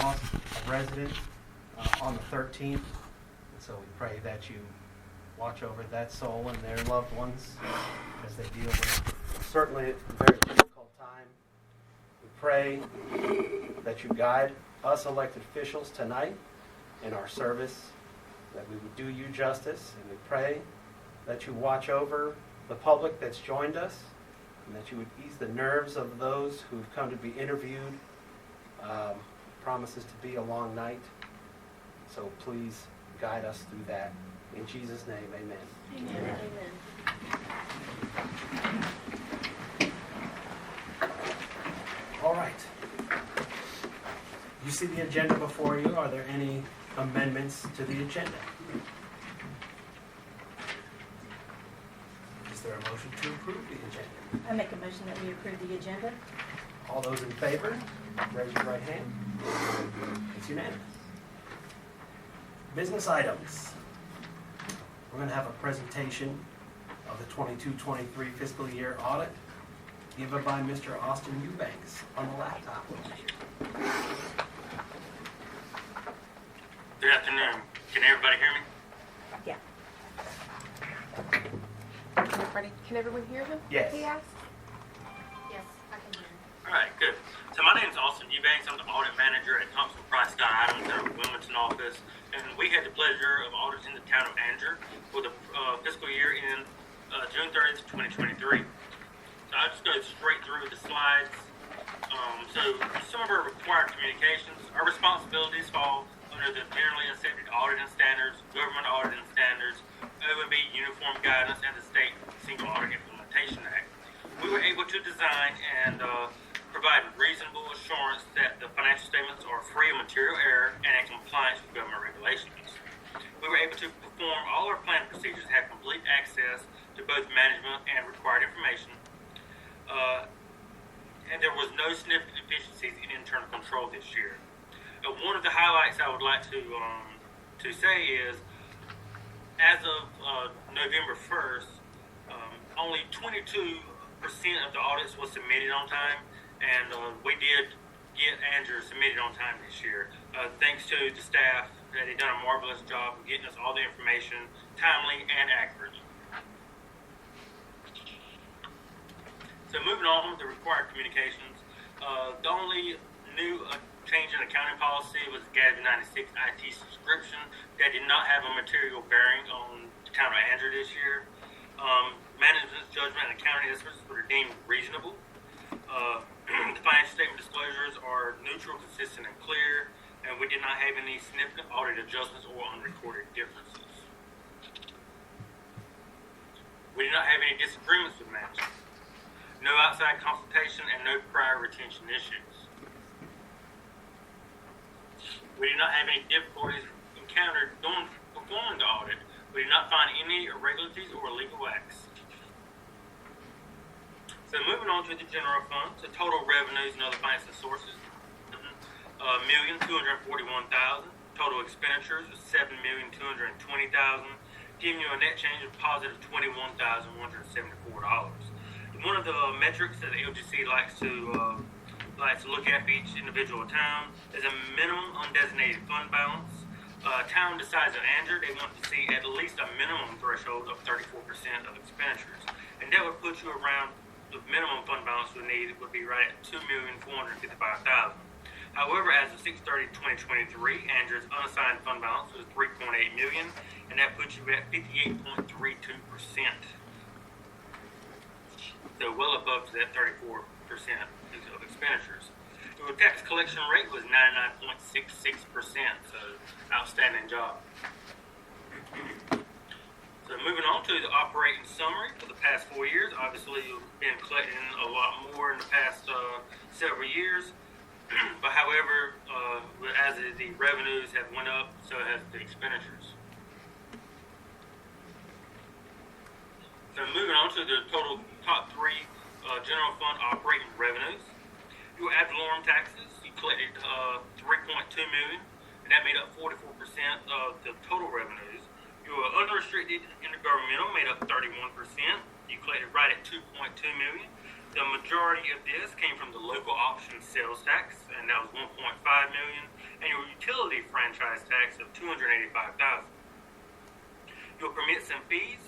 lost a resident on the 13th. So we pray that you watch over that soul and their loved ones as they deal with certainly a very difficult time. We pray that you guide us elected officials tonight in our service, that we would do you justice, and we pray that you watch over the public that's joined us, and that you would ease the nerves of those who've come to be interviewed. Promises to be a long night, so please guide us through that. In Jesus' name, amen. Amen. Amen. All right. You see the agenda before you. Are there any amendments to the agenda? Is there a motion to approve the agenda? I make a motion that we approve the agenda. All those in favor, raise your right hand. It's unanimous. Business items. We're going to have a presentation of the 22-23 fiscal year audit given by Mr. Austin Eubanks on the laptop. Good afternoon. Can everybody hear me? Yeah. Can everyone hear him? Yes. He asked. Yes, I can hear. All right, good. So my name is Austin Eubanks. I'm the audit manager at Thompson Price Scott Adams in our Wilmington office, and we had the pleasure of auditing the town of Anger for the fiscal year in June 30th, 2023. So I'll just go straight through the slides. So some of our required communications, our responsibilities fall under the generally accepted auditing standards, government auditing standards, OMB uniform guidance, and the state single audit implementation act. We were able to design and provide reasonable assurance that the financial statements are free of material error and in compliance with government regulations. We were able to perform all our planned procedures, have complete access to both management and required information, and there was no significant deficiencies in internal control this year. One of the highlights I would like to say is, as of November 1st, only 22% of the audits was submitted on time, and we did get Andrew submitted on time this year. Thanks to the staff, that they've done a marvelous job of getting us all the information timely and accurately. So moving on with the required communications, the only new change in accounting policy was the GASB 96 IT subscription that did not have a material bearing on the town of Andrew this year. Management's judgment and accounting estimates were deemed reasonable. The financial statement disclosures are neutral, consistent, and clear, and we did not have any significant audit adjustments or unrecorded differences. We did not have any disagreements with management, no outside consultation, and no prior retention issues. We did not have any difficulties encountered during performing the audit. We did not find any irregularities or illegal acts. So moving on to the general fund, so total revenues and other financial sources, $1,241,000. Total expenditures was $7,220,000, giving you a net change of positive $21,174. One of the metrics that the LGC likes to look at for each individual town is a minimum undesignated fund balance. Town decides in Andrew they want to see at least a minimum threshold of 34% of expenditures, and that would put you around the minimum fund balance we need would be right at $2,455,000. However, as of 6/30/2023, Andrew's unassigned fund balance was $3.8 million, and that puts you at 58.32%. So well above that 34% of expenditures. The tax collection rate was 99.66%, so outstanding job. So moving on to the operating summary for the past 4 years. Obviously, you've been collecting a lot more in the past several years. But however, as the revenues have went up, so has the expenditures. So moving on to the total top three general fund operating revenues. Your ad valorem taxes, you collected $3.2 million, and that made up 44% of the total revenues. Your unrestricted intergovernmental made up 31%. You collected right at $2.2 million. The majority of this came from the local option sales tax, and that was $1.5 million. and your utility franchise tax of $285,000. Your permits and fees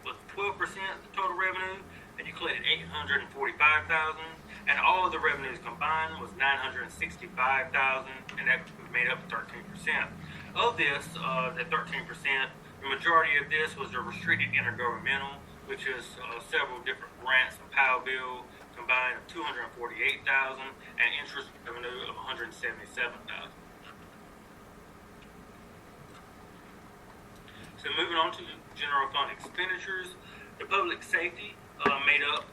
was 12% of the total revenue, and you collected $845,000, and all of the revenues combined was $965,000, and that made up 13%. Of this, the 13%, the majority of this was the restricted intergovernmental, which is several different grants and POW bill combined of $248,000 and interest revenue of $177,000. So moving on to the general fund expenditures, the public safety made up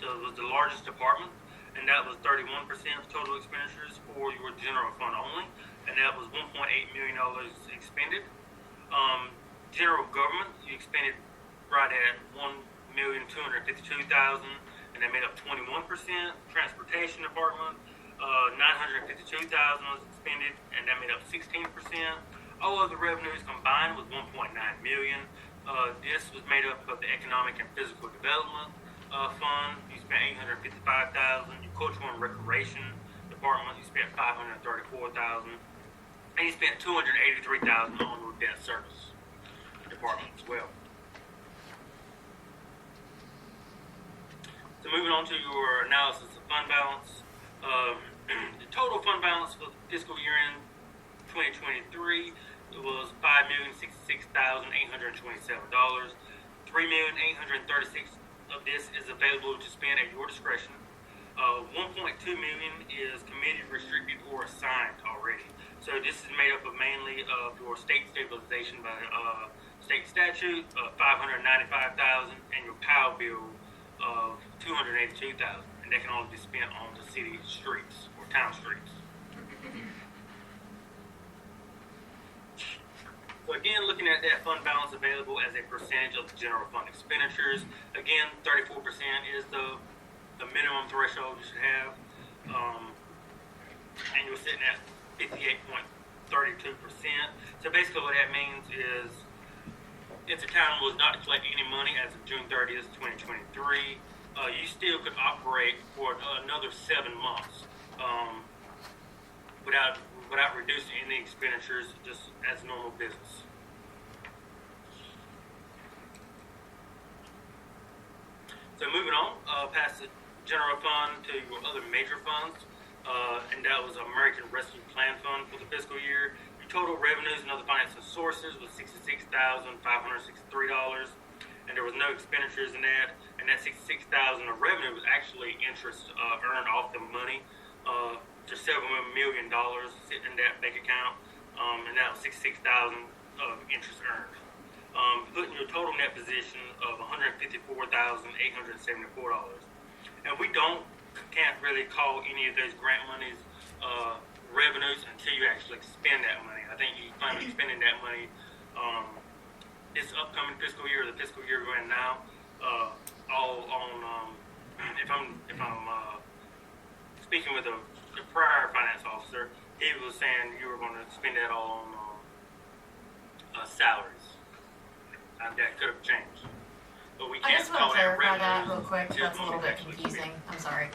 was the largest department, and that was 31% of total expenditures for your general fund only, and that was $1.8 million expended. General government, you expended right at $1,252,000, and that made up 21%. Transportation department, $952,000 was expended, and that made up 16%. All of the revenues combined was $1.9 million. This was made up of the economic and physical development fund. You spent $855,000. Your cultural and recreation department, you spent $534,000, and you spent $283,000 on your debt service department as well. So moving on to your analysis of fund balance, the total fund balance for the fiscal year end 2023 was $5,066,827. $3,836,000 of this is available to spend at your discretion. $1.2 million is committed, restricted, or assigned already. So this is made up of mainly of your state stabilization by state statute of $595,000 and your POW bill of $282,000, and they can only be spent on the city streets or town streets. So again, looking at that fund balance available as a percentage of the general fund expenditures, again, 34% is the minimum threshold you should have, and you're sitting at 58.32%. So basically what that means is if the town was not to collect any money as of June 30th, 2023, you still could operate for another 7 months without reducing any expenditures, just as normal business. So moving on, past the general fund to your other major funds, and that was American Rescue Plan Fund for the fiscal year. Your total revenues and other financial sources was $66,563, and there was no expenditures in that. And that $66,000 of revenue was actually interest earned off the money. Just several $1 million sitting in that bank account, and that was $66,000 of interest earned. Putting your total net position of $154,874. And we can't really call any of those grant monies revenues until you actually spend that money. I think you plan on spending that money this upcoming fiscal year, or the fiscal year we're in now, all on. If I'm speaking with the prior finance officer, he was saying you were going to spend that all on salaries. That could have changed. But we I can't just want call to that clarify that revenue real quick. until That's a little you bit actually confusing. spend it. I'm sorry.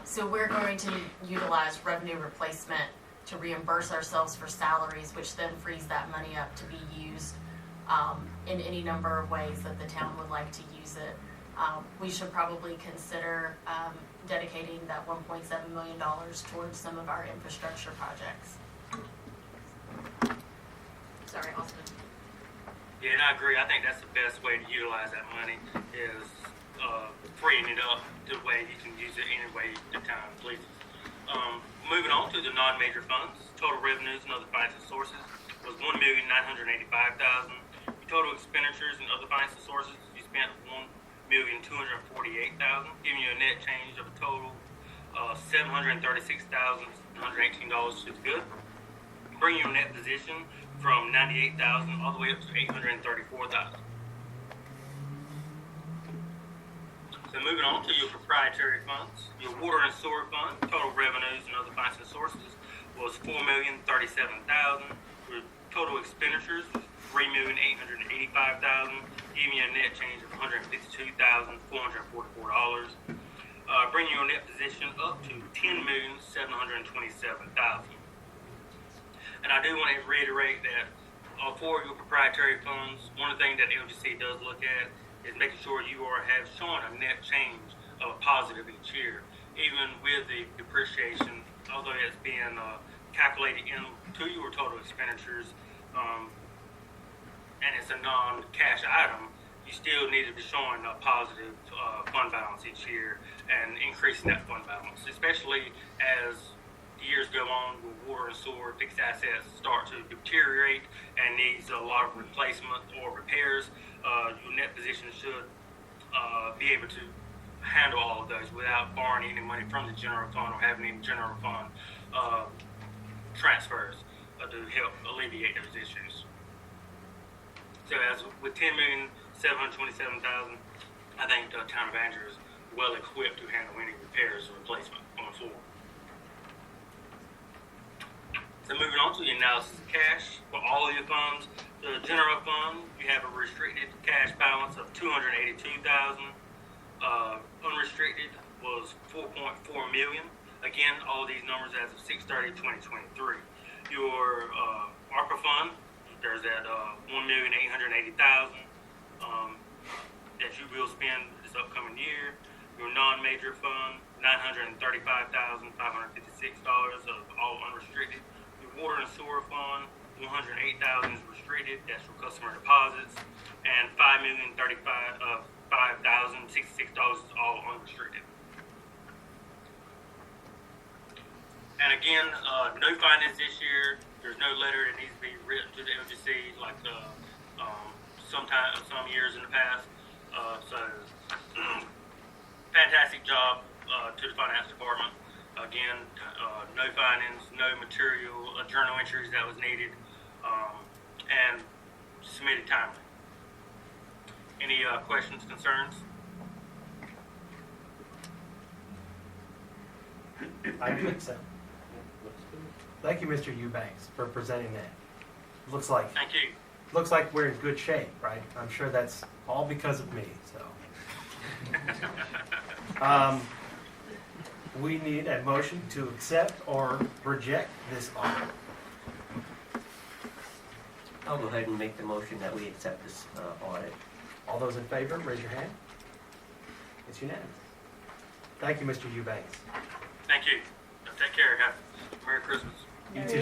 So we're going to utilize revenue replacement to reimburse ourselves for salaries, which then frees that money up to be used in any number of ways that the town would like to use it. We should probably consider dedicating that $1.7 million towards some of our infrastructure projects. Sorry, Austin. Yeah, and I agree. I think that's the best way to utilize that money is freeing it up the way you can use it any way the town pleases. Moving on to the non-major funds, total revenues and other financial sources was $1,985,000. Total expenditures and other financial sources, you spent $1,248,000, giving you a net change of a total of $736,118, which is good. Bringing your net position from $98,000 all the way up to $834,000. So moving on to your proprietary funds, your water and sewer fund, total revenues and other financial sources was $4,037,000. Your total expenditures was $3,885,000, giving you a net change of $152,444. Bringing your net position up to $10,727,000. And I do want to reiterate that for your proprietary funds, one of the things that the LGC does look at is making sure you have shown a net change of a positive each year, even with the depreciation, although it's being calculated into your total expenditures, and it's a non-cash item, you still need to be showing a positive fund balance each year and increasing that fund balance, especially as years go on with water and sewer fixed assets start to deteriorate and needs a lot of replacement or repairs. Your net position should be able to handle all of those without borrowing any money from the general fund or having any general fund transfers to help alleviate those issues. So as with $10,727,000, I think the town of Andrew is well equipped to handle any repairs or replacement going forward. So moving on to the analysis of cash for all of your funds. The general fund, you have a restricted cash balance of $282,000. Unrestricted was $4.4 million. Again, all of these numbers as of 6/30/2023. Your ARPA fund, there's that $1,880,000 that you will spend this upcoming year. Your non-major fund, $935,556 of all unrestricted. Your water and sewer fund, $108,000 is restricted. That's for customer deposits, and $5,035,566 is all unrestricted. And again, no finance this year. There's no letter that needs to be written to the LGC like some years in the past. So fantastic job to the finance department. Again, no findings, no material journal entries that was needed, and submitted timely. Any questions, concerns? I do accept. Thank you, Mr. Eubanks, for presenting that. Looks like Thank you. we're in good shape, right? I'm sure that's all because of me, so. We need a motion to accept or reject this audit. I'll go ahead and make the motion that we accept this audit. All those in favor, raise your hand. It's unanimous. Thank you, Mr. Eubanks. Thank you. Take care. Have Merry Christmas. You too.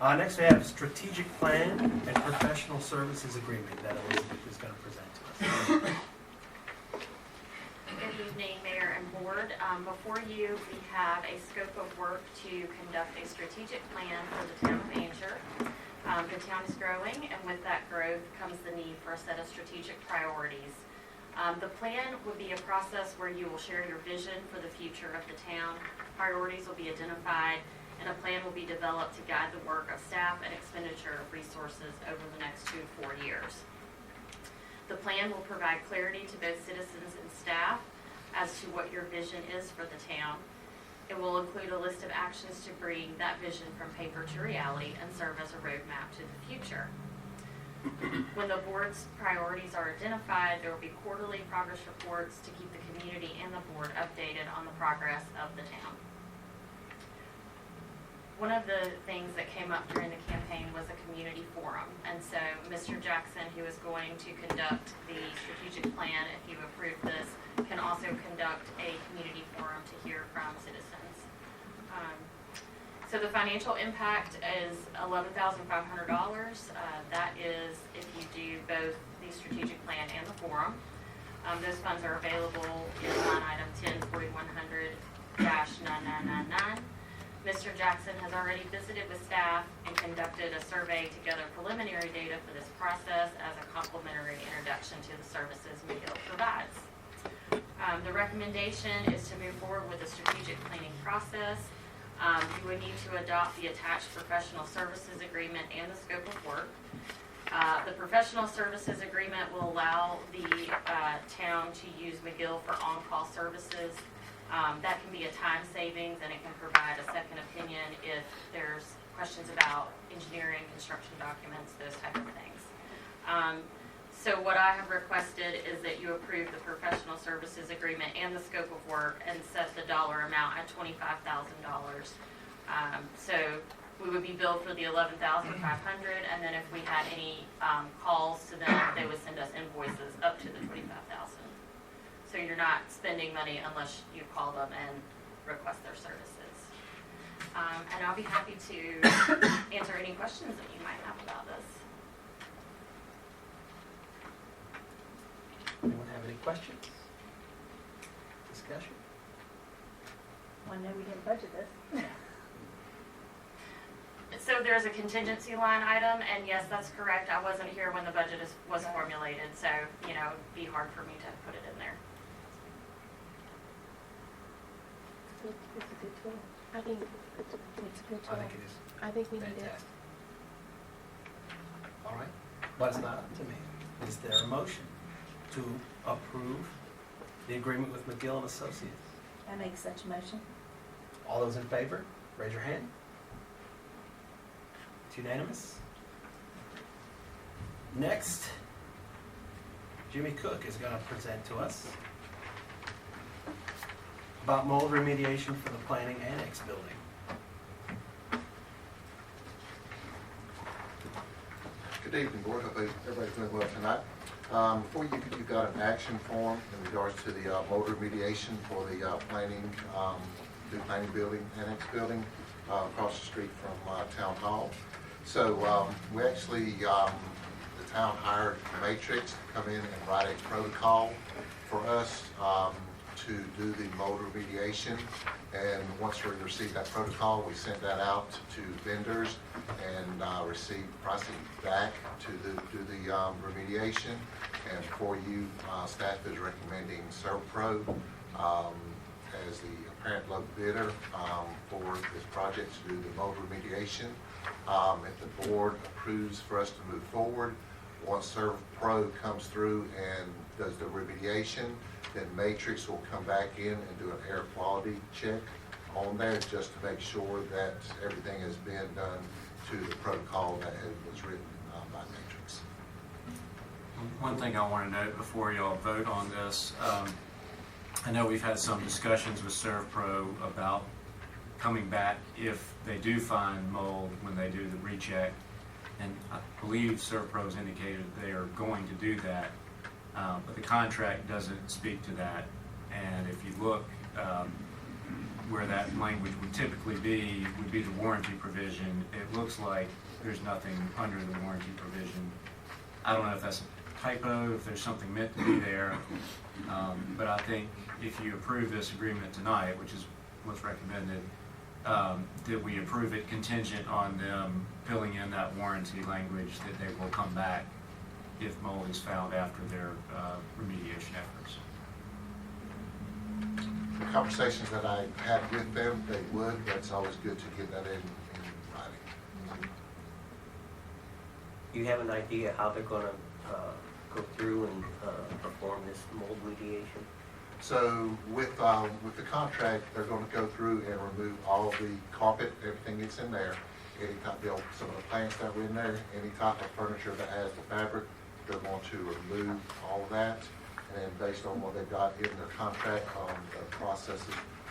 Next we have strategic plan and professional services agreement that Elizabeth is going to present to us. Good evening, Mayor and Board. Before you, we have a scope of work to conduct a strategic plan for the town of Angier. The town is growing, and with that growth comes the need for a set of strategic priorities. The plan would be a process where you will share your vision for the future of the town. Priorities will be identified, and a plan will be developed to guide the work of staff and expenditure of resources over the next 2 to 4 years. The plan will provide clarity to both citizens and staff as to what your vision is for the town. It will include a list of actions to bring that vision from paper to reality and serve as a roadmap to the future. When the board's priorities are identified, there will be quarterly progress reports to keep the community and the board updated on the progress of the town. One of the things that came up during the campaign was a community forum, and so Mr. Jackson, who is going to conduct the strategic plan, if you approve this, can also conduct a community forum to hear from citizens. So the financial impact is $11,500. That is if you do both the strategic plan and the forum. Those funds are available in line item 104100-9999. Mr. Jackson has already visited with staff and conducted a survey to gather preliminary data for this process as a complementary introduction to the services McGill provides. The recommendation is to move forward with the strategic planning process. You would need to adopt the attached professional services agreement and the scope of work. The professional services agreement will allow the town to use McGill for on-call services. That can be a time savings, and it can provide a second opinion if there's questions about engineering, construction documents, those type of things. So what I have requested is that you approve the professional services agreement and the scope of work and set the dollar amount at $25,000 So we would be billed for the $11,500, and then if we had any calls to them, they would send us invoices up to the $25,000. So you're not spending money unless you call them and request their services. And I'll be happy to answer any questions that you might have about this. Anyone have any questions? Discussion? Well, I know we didn't budget this. So there's a contingency line item, and yes, that's correct. I wasn't here when the budget was formulated, so, you know, it'd be hard for me to put it in there. It's a good tool. I think It's a good I tool. think it is I think we need it. fantastic. All right, but it's not up to me. Is there a motion to approve the agreement with McGill and Associates? I make such a motion. All those in favor, raise your hand. It's unanimous. Next, Jimmy Cook is going to present to us about mold remediation for the planning annex building. Good evening, Board. Hope everybody's doing well tonight. Before you've got an action form in regards to the mold remediation for the new planning building, annex building, across the street from Town Hall. So we actually, the town hired Matrix to come in and write a protocol for us to do the mold remediation. And once we received that protocol, we sent that out to vendors and received pricing back to do the remediation. And for you, staff is recommending ServPro as the apparent low bidder for this project to do the mold remediation. If the board approves for us to move forward, once ServPro comes through and does the remediation, then Matrix will come back in and do an air quality check on there just to make sure that everything has been done to the protocol that was written by Matrix. One thing I want to note before y'all vote on this, I know we've had some discussions with ServPro about coming back if they do find mold when they do the recheck, and I believe ServPro's indicated they are going to do that, but the contract doesn't speak to that. And if you look where that language would typically be, would be the warranty provision. It looks like there's nothing under the warranty provision. I don't know if that's a typo, if there's something meant to be there, but I think if you approve this agreement tonight, which is what's recommended, that we approve it contingent on them filling in that warranty language that they will come back if mold is found after their remediation efforts. The conversations that I had with them, they would, but it's always good to get that in writing. Do you have an idea how they're gonna go through and perform this mold remediation? So with the contract, they're going to go through and remove all the carpet, everything that's in there, any type of, some of the plants that were in there, any type of furniture that has the fabric, they're going to remove all of that. And then based on what they've got in their contract on the processes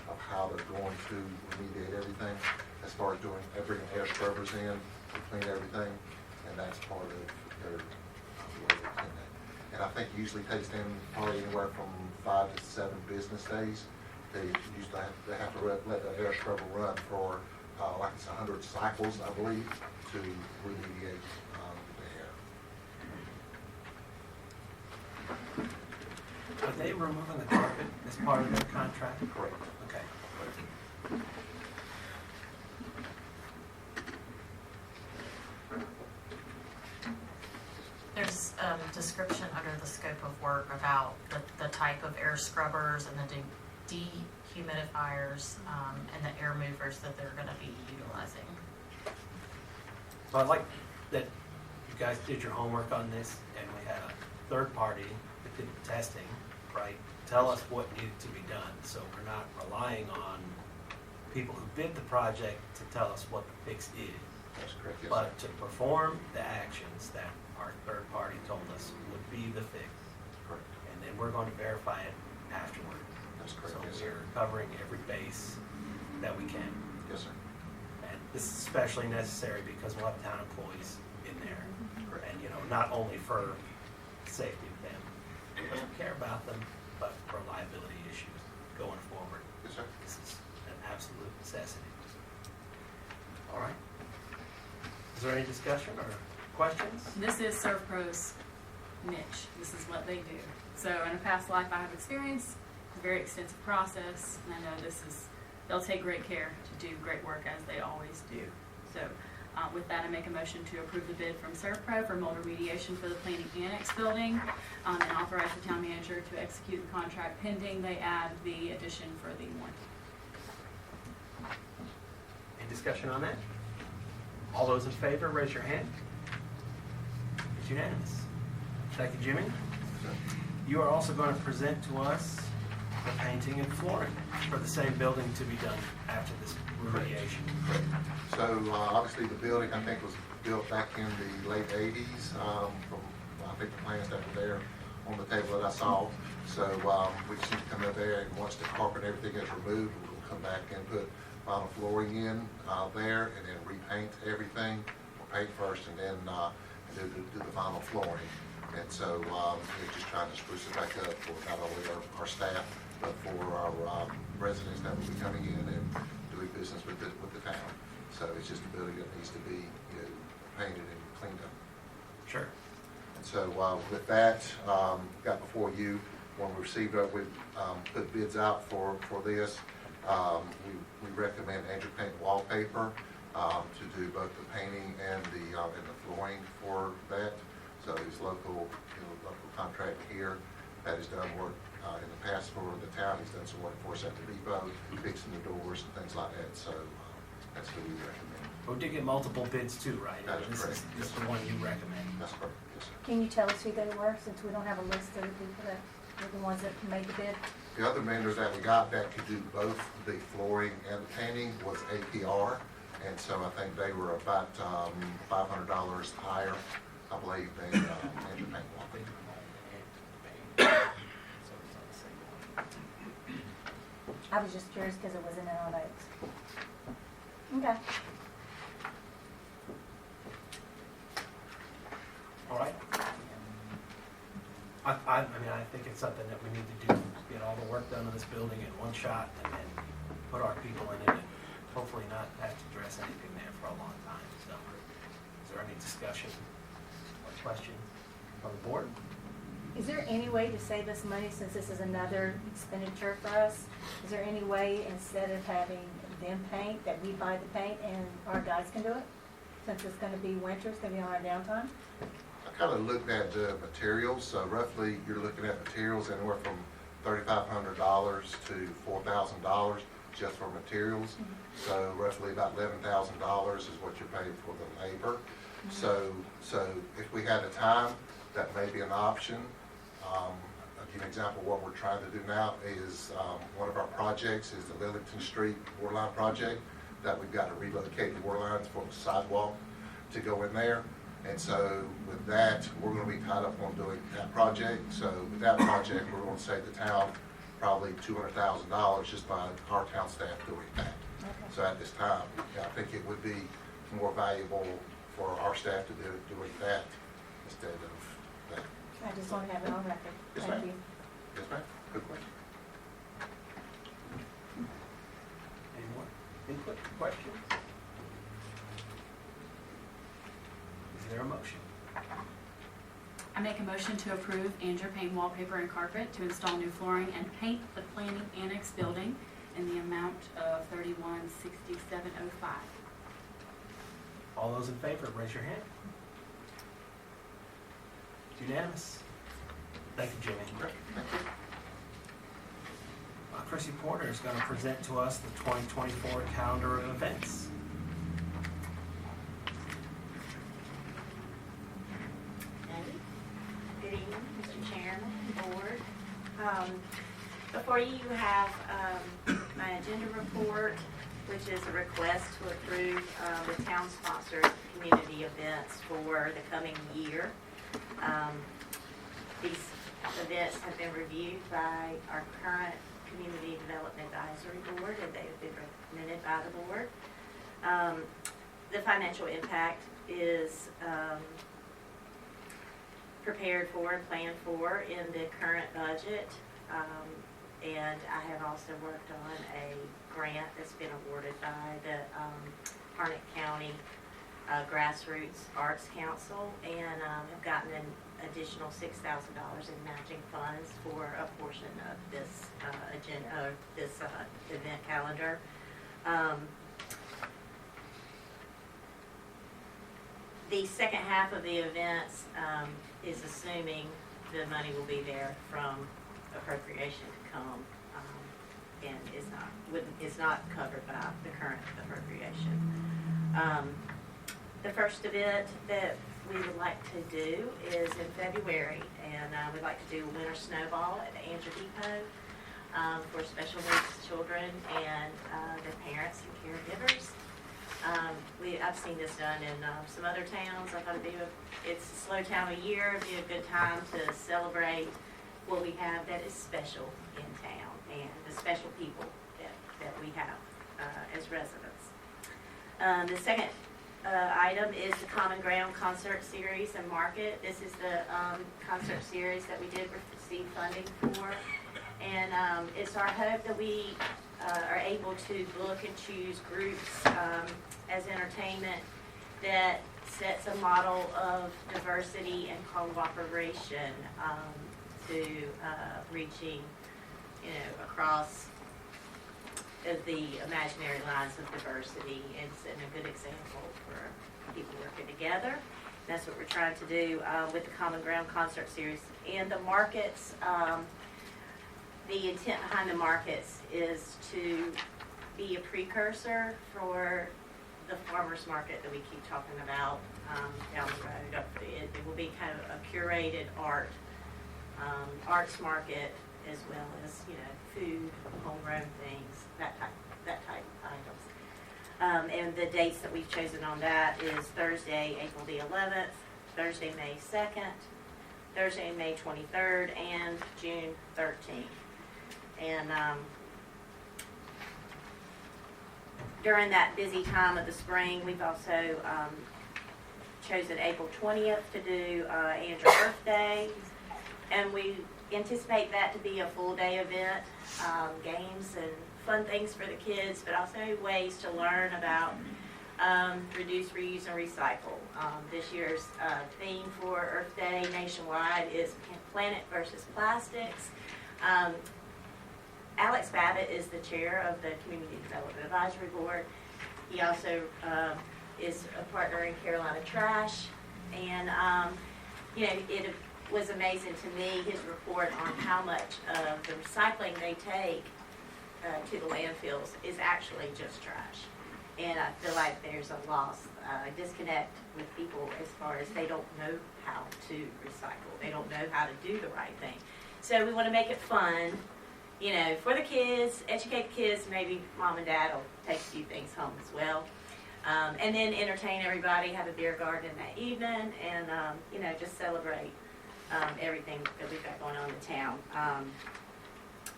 of how they're going to remediate everything, as far as bringing air scrubbers in to clean everything, and that's part of their way they clean that. And I think usually takes them probably anywhere from 5 to 7 business days. They usually have to let the air scrubber run for like it's 100 cycles, I believe, to remediate the air. Are they removing the carpet as part of their contract? Correct. Okay. There's a description under the scope of work about the type of air scrubbers and the dehumidifiers and the air movers that they're going to be utilizing. So I like that you guys did your homework on this, and we had a third party that did the testing, right? Tell us what needed to be done, so we're not relying on people who bid the project to tell us what the fix is, That's correct, yes, but sir. to perform the actions that our third party told us would be the fix. Correct. And then we're going to verify it afterward. That's correct, So yes, sir. we're covering every base that we can. Yes, sir. this is especially necessary because we'll have town employees in there. And, you know, not only for safety of them, because we care about them, but for liability issues going forward. Yes, sir. This is an absolute necessity. All right. Is there any discussion or questions? This is ServPro's niche. This is what they do. So in a past life I have experience, it's a very extensive process, and I know they'll take great care to do great work as they always do. So with that, I make a motion to approve the bid from ServPro for mold remediation for the planning annex building, and authorize the town manager to execute the contract pending they add the addition for the warranty. Any discussion on that? All those in favor, raise your hand. It's unanimous. Thank you, Jimmy. You are also going to present to us the painting and flooring for the same building to be done after this remediation. So obviously the building, I think, was built back in the late 80s from, I think, the plans that were there on the table that I saw. So we just need to come in there, and once the carpet and everything is removed, we'll come back and put vinyl flooring in there, and then repaint everything. We'll paint first and then do the vinyl flooring. And so we're just trying to spruce it back up for not only our staff, but for our residents that will be coming in and doing business with the town. So it's just a building that needs to be, you know, painted and cleaned up. Sure. And so with that, got before you, when we received it, we put bids out for this. We recommend Andrew Paint Wallpaper to do both the painting and the flooring for that. So he's local contract here that has done work in the past for the town. He's done some work for us at the depot, fixing the doors and things like that. So that's what we recommend. We did get multiple bids too, right? That is correct. This is the one you recommend. That's correct. Yes, sir. Can you tell us who they were, since we don't have a list of the people that were the ones that made the bid? The other vendors that we got that could do both the flooring and the painting was APR, and so I think they were about $500 higher, I believe, than Andrew Paint Wallpaper. I was just curious because it was in our notes. Okay. All right. I mean, I think it's something that we need to do, get all the work done on this building in one shot and then put our people in it and hopefully not have to address anything there for a long time. So is there any discussion or question from the board? Is there any way to save us money, since this is another expenditure for us? Is there any way, instead of having them paint, that we buy the paint and our guys can do it? Since it's gonna be winter, it's gonna be on our downtime? I kind of looked at the materials, so roughly you're looking at materials anywhere from $3,500 to $4,000 just for materials. So roughly about $11,000 is what you're paying for the labor. So if we had the time, that may be an option. I'll give you an example of what we're trying to do now is one of our projects is the Lillington Street waterline project that we've got to relocate the water lines for the sidewalk to go in there. And so with that, we're going to be tied up on doing that project. So with that project, we're going to save the town probably $200,000 just by our town staff doing that. Okay. So at this time, I think it would be more valuable for our staff to do doing that instead of that. I just want to have it on record. Yes, Thank ma'am. you. Yes, ma'am. Good question. Any more input, questions? Is there a motion? I make a motion to approve Andrew Payne Wallpaper and Carpet to install new flooring and paint the planning annex building in the amount of $31,6705. All those in favor, raise your hand. It's unanimous. Thank you, Jimmy. Thank you. Chrissy Porter is going to present to us the 2024 calendar of events. Good evening, Mr. Chairman, Board. Before you have my agenda report, which is a request to approve the town-sponsored community events for the coming year. These events have been reviewed by our current Community Development Advisory Board, and they have been recommended by the board. The financial impact is prepared for and planned for in the current budget. And I have also worked on a grant that's been awarded by the Harnett County Grassroots Arts Council, and have gotten an additional $6,000 in matching funds for a portion of this event calendar. The second half of the events is assuming the money will be there from appropriation to come, and is not covered by the current appropriation. The first event that we would like to do is in February, and we'd like to do a winter snowball at the Andrew Depot for special needs children and their parents and caregivers. I've seen this done in some other towns. I thought it's a slow time of year. It'd be a good time to celebrate what we have that is special in town and the special people that we have as residents. The second item is the Common Ground Concert Series and Market. This is the concert series that we did receive funding for. And it's our hope that we are able to book and choose groups as entertainment that sets a model of diversity and cooperation to reaching, across the imaginary lines of diversity, and setting a good example for people working together. That's what we're trying to do with the Common Ground Concert Series. And the markets, the intent behind the markets is to be a precursor for the farmers market that we keep talking about down the road. It will be kind of a curated arts market, as well as food, homegrown things, that type of items. And the dates that we've chosen on that is Thursday, April the 11th, Thursday, May 2nd, Thursday, May 23rd, and June 13th. And during that busy time of the spring, we've also chosen April 20th to do Andrew Earth Day, and we anticipate that to be a full day event, games and fun things for the kids, but also ways to learn about reduce, reuse, and recycle. This year's theme for Earth Day nationwide is Planet versus Plastics. Alex Babbitt is the chair of the Community Development Advisory Board. He also is a partner in Carolina Trash, and it was amazing to me, his report on how much of the recycling they take to the landfills is actually just trash. And I feel like there's a disconnect with people as far as they don't know how to recycle. They don't know how to do the right thing. So we want to make it fun, for the kids, educate the kids. Maybe mom and dad will take a few things home as well. And then entertain everybody, have a beer garden that evening, and, just celebrate everything that we've got going on in town.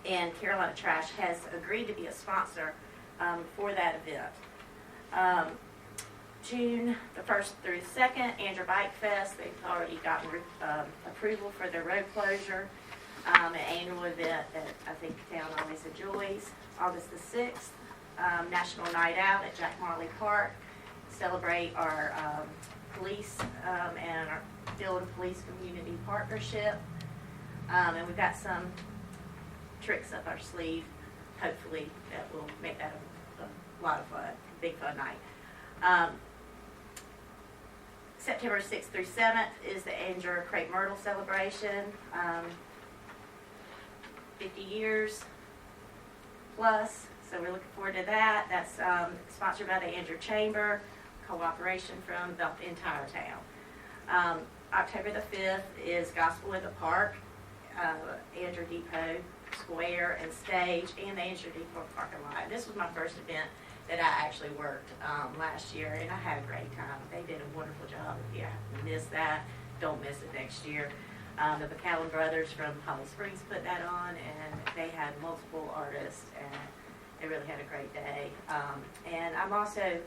And Carolina Trash has agreed to be a sponsor for that event. June the 1st through the 2nd, Andrew Bike Fest. They've already gotten approval for their road closure. An annual event that I think the town always enjoys. August the 6th, National Night Out at Jack Marley Park. Celebrate our police and our Field Police Community Partnership. And we've got some tricks up our sleeve, hopefully, that will make that a lot of fun, big fun night. September 6th through 7th is the Andrew Crepe Myrtle celebration. 50 years plus, so we're looking forward to that. That's sponsored by the Andrew Chamber, cooperation from the entire town. October the 5th is Gospel in the Park, Andrew Depot Square and Stage, and the Andrew Depot parking lot. This was my first event that I actually worked last year, and I had a great time. They did a wonderful job. If you missed that, don't miss it next year. The McCallum brothers from Holly Springs put that on, and they had multiple artists, and they really had a great day. And I'm also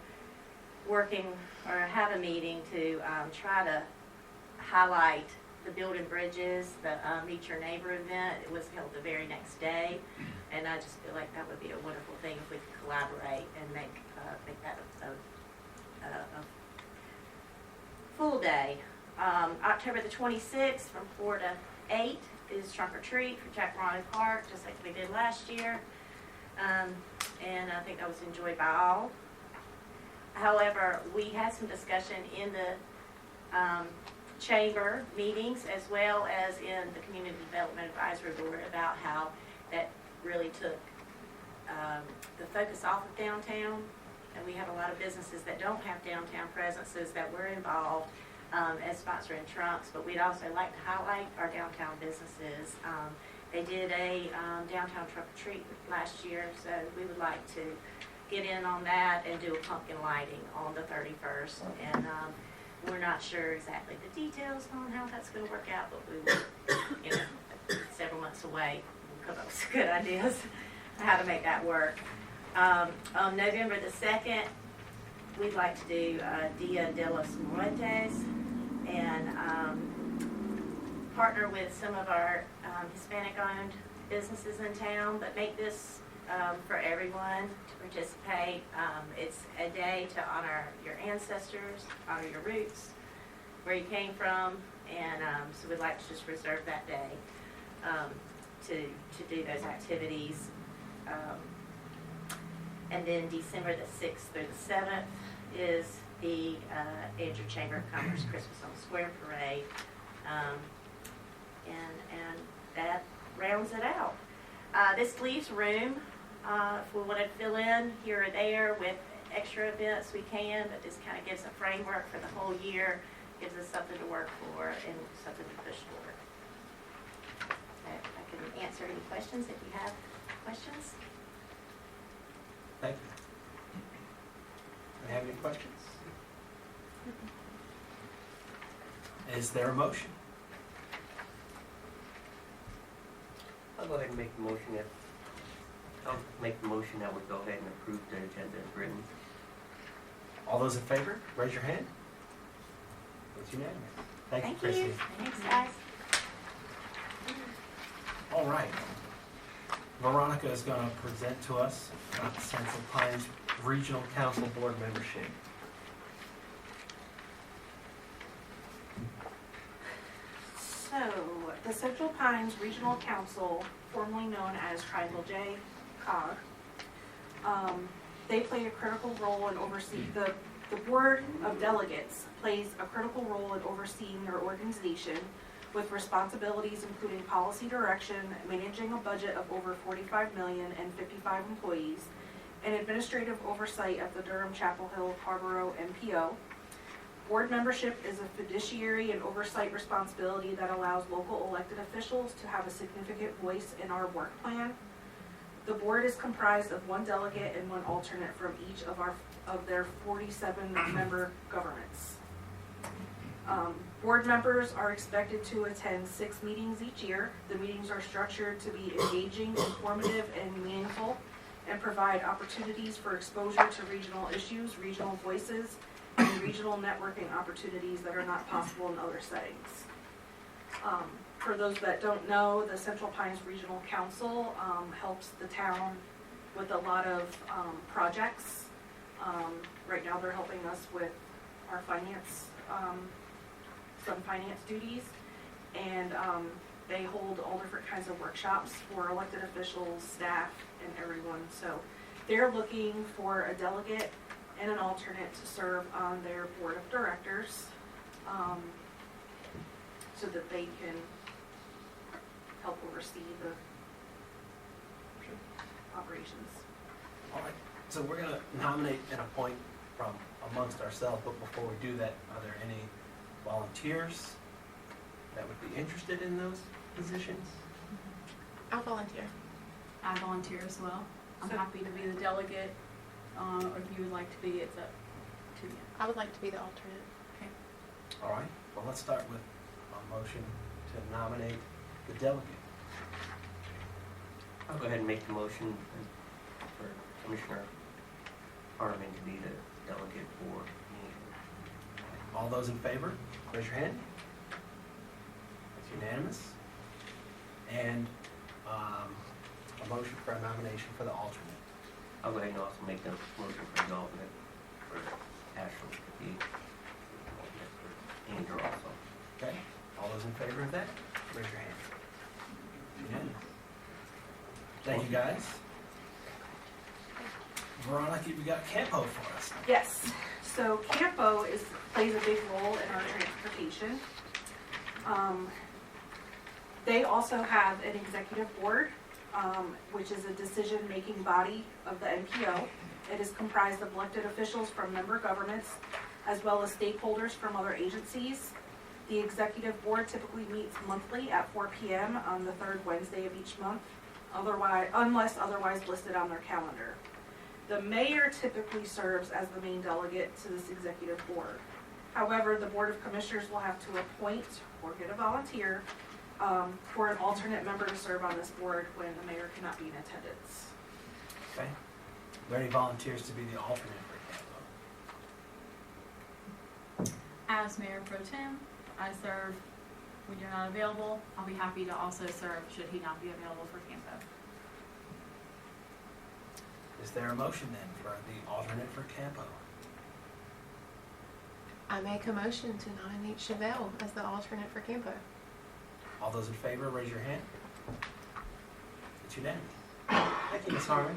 working or have a meeting to try to highlight the Building Bridges, the Meet Your Neighbor event. It was held the very next day, and I just feel like that would be a wonderful thing if we could collaborate and make that a full day. October the 26th from 4 to 8 is Trunk or Treat for Jack Ronnie Park, just like we did last year. And I think that was enjoyed by all. However, we had some discussion in the chamber meetings as well as in the Community Development Advisory Board about how that really took the focus off of downtown. And we have a lot of businesses that don't have downtown presences that were involved as sponsoring trunks, but we'd also like to highlight our downtown businesses. They did a downtown trunk or treat last year, so we would like to get in on that and do a pumpkin lighting on the 31st. And we're not sure exactly the details on how that's going to work out, but we will, several months away, we'll come up with some good ideas on how to make that work. On November the 2nd, we'd like to do Dia de los Muertes and partner with some of our Hispanic-owned businesses in town, but make this for everyone to participate. It's a day to honor your ancestors, honor your roots, where you came from, and so we'd like to just reserve that day to do those activities. And then December the 6th through the 7th is the Andrew Chamber of Commerce Christmas on the Square Parade. And that rounds it out. This leaves room if we want to fill in here or there with extra events we can, but this kind of gives a framework for the whole year, gives us something to work for and something to push forward. I can answer any questions if you have questions. Thank you. Do you have any questions? Is there a motion? I'll go ahead and make the motion that we go ahead and approve the agenda as written. All those in favor, raise your hand. It's unanimous. Thank you, Chrissy. Thanks, guys. All right. Veronica is going to present to us about the Central Pines Regional Council Board membership. So, the Central Pines Regional Council, formerly known as Triangle J, COG, they play a critical role in overseeing, the Board of Delegates plays a critical role in overseeing their organization with responsibilities including policy direction, managing a budget of over 45 million and 55 employees, and administrative oversight of the Durham, Chapel Hill, Harborough MPO. Board membership is a fiduciary and oversight responsibility that allows local elected officials to have a significant voice in our work plan. The board is comprised of one delegate and one alternate from each of their 47 member governments. Board members are expected to attend 6 meetings each year. The meetings are structured to be engaging, informative, and meaningful, and provide opportunities for exposure to regional issues, regional voices, and regional networking opportunities that are not possible in other settings. For those that don't know, the Central Pines Regional Council helps the town with a lot of projects. Right now they're helping us with our finance, some finance duties, and they hold all different kinds of workshops for elected officials, staff, and everyone. So they're looking for a delegate and an alternate to serve on their board of directors, so that they can help oversee the operations. All right. So we're going to nominate and appoint from amongst ourselves, but before we do that, are there any volunteers that would be interested in those positions? I'll volunteer. I volunteer as well. I'm So- happy to be the delegate, or if you would like to be, it's up to you. I would like to be the alternate. All right. Well, let's start with a motion to nominate the delegate. I'll go ahead and make the motion for Commissioner Harmon to be the delegate for All those in favor, raise your hand. That's unanimous. And a motion for a nomination for the alternate. I'll go ahead and also make the motion for the alternate for Ashley to be alternate for Andrew also. Okay, all those in favor of that, raise your hand. Unanimous. Thank you, guys. Veronica, we got Campo for us. Yes, so Campo plays a big role in our transportation. They also have an executive board, which is a decision-making body of the NPO. It is comprised of elected officials from member governments, as well as stakeholders from other agencies. The executive board typically meets monthly at 4 p.m. on the third Wednesday of each month, unless otherwise listed on their calendar. The mayor typically serves as the main delegate to this executive board. However, the Board of Commissioners will have to appoint or get a volunteer for an alternate member to serve on this board when the mayor cannot be in attendance. Okay. Are there any volunteers to be the alternate for Campo? As Mayor Pro Tem, I serve when you're not available. I'll be happy to also serve should he not be available for Campo. Is there a motion then for the alternate for Campo? I make a motion to nominate Chevelle as the alternate for Campo. All those in favor, raise your hand. It's unanimous. Thank you, Ms. Harmon.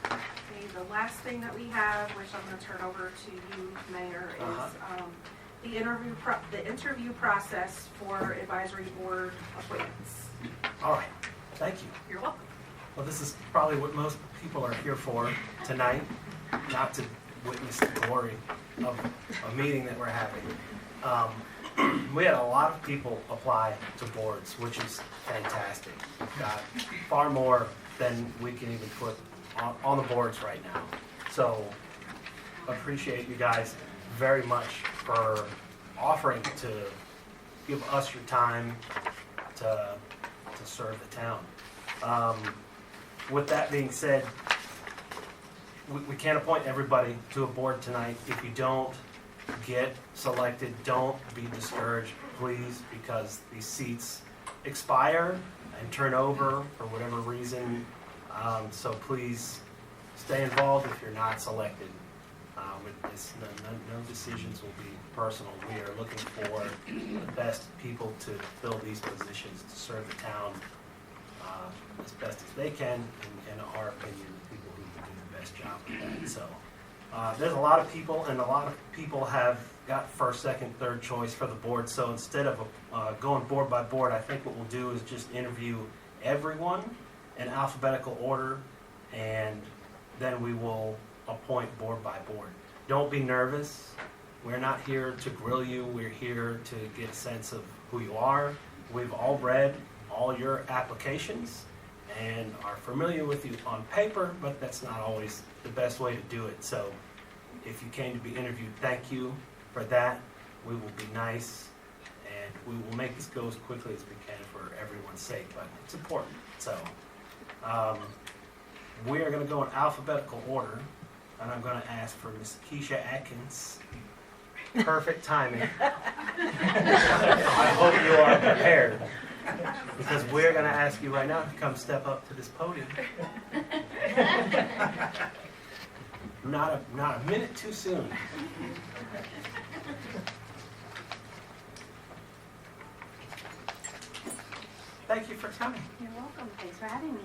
Okay, the last thing that we have, which I'm going to turn over to you, Mayor, is the interview process for advisory board appointments. All right, thank you. You're welcome. Well, this is probably what most people are here for tonight, not to witness the glory of a meeting that we're having. We had a lot of people apply to boards, which is fantastic. We've got far more than we can even put on the boards right now. So appreciate you guys very much for offering to give us your time to serve the town. With that being said, we can't appoint everybody to a board tonight. If you don't get selected, don't be discouraged, please, because these seats expire and turn over for whatever reason. So please stay involved if you're not selected. No decisions will be personal. We are looking for the best people to fill these positions to serve the town as best as they can, in our opinion, people who can do the best job of that. So there's a lot of people, and a lot of people have got first, second, third choice for the board. So instead of going board by board, I think what we'll do is just interview everyone in alphabetical order, and then we will appoint board by board. Don't be nervous. We're not here to grill you. We're here to get a sense of who you are. We've all read all your applications and are familiar with you on paper, but that's not always the best way to do it. So if you came to be interviewed, thank you for that. We will be nice, and we will make this go as quickly as we can for everyone's sake, but it's important. So we are going to go in alphabetical order, and I'm going to ask for Miss Keisha Atkins. Perfect timing. I hope you are prepared, because we're going to ask you right now to come step up to this podium. Not a minute too soon. Thank you for coming. You're welcome. Thanks for having me.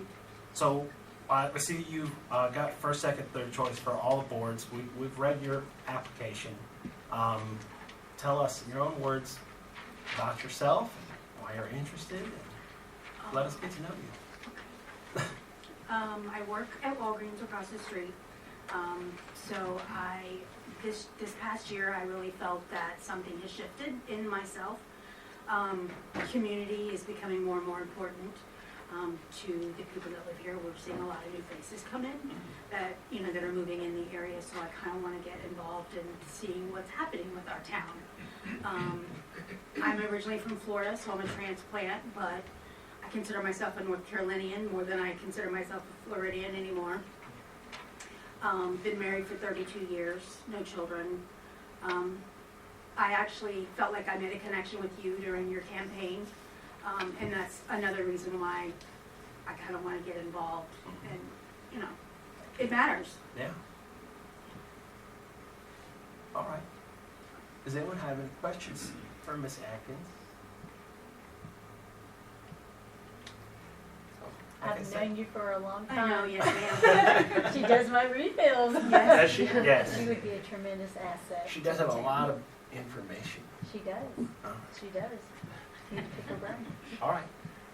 So I see you got first, second, third choice for all the boards. We've read your application. Tell us in your own words about yourself, and why you're interested, and let us get to know you. I work at Walgreens across the street. So this past year, I really felt that something has shifted in myself. Community is becoming more and more important to the people that live here. We're seeing a lot of new faces come in that are moving in the area. So I kind of want to get involved in seeing what's happening with our town. I'm originally from Florida, so I'm a transplant, but I consider myself a North Carolinian more than I consider myself a Floridian anymore. Been married for 32 years, no children. I actually felt like I made a connection with you during your campaign, and that's another reason why I kind of want to get involved, and, you know, it matters. Yeah. All right. Does anyone have any questions for Ms. Atkins? Like I I've said- known you for a long I time. know, yes, ma'am. She does my refills. Does she? Yes. She would be a tremendous asset. She does to have the a town. lot of information. She does. Oh. She does. Need to pick her brain. All right.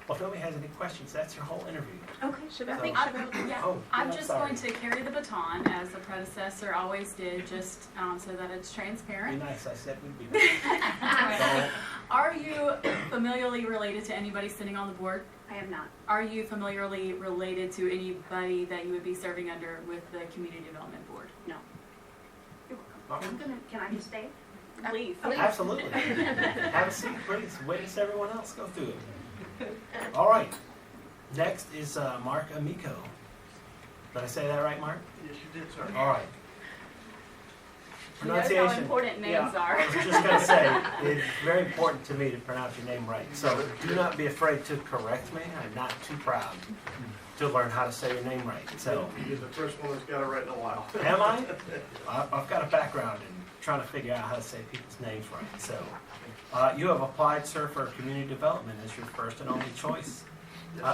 Well, if nobody has any questions, that's your whole interview. Okay. I think I- Chevelle, yeah, Oh, I'm I'm just sorry. going to carry the baton as the predecessor always did, just so that it's Be transparent. nice. I said we'd be nice. Don't- Are you familiarly related to anybody sitting on the board? I have not. Are you familiarly related to anybody that you would be serving under with the Community Development Board? No. All right. Can I just stay? Please. Absolutely. Have a seat, please. Witness everyone else go through it. All right. Next is Mark Amico. Did I say that right, Mark? Yes, you did, sir. All right. He knows how important names are. I was just going to say, it's very important to me to pronounce your name right. So do not be afraid to correct me. I'm not too proud to learn how to say your name right. So, You're the first one that's got it right in a while. am I? I've got a background in trying to figure out how to say people's names right. So, you have applied, sir, for community development as your first and only choice.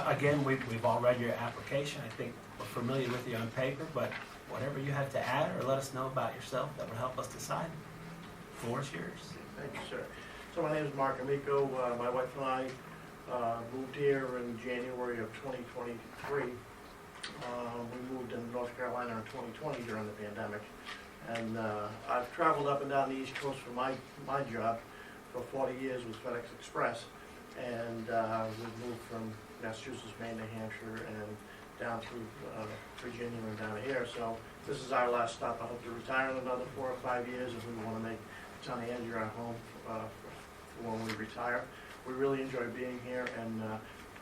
Again, we've all read your application. I think we're familiar with you on paper, but whatever you have to add or let us know about yourself that would help us decide. The floor is yours. Thank you, sir. So my name is Mark Amico. My wife and I moved here in January of 2023. We moved in North Carolina in 2020 during the pandemic. And I've traveled up and down the East Coast for my job for 40 years with FedEx Express. And we've moved from Massachusetts, Maine, New Hampshire, and down through Virginia and down here. So this is our last stop. I hope to retire in another 4 or 5 years if we want to make the town of Angier our home for when we retire. We really enjoy being here, and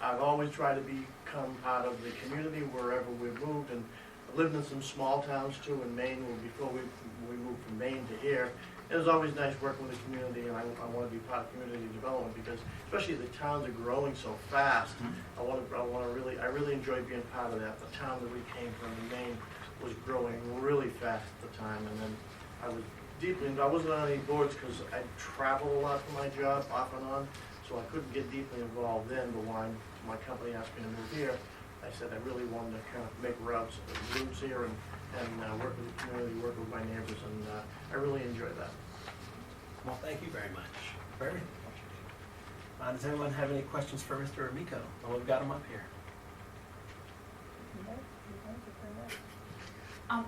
I've always tried to become part of the community wherever we've moved, and I've lived in some small towns too in Maine before we moved from Maine to here. It was always nice working with the community, and I want to be part of community development because, especially the towns are growing so fast. I really enjoy being part of that. The town that we came from in Maine was growing really fast at the time, and then I wasn't on any boards because I travel a lot for my job, off and on, so I couldn't get deeply involved then. But when my company asked me to move here, I said I really wanted to kind of make roots here and work with the community, work with my neighbors, and I really enjoyed that. Well, thank you very much. Very much. Does anyone have any questions for Mr. Amico? Well, we've got him up here.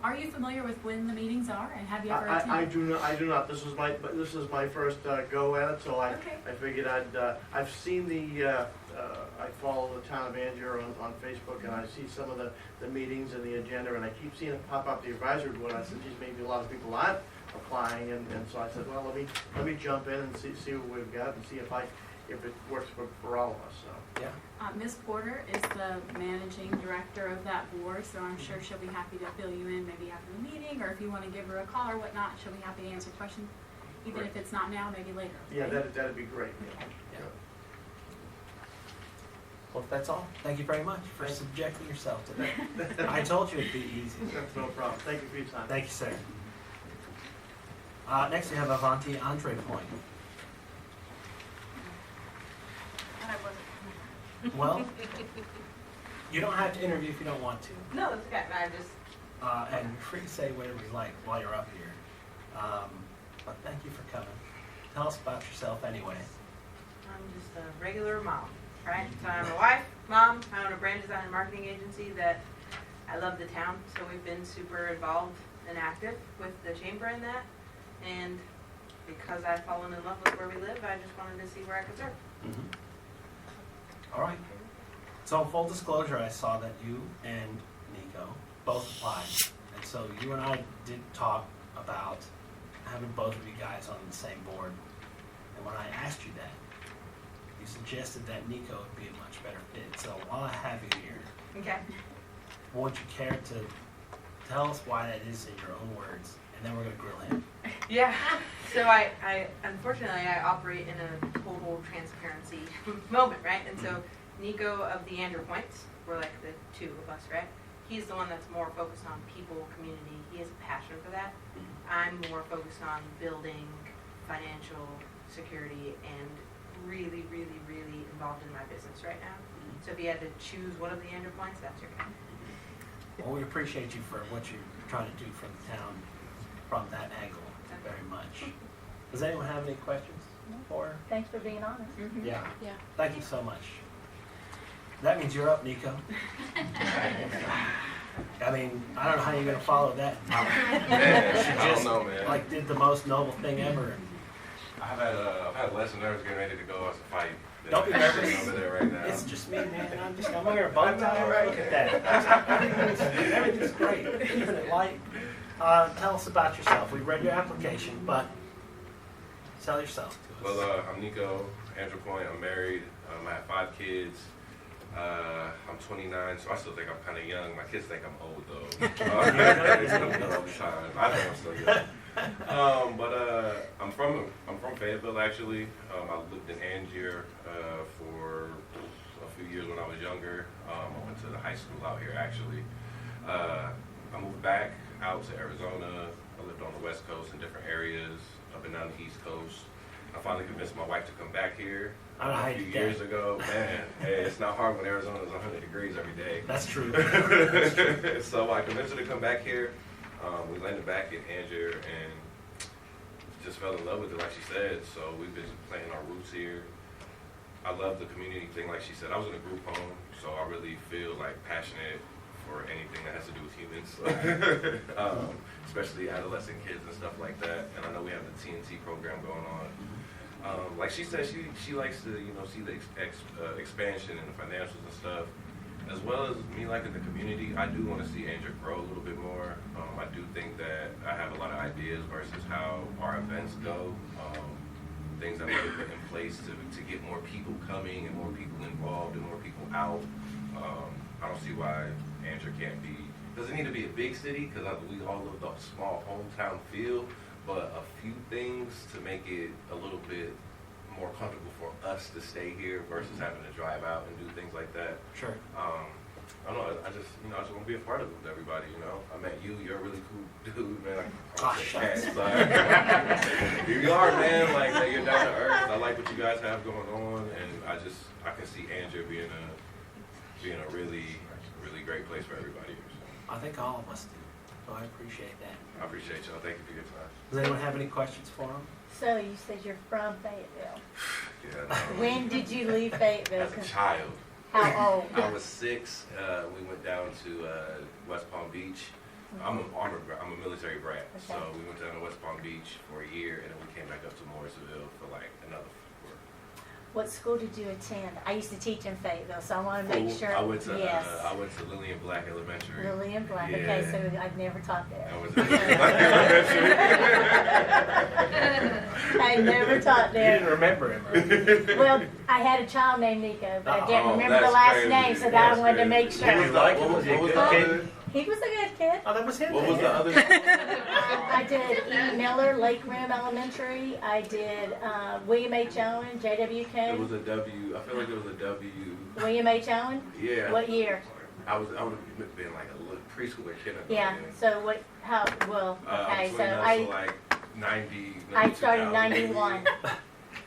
Are you familiar with when the meetings are, and have you ever I attended? do not. This is my first go at it, so Okay. I figured I've seen I follow the town of Angier on Facebook, and I see some of the meetings and the agenda, and I keep seeing it pop up the advisory board. I said, geez, maybe a lot of people aren't applying, and so I said, well, let me jump in and see what we've got and see if it works for all of us. So. Yeah. Ms. Porter is the managing director of that board, so I'm sure she'll be happy to fill you in maybe after the meeting, or if you want to give her a call or whatnot, she'll be happy to answer questions, even Great. if it's not now, maybe later. Yeah, okay? that'd be great. Okay. Yeah. Well, if that's all, thank you very much for subjecting yourself to that. I told you it'd be easy. That's no problem. Thank you for your time. Thank you, sir. Next, we have Avanti Andre Point. Well, you don't have to interview if you don't want to. No, it's okay. I just. And you're free to say whatever you like while you're up here. But thank you for coming. Tell us about yourself anyway. I'm just a regular mom, right? So I'm a wife, mom. I own a brand design and marketing agency that I love the town, so we've been super involved and active with the chamber in that. And because I've fallen in love with where we live, I just wanted to see where I could serve. Mm-hmm. All right. So full disclosure, I saw that you and Nico both applied. And so you and I did talk about having both of you guys on the same board. And when I asked you that, you suggested that Nico would be a much better fit. So while I have you here, Okay. would you care to tell us why that is in your own words? And then we're going to grill him. Yeah. So I unfortunately I operate in a total transparency moment, right? And so Nico of the Andrew Points, we're like the two of us, right? He's the one that's more focused on people, community. He has a passion for that. I'm more focused on building financial security and really, really, really involved in my business right now. So if you had to choose one of the Andrew Points, that's your guy. Well, we appreciate you for what you're trying to do for the town from that angle very much. Does anyone have any questions for her? Thanks for being honest. Yeah. Yeah. Thank you so much. That means you're up, Nico. I mean, I don't know how you're going to follow that. Man, She I just, don't know, man. like, did the most noble thing ever. I've had a lesson nerves getting ready to go as a fight. Don't be nervous. Over there right now. It's just me, man. I'm wearing a bow tie. Right? Look at that. Everything's great. Keeping it light. Tell us about yourself. We read your application, but tell yourself to us. Well, I'm Nico, Andrew Point. I'm married. I have 5 kids. I'm 29, so I still think I'm kind of young. My kids think I'm old, though. It's all the time. I think I'm still young. I'm from Fayetteville, actually. I lived in Angier for a few years when I was younger. I went to the high school out here, actually. I moved back out to Arizona. I lived on the West Coast in different areas, up and down the East Coast. I finally convinced my wife to come back here a few years ago. Man, hey, it's not hard when Arizona's 100 degrees every day. That's true. So I convinced her to come back here. We landed back in Angier and just fell in love with it, like she said. So we've been planting our roots here. I love the community thing, like she said. I was in a group home, so I really feel like passionate for anything that has to do with humans, especially adolescent kids and stuff like that. And I know we have the TNT program going on. Like she said, she likes to see the expansion and the financials and stuff, as well as me liking the community. I do want to see Andrew grow a little bit more. I do think that I have a lot of ideas versus how our events go. Things that we can put in place to get more people coming and more people involved and more people out. I don't see why Andrew can't be. Doesn't need to be a big city because we all love the small hometown feel, but a few things to make it a little bit more comfortable for us to stay here versus having to drive out and do things like that. Sure. I don't know. I just want to be a part of it with everybody. I met you. You're a really cool dude, man. Here you are, man. Like you're down to earth. I like what you guys have going on, and I can see Andrew being a really, really great place for everybody. I think all of us do. So I appreciate that. I appreciate y'all. Thank you for your time. Does anyone have any questions for him? So you said you're from Fayetteville. Yeah. No. When did you leave Fayetteville? As a child. How old? I was 6. We went down to West Palm Beach. I'm a military brat, so we went down to West Palm Beach for a year, and then we came back up to Morrisville for like another 4. What school did you attend? I used to teach in Fayetteville, so I want to make sure. I went to yes. Lillian Black Elementary. Lillian Black. Yeah. Okay, so I've never taught there. I was at I never taught there. You didn't remember him, right? Well, I had a child named Nico, but I didn't remember the that's last crazy. name, so That's I wanted to make crazy. sure. Did you like him? Was he a What was good the kid? other? He was a good kid. Oh, that was him. What was the other? I did E. Miller, Lake Rim Elementary. I did William H. Owen, It JWK. was a W. I feel like it was a W. William H. Owen? Yeah. What year? I would have been like a little preschooler kid. Yeah, so what, how, well, okay, so I was like 90. I started 91.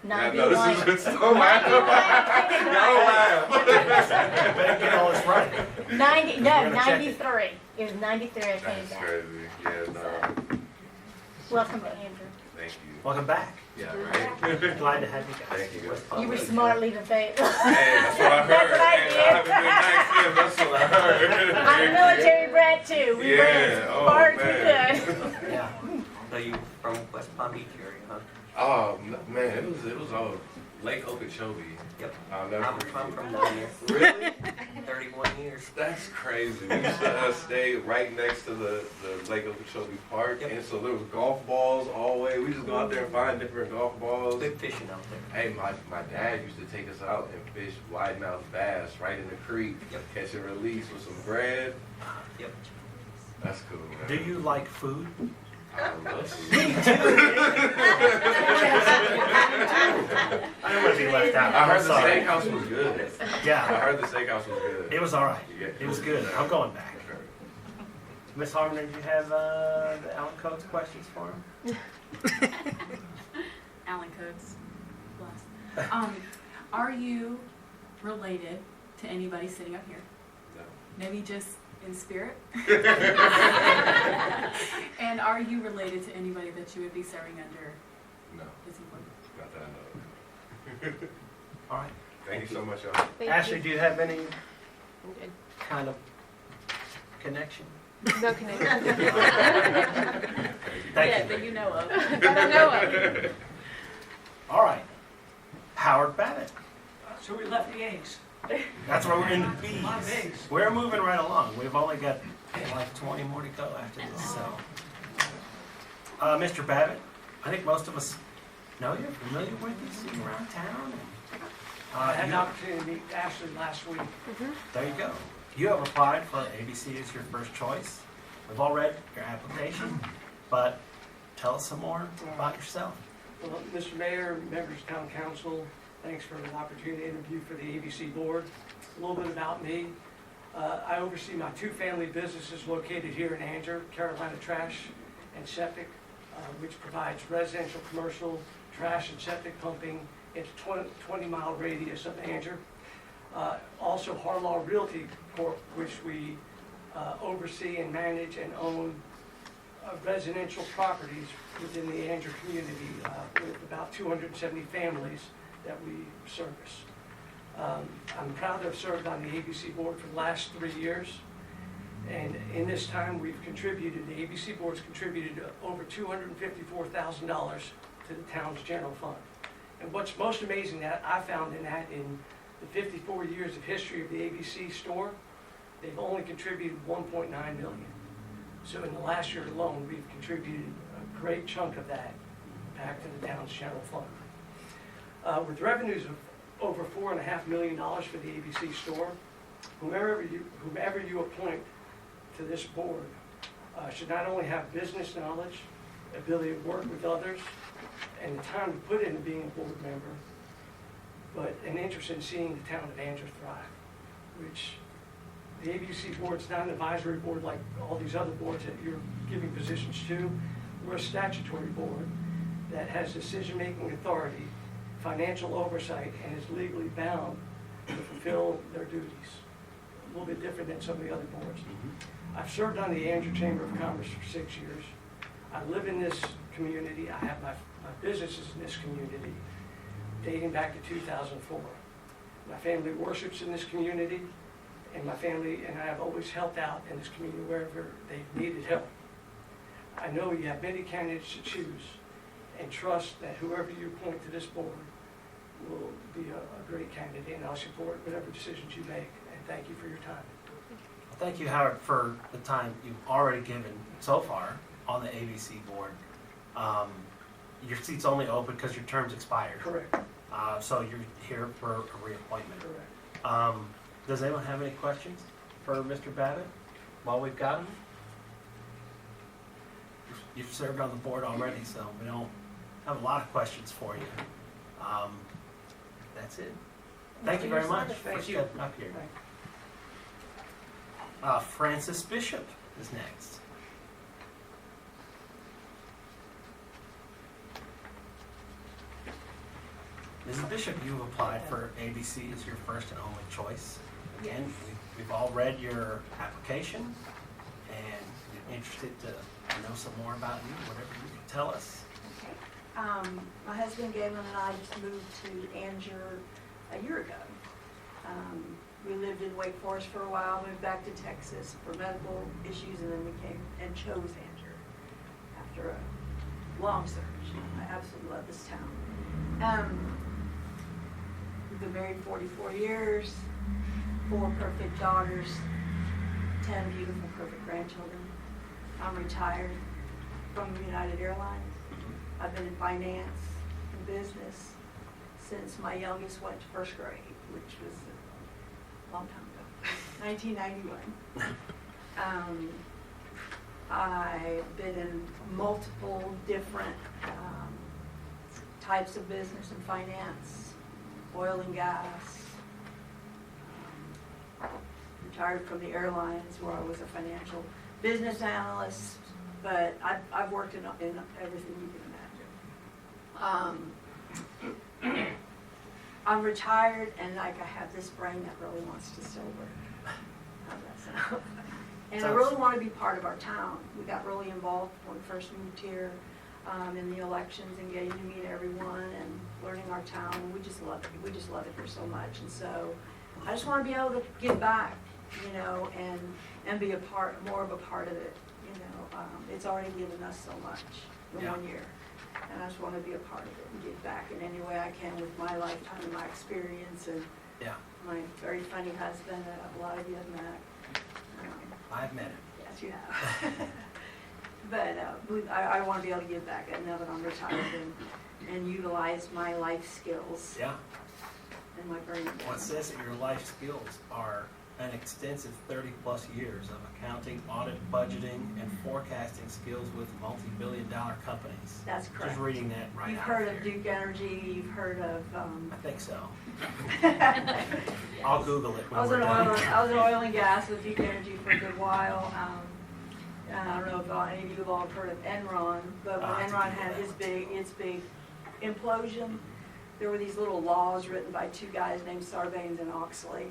91. No, this is so loud. Better get all this right. 90, no, We're gonna check it. 93. It was 93 I came That's back. crazy. Yeah, no. Welcome to Andrew. Thank you. Welcome back. Yeah, right. Glad to have you guys. Thank you. West Palm You were Beach. smart leaving Fayetteville. Hey, that's what I heard. That's what I And did. I haven't been back since. That's what I heard. I'm a military brat too. We ran as Yeah, oh, far as man. we could. Yeah. So you from West Palm Beach area, huh? Oh man, it was all Lake Okeechobee. Yep. I'll never I'm forget. from down here. Really? 31 years. That's crazy. We used to stay right next to the Lake Okeechobee Park, Yep. and so there was golf balls all the way. We just go out there and find different golf balls. Good fishing out there. Hey, my dad used to take us out and fish wide-mouth bass right in the creek, Yep. catch and release with some bread. Yep. That's cool, man. Do you like food? I love food. I heard the sorry. steakhouse was good. Yeah. I heard the steakhouse was good. It was all right. Yeah. It was good. I'm going back. Miss Harmon, did you have the Allen Coates questions for him? Alan Coates. Bless. Are you related to anybody sitting up here? No. Maybe just in spirit? And are you related to anybody that you would be serving under? No. This employment? Not that I know of. All right. Thank you so much, y'all. Ashley, do you have any I'm good. kind of connection? No connection. Thank Yeah, you. that you know of. I don't know of. All right. Howard Babbitt. So we left the A's. That's where we're in the A lot of B's. A's. We're moving right along. We've only got like 20 more to go after this. So, Mr. Babbitt, I think most of us know you're familiar with you, see you around town. I had an opportunity to meet Ashley last week. There you go. You have applied for ABC as your first choice. We've all read your application, but tell us some more about yourself. Well, Mr. Mayor, members of Town Council, thanks for the opportunity to interview for the ABC Board. A little bit about me. I oversee my two family businesses located here in Anger, Carolina Trash and Septic, which provides residential, commercial, trash and septic pumping in a 20-mile radius of Anger. Also Harlaw Realty Corp., which we oversee and manage and own residential properties within the Anger community with about 270 families that we service. I'm proud to have served on the ABC Board for the last 3 years. And in this time, we've contributed, the ABC Board's contributed over $254,000 to the town's general fund. And what's most amazing that I found in that, in the 54 years of history of the ABC store, they've only contributed $1.9 million. So in the last year alone, we've contributed a great chunk of that back to the town's general fund. With revenues of over $4.5 million for the ABC store, whomever you appoint to this board should not only have business knowledge, ability to work with others, and the time to put into being a board member, but an interest in seeing the town of Anger thrive, which the ABC board's not an advisory board like all these other boards that you're giving positions to. We're a statutory board that has decision-making authority, financial oversight, and is legally bound to fulfill their duties. A little bit different than some of the other boards. I've served on the Anger Chamber of Commerce for 6 years. I live in this community. I have my businesses in this community dating back to 2004. My family worships in this community, and my family and I have always helped out in this community wherever they've needed help. I know you have many candidates to choose, and trust that whoever you appoint to this board will be a great candidate, and I'll support whatever decisions you make, and thank you for your time. Thank you, Howard, for the time you've already given so far on the ABC board. Your seat's only open because your term's expired. Correct. So you're here for a reappointment. Correct. Does anyone have any questions for Mr. Babbitt while we've got him? You've served on the board already, so we don't have a lot of questions for you. That's it. Thank you very much for Thank you. stepping up here. Francis Bishop is next. Mrs. Bishop, you applied for ABC as your first and only choice. Again, we've all read your application, and we're interested to know some more about you, whatever you can tell us. Okay. My husband Galen and I just moved to Anger a year ago. We lived in Wake Forest for a while, moved back to Texas for medical issues, and then we came and chose Anger after a long search. I absolutely love this town. We've been married 44 years, 4 perfect daughters, 10 beautiful, perfect grandchildren. I'm retired from United Airlines. I've been in finance and business since my youngest went to first grade, which was a long time ago, 1991. I've been in multiple different types of business and finance, oil and gas. Retired from the airlines where I was a financial business analyst, but I've worked in everything you can imagine. I'm retired and like I have this brain that really wants to still work. How's that sound? And I really want to be part of our town. We got really involved when we first moved here in the elections and getting to meet everyone and learning our town. And we just love it. We just love it here so much. And so I just want to be able to give back, you know, and be more of a part of it. You know, it's already given us so much in 1 year. And I just want to be a part of it and give back in any way I can with my lifetime and my experience and my very funny husband that a lot of you have met. I've met him. Yes, you have. But I want to be able to give back now that I'm retired and utilize my life skills Yeah. and my brain. Well, it says that your life skills are an extensive 30-plus years of accounting, audit, budgeting, and forecasting skills with multi-billion-dollar companies. That's correct. Just reading that right You've out heard here. of Duke Energy, you've heard of... I think so. I'll Google it when I was we're done. in oil and gas with Duke Energy for a good while. And I don't know if any of you have all heard of Enron, but when Enron had its big implosion, there were these little laws written by two guys named Sarbanes and Oxley.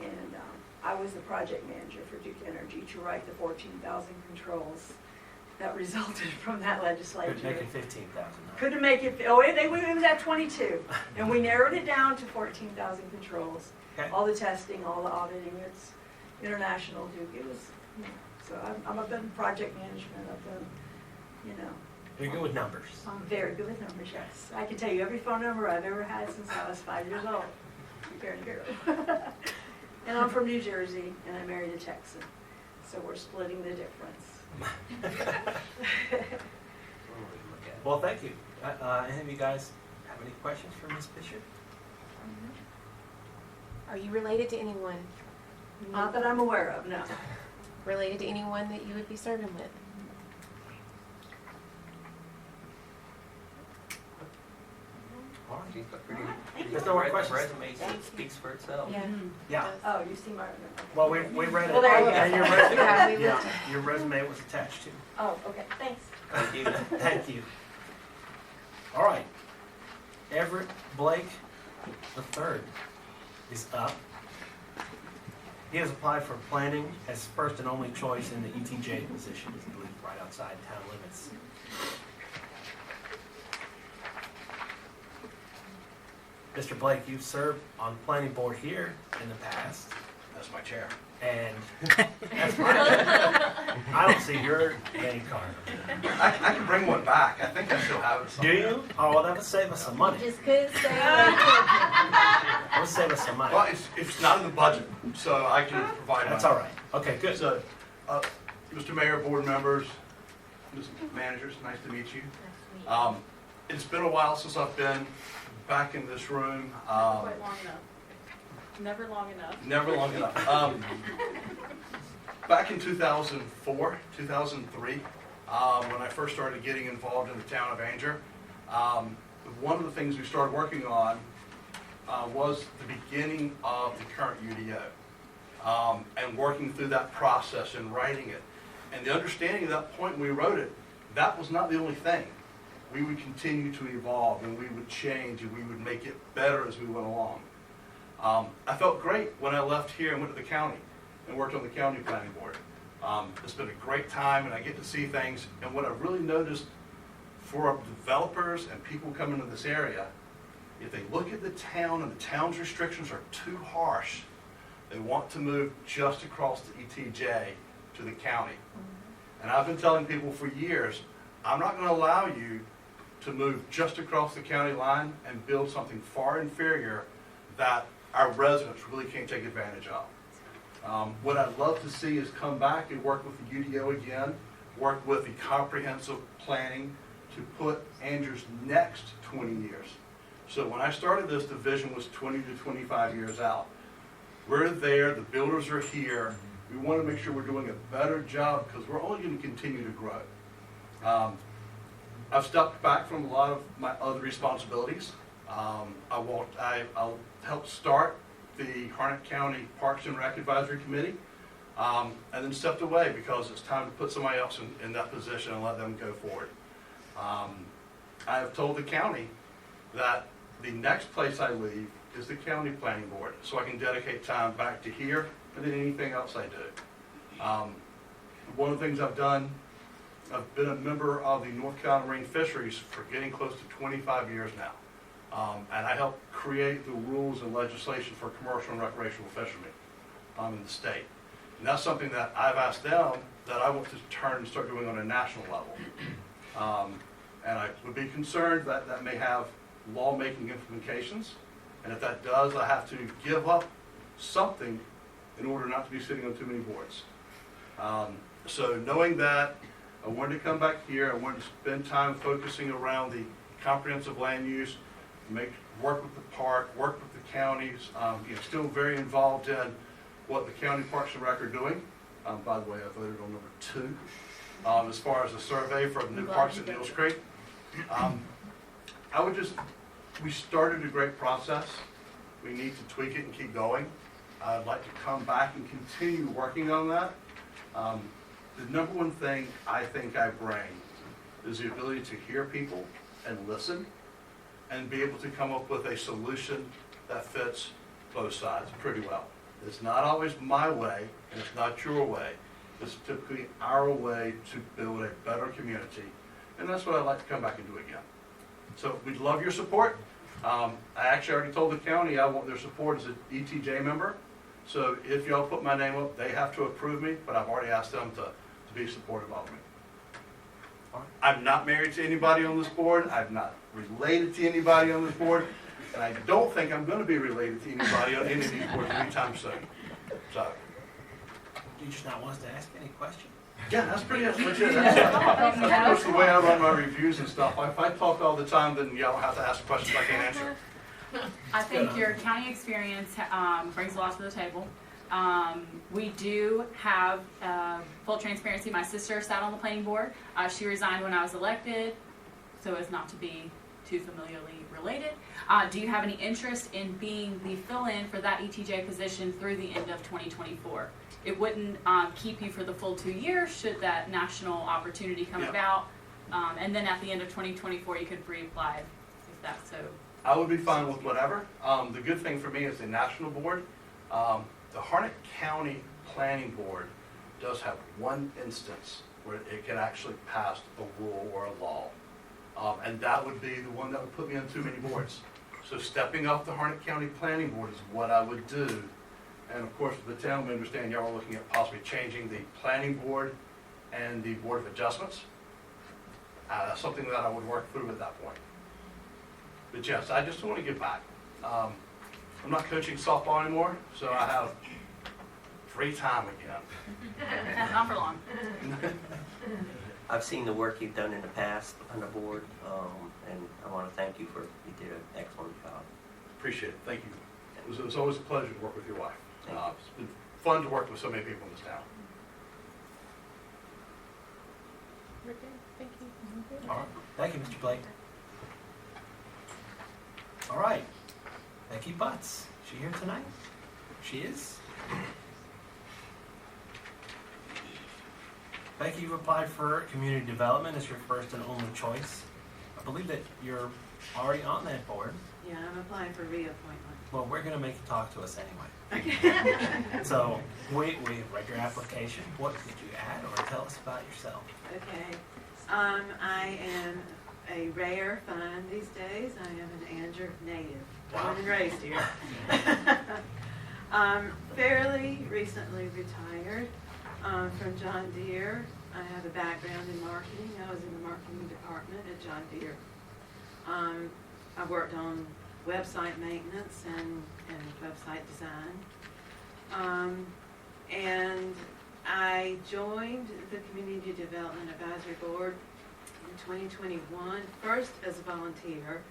And I was the project manager for Duke Energy to write the 14,000 controls that resulted from that legislature. Could make it 15,000. Couldn't make it, it was at 22. And we narrowed it down to 14,000 controls. Okay. All the testing, all the auditing, it's international Duke. It was, you know, so I'm a bit in project management. I've done, you know. You're good with numbers. I'm very good with numbers, yes. I can tell you every phone number I've ever had since I was 5 years old. Compare to hero. And I'm from New Jersey, and I married a Texan. So we're splitting the difference. Well, thank you. Any of you guys have any questions for Ms. Bishop? Are you related to anyone? Not that I'm aware of, no. Related to anyone that you would be serving with? All right. She's got pretty, There's no more questions. resume speaks for itself. Yeah. Yeah. Oh, you see my... Well, we read it. Well, there you go. And your resume, Yeah, we yeah, looked. your resume was attached to. Oh, okay, thanks. Thank you. Thank you. All right. Everett Blake III is up. He has applied for planning as first and only choice in the ETJ position. He lives right outside town limits. Mr. Blake, you've served on the planning board here in the past. That's my chair. And that's my chair. I don't see your name card. I can bring one back. I think I still have it Do somewhere. you? Oh, well, that would save us some money. Just couldn't say That would save us some money. Well, it's not in the budget, so I can provide That's one. all right. Okay, good. So, Mr. Mayor, board members, Ms. Managers, nice to meet you. It's been a while since I've been back in this room. Quite long enough. Never long enough. Never long enough. Back in 2004, 2003, when I first started getting involved in the town of Anger, one of the things we started working on was the beginning of the current UDO, and working through that process and writing it. And the understanding at that point when we wrote it, that was not the only thing. We would continue to evolve, and we would change, and we would make it better as we went along. I felt great when I left here and went to the county and worked on the county planning board. It's been a great time, and I get to see things. And what I've really noticed for developers and people coming to this area, if they look at the town and the town's restrictions are too harsh, they want to move just across the ETJ to the county. And I've been telling people for years, I'm not going to allow you to move just across the county line and build something far inferior that our residents really can't take advantage of. What I'd love to see is come back and work with the UDO again, work with the comprehensive planning to put Andrew's next 20 years. So when I started this, the vision was 20 to 25 years out. We're there, the builders are here. We want to make sure we're doing a better job because we're only going to continue to grow. I've stepped back from a lot of my other responsibilities I'll help start the Harnett County Parks and Rec Advisory Committee, and then stepped away because it's time to put somebody else in that position and let them go forward. I have told the county that the next place I leave is the county planning board, so I can dedicate time back to here and then anything else I do. One of the things I've done, I've been a member of the North Carolina Marine Fisheries for getting close to 25 years now. And I help create the rules and legislation for commercial and recreational fishermen in the state. And that's something that I've asked them that I want to turn and start doing on a national level. And I would be concerned that that may have lawmaking implications. And if that does, I have to give up something in order not to be sitting on too many boards. So knowing that, I wanted to come back here. I wanted to spend time focusing around the comprehensive land use, work with the park, work with the counties. Still very involved in what the county Parks and Rec are doing. By the way, I voted on number 2 as far as the survey for the new parks at Neals Creek. We started a great process. We need to tweak it and keep going. I'd like to come back and continue working on that. The number one thing I think I bring is the ability to hear people and listen and be able to come up with a solution that fits both sides pretty well. It's not always my way and it's not your way. It's typically our way to build a better community. And that's what I'd like to come back and do again. So we'd love your support. I actually already told the county I want their support as an ETJ member. So if y'all put my name up, they have to approve me, but I've already asked them to be supportive of me. I'm not married to anybody on this board. I'm not related to anybody on this board. And I don't think I'm going to be related to anybody on any of these boards anytime soon. So. Do you just not want us to ask any questions? Yeah, that's pretty much it. That's the way I run my reviews and stuff. If I talk all the time, then y'all have to ask questions I can't answer. I think your county experience brings a lot to the table. We do have full transparency. My sister sat on the planning board. She resigned when I was elected, so as not to be too familiarly related. Do you have any interest in being the fill-in for that ETJ position through the end of 2024? It wouldn't keep you for the full 2 years should that national opportunity come about. And then at the end of 2024, you could reapply if that's so. I would be fine with whatever. The good thing for me is the national board. The Harnett County Planning Board does have one instance where it can actually pass a rule or a law. And that would be the one that would put me on too many boards. So stepping off the Harnett County Planning Board is what I would do. And of course, for the town, we understand y'all are looking at possibly changing the Planning Board and the Board of Adjustments. That's something that I would work through at that point. But yes, I just want to give back. I'm not coaching softball anymore, so I have free time again. Not for long. I've seen the work you've done in the past on the board, and I want to thank you you did an excellent job. Appreciate it. Thank you. It was always a pleasure to work with your wife. It's been fun to work with so many people in this town. We're good. Thank you. All right. Thank you, Mr. Blake. All right. Becky Butts. She here tonight? She is. Becky, you've applied for community development as your first and only choice. I believe that you're already on that board. Yeah, I'm applying for reappointment. Well, we're going to make you talk to us anyway. Okay. So, we read your application. What did you add or tell us about yourself? Okay. I am a rare find these days. I am an Anger native. Wow. Born and raised here. Fairly recently retired from John Deere. I have a background in marketing. I was in the marketing department at John Deere. I worked on website maintenance and website design. And I joined the Community Development Advisory Board in 2021, first as a volunteer,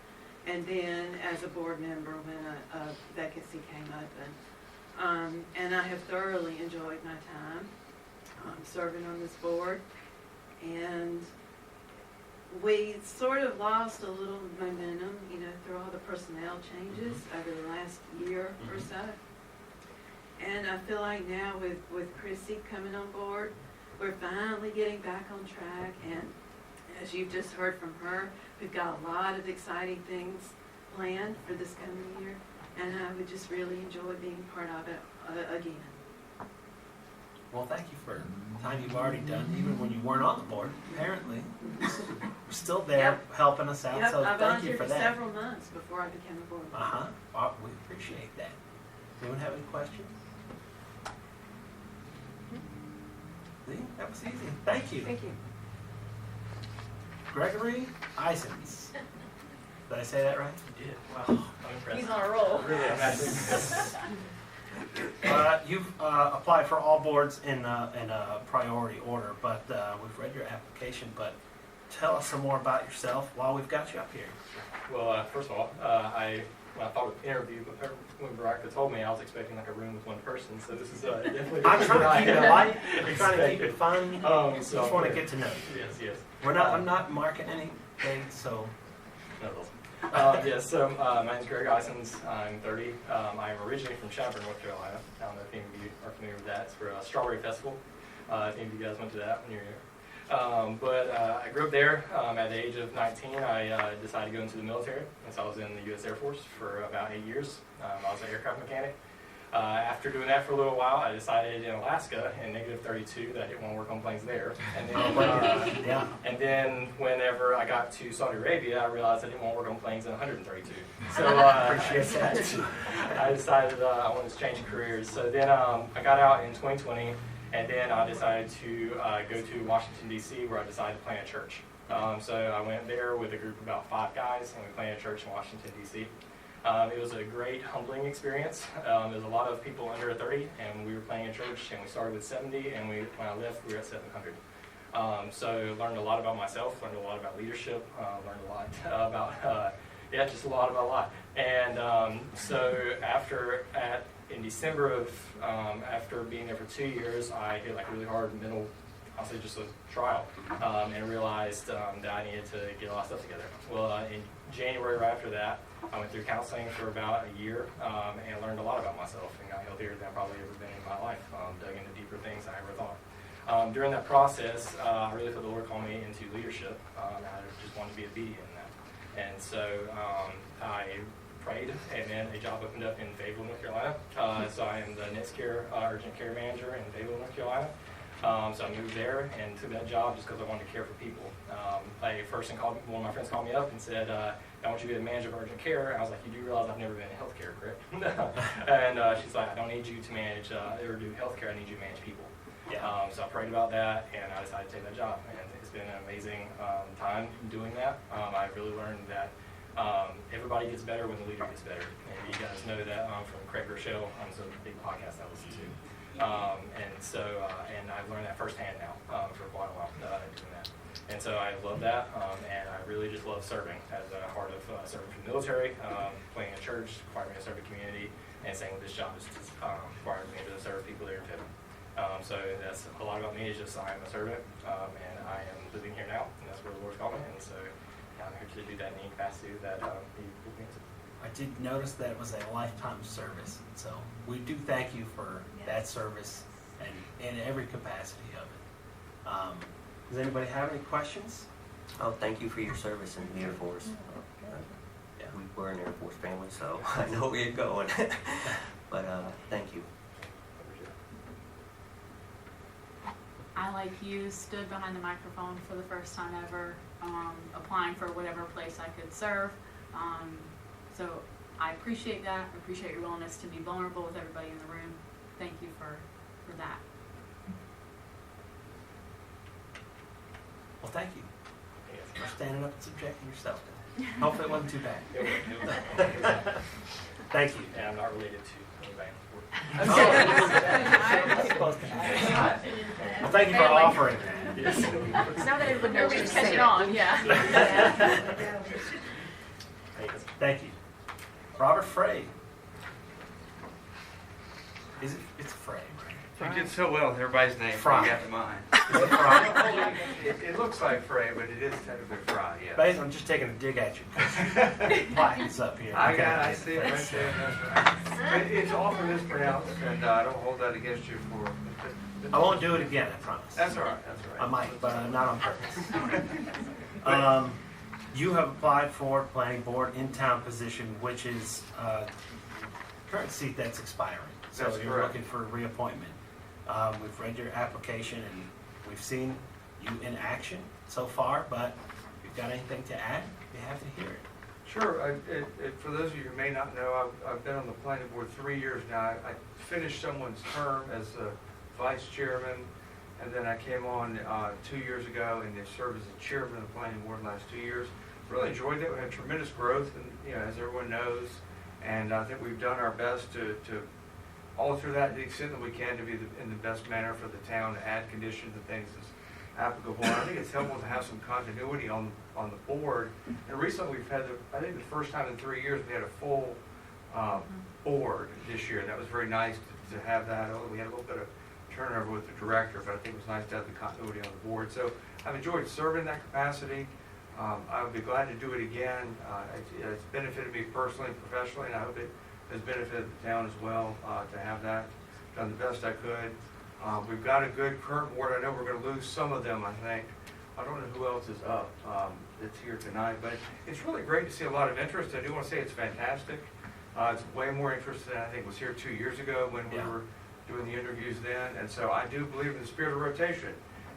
and then as a board member when a vacancy came open. And I have thoroughly enjoyed my time serving on this board. And we sort of lost a little momentum, you know, through all the personnel changes over the last year or so. And I feel like now with Chrissy coming on board, we're finally getting back on track. And as you've just heard from her, we've got a lot of exciting things planned for this coming year. And I would just really enjoy being part of it again. Well, thank you for the time you've already done, even when you weren't on the board, apparently. You're still there helping us out, so I thank you volunteered for for that. several months before I became a board member. Uh-huh. Well, we appreciate that. Anyone have any questions? See, that was easy. Thank you. Thank you. Gregory Isons. Did I say that right? You did. Wow, I'm impressed. He's on a roll. Really impressed. You've applied for all boards in a priority order, but we've read your application. But tell us some more about yourself while we've got you up here. Well, first of all, when I thought of the interview, when Veronica told me, I was expecting like a room with one person, so this is definitely. I'm trying to keep it light. I'm trying to keep it fun. So Just want to get to know you. Yes, yes. I'm not marking anything, so. No, yes, so my name is Greg Isons. I'm 30. I'm originally from Chapel, North Carolina. I don't know if any of you are familiar with that. It's for a Strawberry Festival. If any of you guys went to that when you were here. But I grew up there. At the age of 19, I decided to go into the military. And so I was in the U.S. Air Force for about 8 years. I was an aircraft mechanic. After doing that for a little while, I decided in Alaska in -32 that I didn't want to work on planes there. And then, and then whenever I got to Saudi Arabia, I realized I didn't want to work on planes in 132. So I decided I wanted to change careers. So then I got out in 2020, and then I decided to go to Washington, D.C., where I decided to plant a church. So I went there with a group of about 5 guys, and we planted a church in Washington, D.C. It was a great, humbling experience. There's a lot of people under 30, and we were planning a church, and we started with 70, and when I left, we were at 700. So learned a lot about myself, learned a lot about leadership, learned a lot about, just a lot about a lot. And so in December of, after being there for 2 years, I hit like a really hard mental, I'll say just a trial, and realized that I needed to get a lot of stuff together. Well, in January right after that, I went through counseling for about a year and learned a lot about myself and got healthier than I've probably ever been in my life, dug into deeper things than I ever thought. During that process, I really felt the Lord call me into leadership. I just wanted to be obedient in that. And so I prayed, and then a job opened up in Fayetteville, North Carolina. So I am the Next Care Urgent Care Manager in Fayetteville, North Carolina. So I moved there and took that job just because I wanted to care for people. One of my friends called me up and said, I want you to be the manager of urgent care. And I was like, you do realize I've never been in healthcare, correct? And she's like, I don't need you to manage or do healthcare, I need you to manage people. Yeah. So I prayed about that, and I decided to take that job. And it's been an amazing time doing that. I really learned that everybody gets better when the leader gets better. And you guys know that from Craig Rochelle on some big podcast I listen to. And I've learned that firsthand now for quite a while doing that. And so I love that, and I really just love serving as a part of serving for the military, playing a church, required me to serve the community, and same with this job, just required me to serve people there in Fayetteville. So that's a lot about me, is just I am a servant, and I am living here now, and that's where the Lord's called me, and so I'm here to do that in any capacity that He put me into. I did notice that it was a lifetime service, so we do thank you for that service and in every capacity of it. Does anybody have any questions? Oh, thank you for your service in the Air Force. We're an Air Force family, so I know where you're going. But thank you. I, like you, stood behind the microphone for the first time ever, applying for whatever place I could serve. So I appreciate that. I appreciate your willingness to be vulnerable with everybody in the room. Thank you for that. Well, thank you for standing up and subjecting yourself to it. Hopefully it wasn't too bad. Thank you. And I'm not related to anybody. Well, thank you for offering that. Yes. Now that everybody knows to catch it on, yeah. Thank you. Robert Frey. It's Frey, right? You did so well with everybody's name. Fry. You got to mine. Is it Fry? It looks like Frey, but it is technically Fry, yeah. Basically, I'm just taking a dig at you. Plaque is up here. I see it right there, that's right. It's often mispronounced, and I don't hold that against you for... I won't do it again, I promise. That's all right, that's all right. I might, but not on purpose. You have applied for planning board in-town position, which is current seat that's expiring. So That's you're correct. looking for a reappointment. We've read your application and we've seen you in action so far, but if you've got anything to add, we have to hear it. Sure. For those of you who may not know, I've been on the planning board 3 years now. I finished someone's term as the vice chairman, and then I came on 2 years ago and served as the chairman of the planning board the last 2 years. Really enjoyed it. We had tremendous growth, and as everyone knows, and I think we've done our best to all through that, to the extent that we can, to be in the best manner for the town, to add conditions and things as applicable. And I think it's helpful to have some continuity on the board. And recently we've had, I think the first time in 3 years, we had a full board this year. That was very nice to have that. We had a little bit of turnover with the director, but I think it was nice to have the continuity on the board. So I've enjoyed serving in that capacity. I would be glad to do it again. It's benefited me personally and professionally, and I hope it has benefited the town as well to have that. Done the best I could. We've got a good current board. I know we're going to lose some of them, I think. I don't know who else is up that's here tonight, but it's really great to see a lot of interest. I do want to say it's fantastic. It's way more interest than I think was here 2 years ago when we were doing the interviews then. And so I do believe in the spirit of rotation.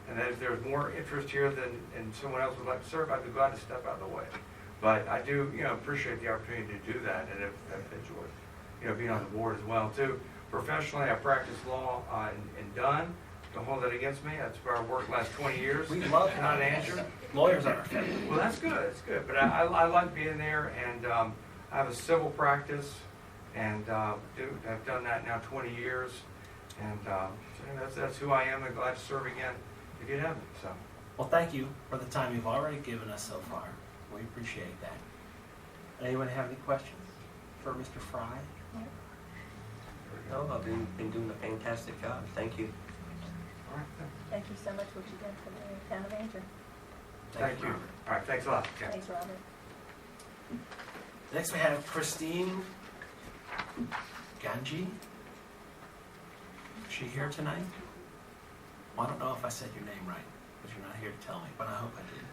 And that if there's more interest here than and someone else would like to serve, I'd be glad to step out of the way. But I do, appreciate the opportunity to do that, and I've enjoyed, being on the board as well too. Professionally, I practiced law in Dunn. Don't hold that against me. That's where I worked the last 20 years. We love not Andrew. Lawyers are our family. Well, that's good. That's good. But I like being there, and I have a civil practice, and I've done that now 20 years, and so that's who I am, and glad to serve again if you have me. So. Well, thank you for the time you've already given us so far. We appreciate that. Anyone have any questions for Mr. Fry? No, I've been doing a fantastic job. Thank you. Thank you so much for what you've done for the town of Andrew. Thank you. All right, thanks a lot. Okay. Thanks, Robert. Next we have Christine Ganji. Is she here tonight? Well, I don't know if I said your name right, because you're not here to tell me, but I hope I did.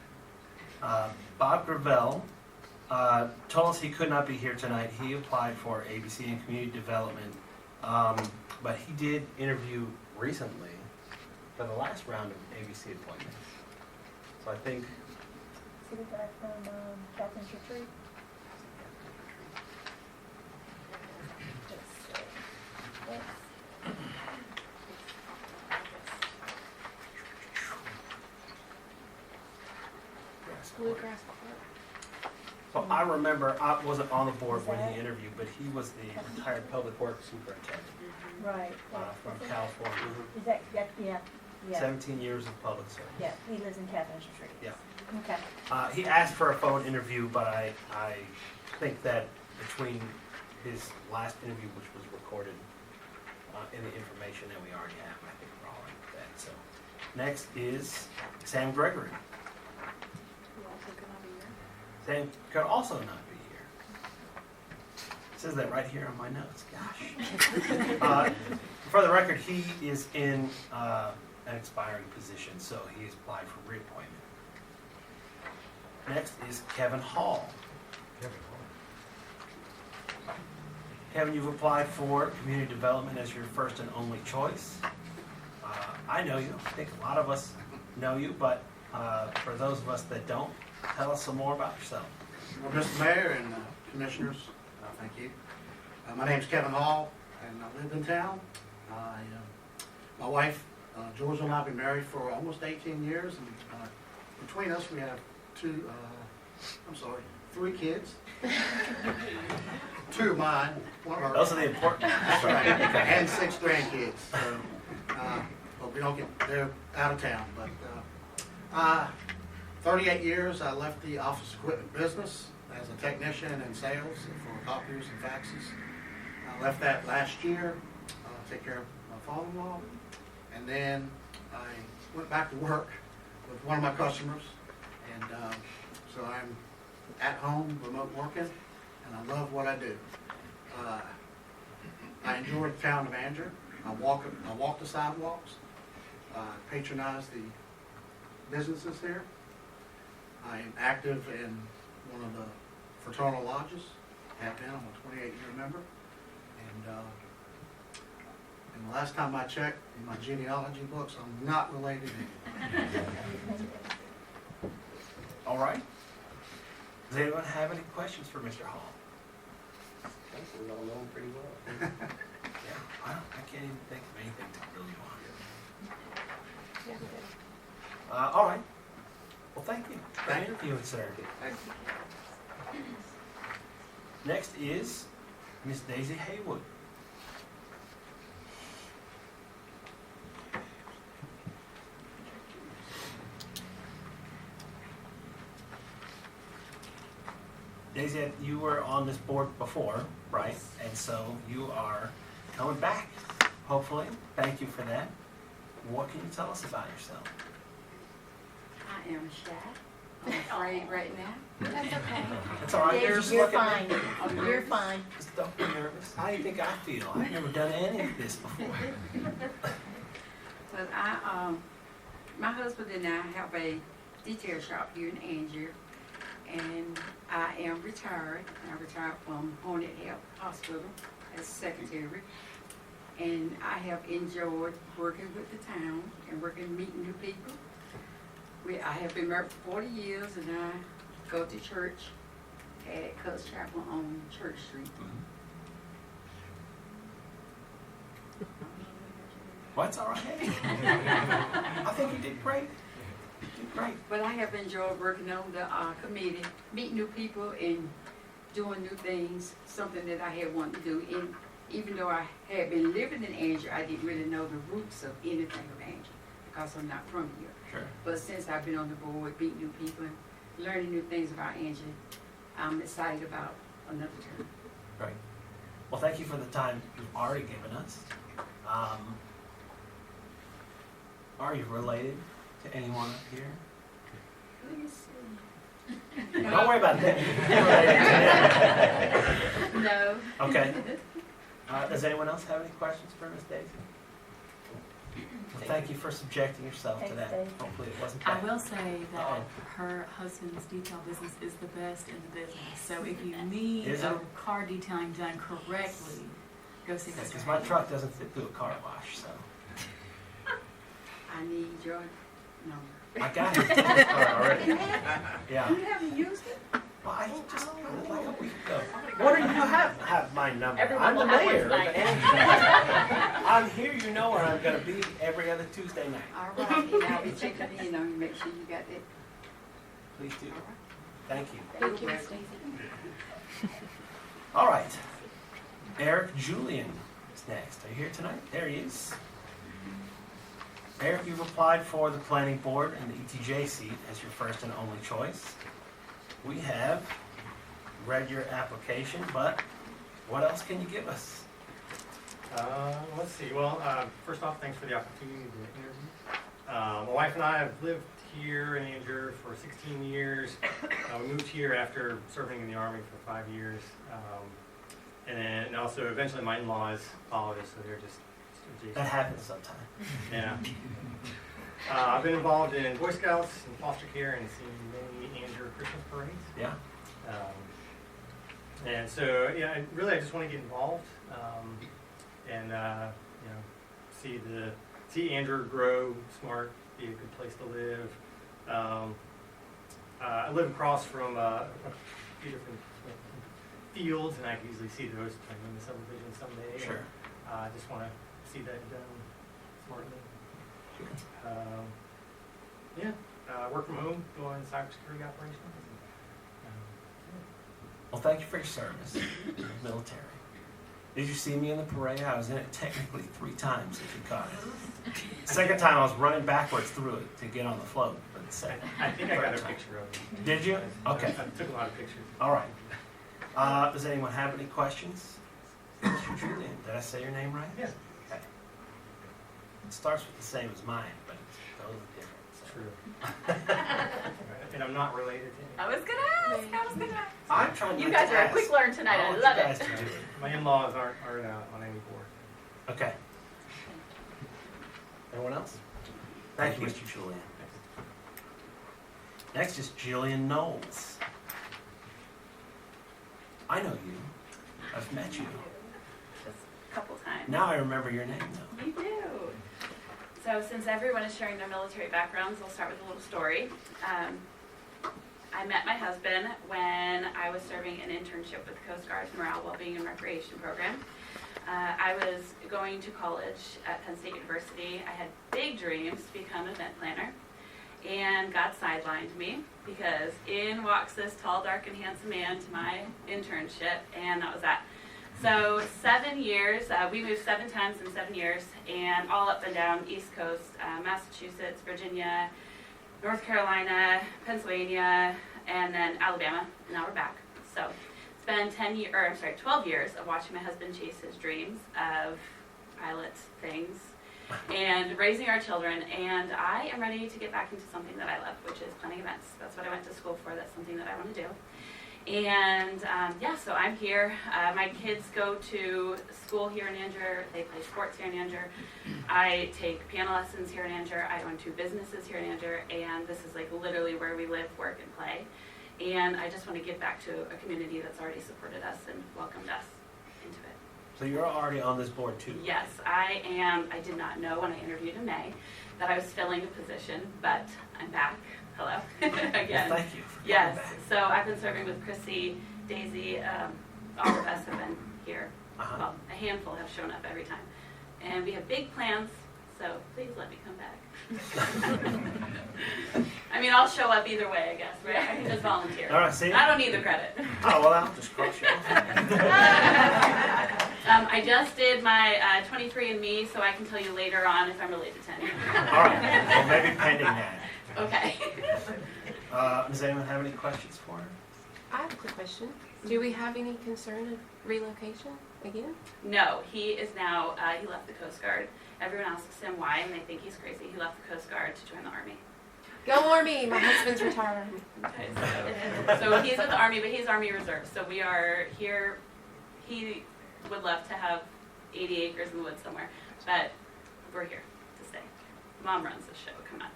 Bob Gravel told us he could not be here tonight. He applied for ABC and Community Development, but he did interview recently for the last round of ABC appointments. So I think... See the guy from Captain's Retreat? Bluegrass Court. So I remember, I wasn't on the board when he interviewed, but he was the retired public works superintendent Right. from California. Is that, yeah. 17 years of public service. Yeah, he lives in Captain's Retreat. Yeah. Okay. He asked for a phone interview, but I think that between his last interview, which was recorded in the information that we already have, I think we're all right with that. So next is Sam Gregory. Sam could also not be here. It says that right here on my notes. Gosh. For the record, he is in an expiring position, so he has applied for reappointment. Next is Kevin Hall. Kevin, you've applied for community development as your first and only choice. I know you. I think a lot of us know you, but for those of us that don't, tell us some more about yourself. Well, Mr. Mayor and Commissioners, thank you. My name's Kevin Hall, and I live in town. My wife, Georgia, and I have been married for almost 18 years, and between us we have three kids. Two of mine, one of ours. Those are the important ones. That's right, and 6 grandkids. So, but we don't get, they're out of town. But 38 years, I left the office equipment business as a technician in sales for copiers and faxes. I left that last year, take care of my father-in-law, And then I went back to work with one of my customers, and so I'm at home, remote working, and I love what I do. I enjoy the town of Angier. I walk the sidewalks, patronize the businesses here. I am active in one of the fraternal lodges, have been. I'm a 28-year member. And the last time I checked in my genealogy books, I'm not related to anyone. All right. Does anyone have any questions for Mr. Hall? I think we all know him pretty well. Yeah, I can't even think of anything to really want. All right. Well, thank you for interviewing, sir. Thank you. Next is Miss Daisy Haywood. Daisy, you were on this board before, right? And so you are coming back, hopefully. Thank you for that. What can you tell us about yourself? I am shy. I'm afraid right now. That's okay. It's all right. Daisy, Just you're look at me. fine. You're fine. Just don't be nervous. How do you think I feel? I've never done any of this before. But my husband and I have a detail shop here in Angier, and I am retired. I retired from Hornet Health Hospital as secretary, and I have enjoyed working with the town and meeting new people. I have been married for 40 years, and I go to church at Cutts Chapel on Church Street. Well, that's all right. I think you did great. You did great. But I have enjoyed working on the committee, meeting new people and doing new things, something that I had wanted to do. And even though I had been living in Angier, I didn't really know the roots of anything of Angier because I'm not from here. Sure. But since I've been on the board, meeting new people, and learning new things about Angier, I'm excited about another term. Great. Well, thank you for the time you've already given us. Are you related to anyone up here? Let me see. Don't worry about that. No. Okay. Does anyone else have any questions for Miss Daisy? Well, thank you for subjecting yourself to that. Hopefully it wasn't I bad. will say that Uh-oh. her husband's detail business is the best in the business. So if you need Is a it? car detailing done correctly, go see Mr. Because my truck doesn't fit through a car wash, so. I need your number. I got his business card already. Yeah. You haven't used it? Well, I just like a week ago. What do you have my number? Everyone I'm the will have mayor. one of tonight. I'm here, you know where I'm going to be every other Tuesday night. All right, and I'll be checking in on you, make sure you got it. Please do. Thank you. Thank you, Miss Daisy. All right. Eric Julian is next. Are you here tonight? There he is. Eric, you've applied for the planning board and the ETJ seat as your first and only choice. We have read your application, but what else can you give us? Let's see. Well, first off, thanks for the opportunity to interview. My wife and I have lived here in Angier for 16 years. We moved here after serving in the Army for 5 years. And also, eventually, my in-laws followed us, so they're just adjacent. That happens sometime. Yeah. I've been involved in Boy Scouts and foster care and seen many Angier Christmas parades. Yeah. And so, yeah, I just want to get involved and see Angier grow, smart, be a good place to live. I live across from a few different fields, and I can easily see those in the subdivision someday. Sure. I just want to see that done smartly. Work from home, doing cybersecurity operations. Well, thank you for your service, military. Did you see me in the parade? I was in it technically 3 times, if you caught it. Second time, I was running backwards through it to get on the float. But the second, I think I got a time. picture of it. Did you? Okay. I took a lot of pictures. All right. Does anyone have any questions? Mr. Julian, did I say your name right? Yeah. Okay. It starts with the same as mine, but it's totally different. So. And I'm not related to I was gonna ask. I'm trying You not guys to are a ask. quick learn tonight. I want love you guys it. to do it. My in-laws aren't on any board. Okay. Anyone else? Thank you, Mr. Julian. Next is Jillian Knowles. I know you. I've met you. Just a couple times. Now I remember your name, though. You do. So since everyone is sharing their military backgrounds, I'll start with a little story. I met my husband when I was serving an internship with the Coast Guard's Morale, Wellbeing, and Recreation program. I was going to college at Penn State University. I had big dreams to become an event planner, and God sidelined me because in walks this tall, dark, and handsome man to my internship, and that was that. So 7 years, we moved 7 times in 7 years, and all up and down East Coast, Massachusetts, Virginia, North Carolina, Pennsylvania, and then Alabama, and now we're back. So it's been 12 years of watching my husband chase his dreams of pilot things and raising our children, and I am ready to get back into something that I love, which is planning events. That's what I went to school for. That's something that I want to do. And so I'm here. My kids go to school here in Angier. They play sports here in Angier. I take piano lessons here in Angier. I own 2 businesses here in Angier, and this is like literally where we live, work, and play. And I just want to give back to a community that's already supported us and welcomed us into it. So you're already on this board, too? Yes, I am. I did not know when I interviewed in May that I was filling a position, but I'm back. Hello. Again. Well, thank you for Yes. coming back. So I've been serving with Chrissy, Daisy, all of us have been here. Well, a handful have shown up every time. And we have big plans, so please let me come back. I mean, I'll show up either way, I guess, right? I can just volunteer. All right, see? I don't need the credit. Oh, well, I'll just cross you off. I just did my 23andMe, so I can tell you later on if I'm related to anyone. All right. Well, maybe pending that. Okay. Does anyone have any questions for her? I have a quick question. Do we have any concern of relocation again? No, he is now, he left the Coast Guard. Everyone asks him why, and they think he's crazy. He left the Coast Guard to join the Army. Go Army! My husband's retired. Okay, so he's with the Army, but he's Army Reserve. So we are here. He would love to have 80 acres in the woods somewhere, but we're here to stay. Mom runs the show, come on.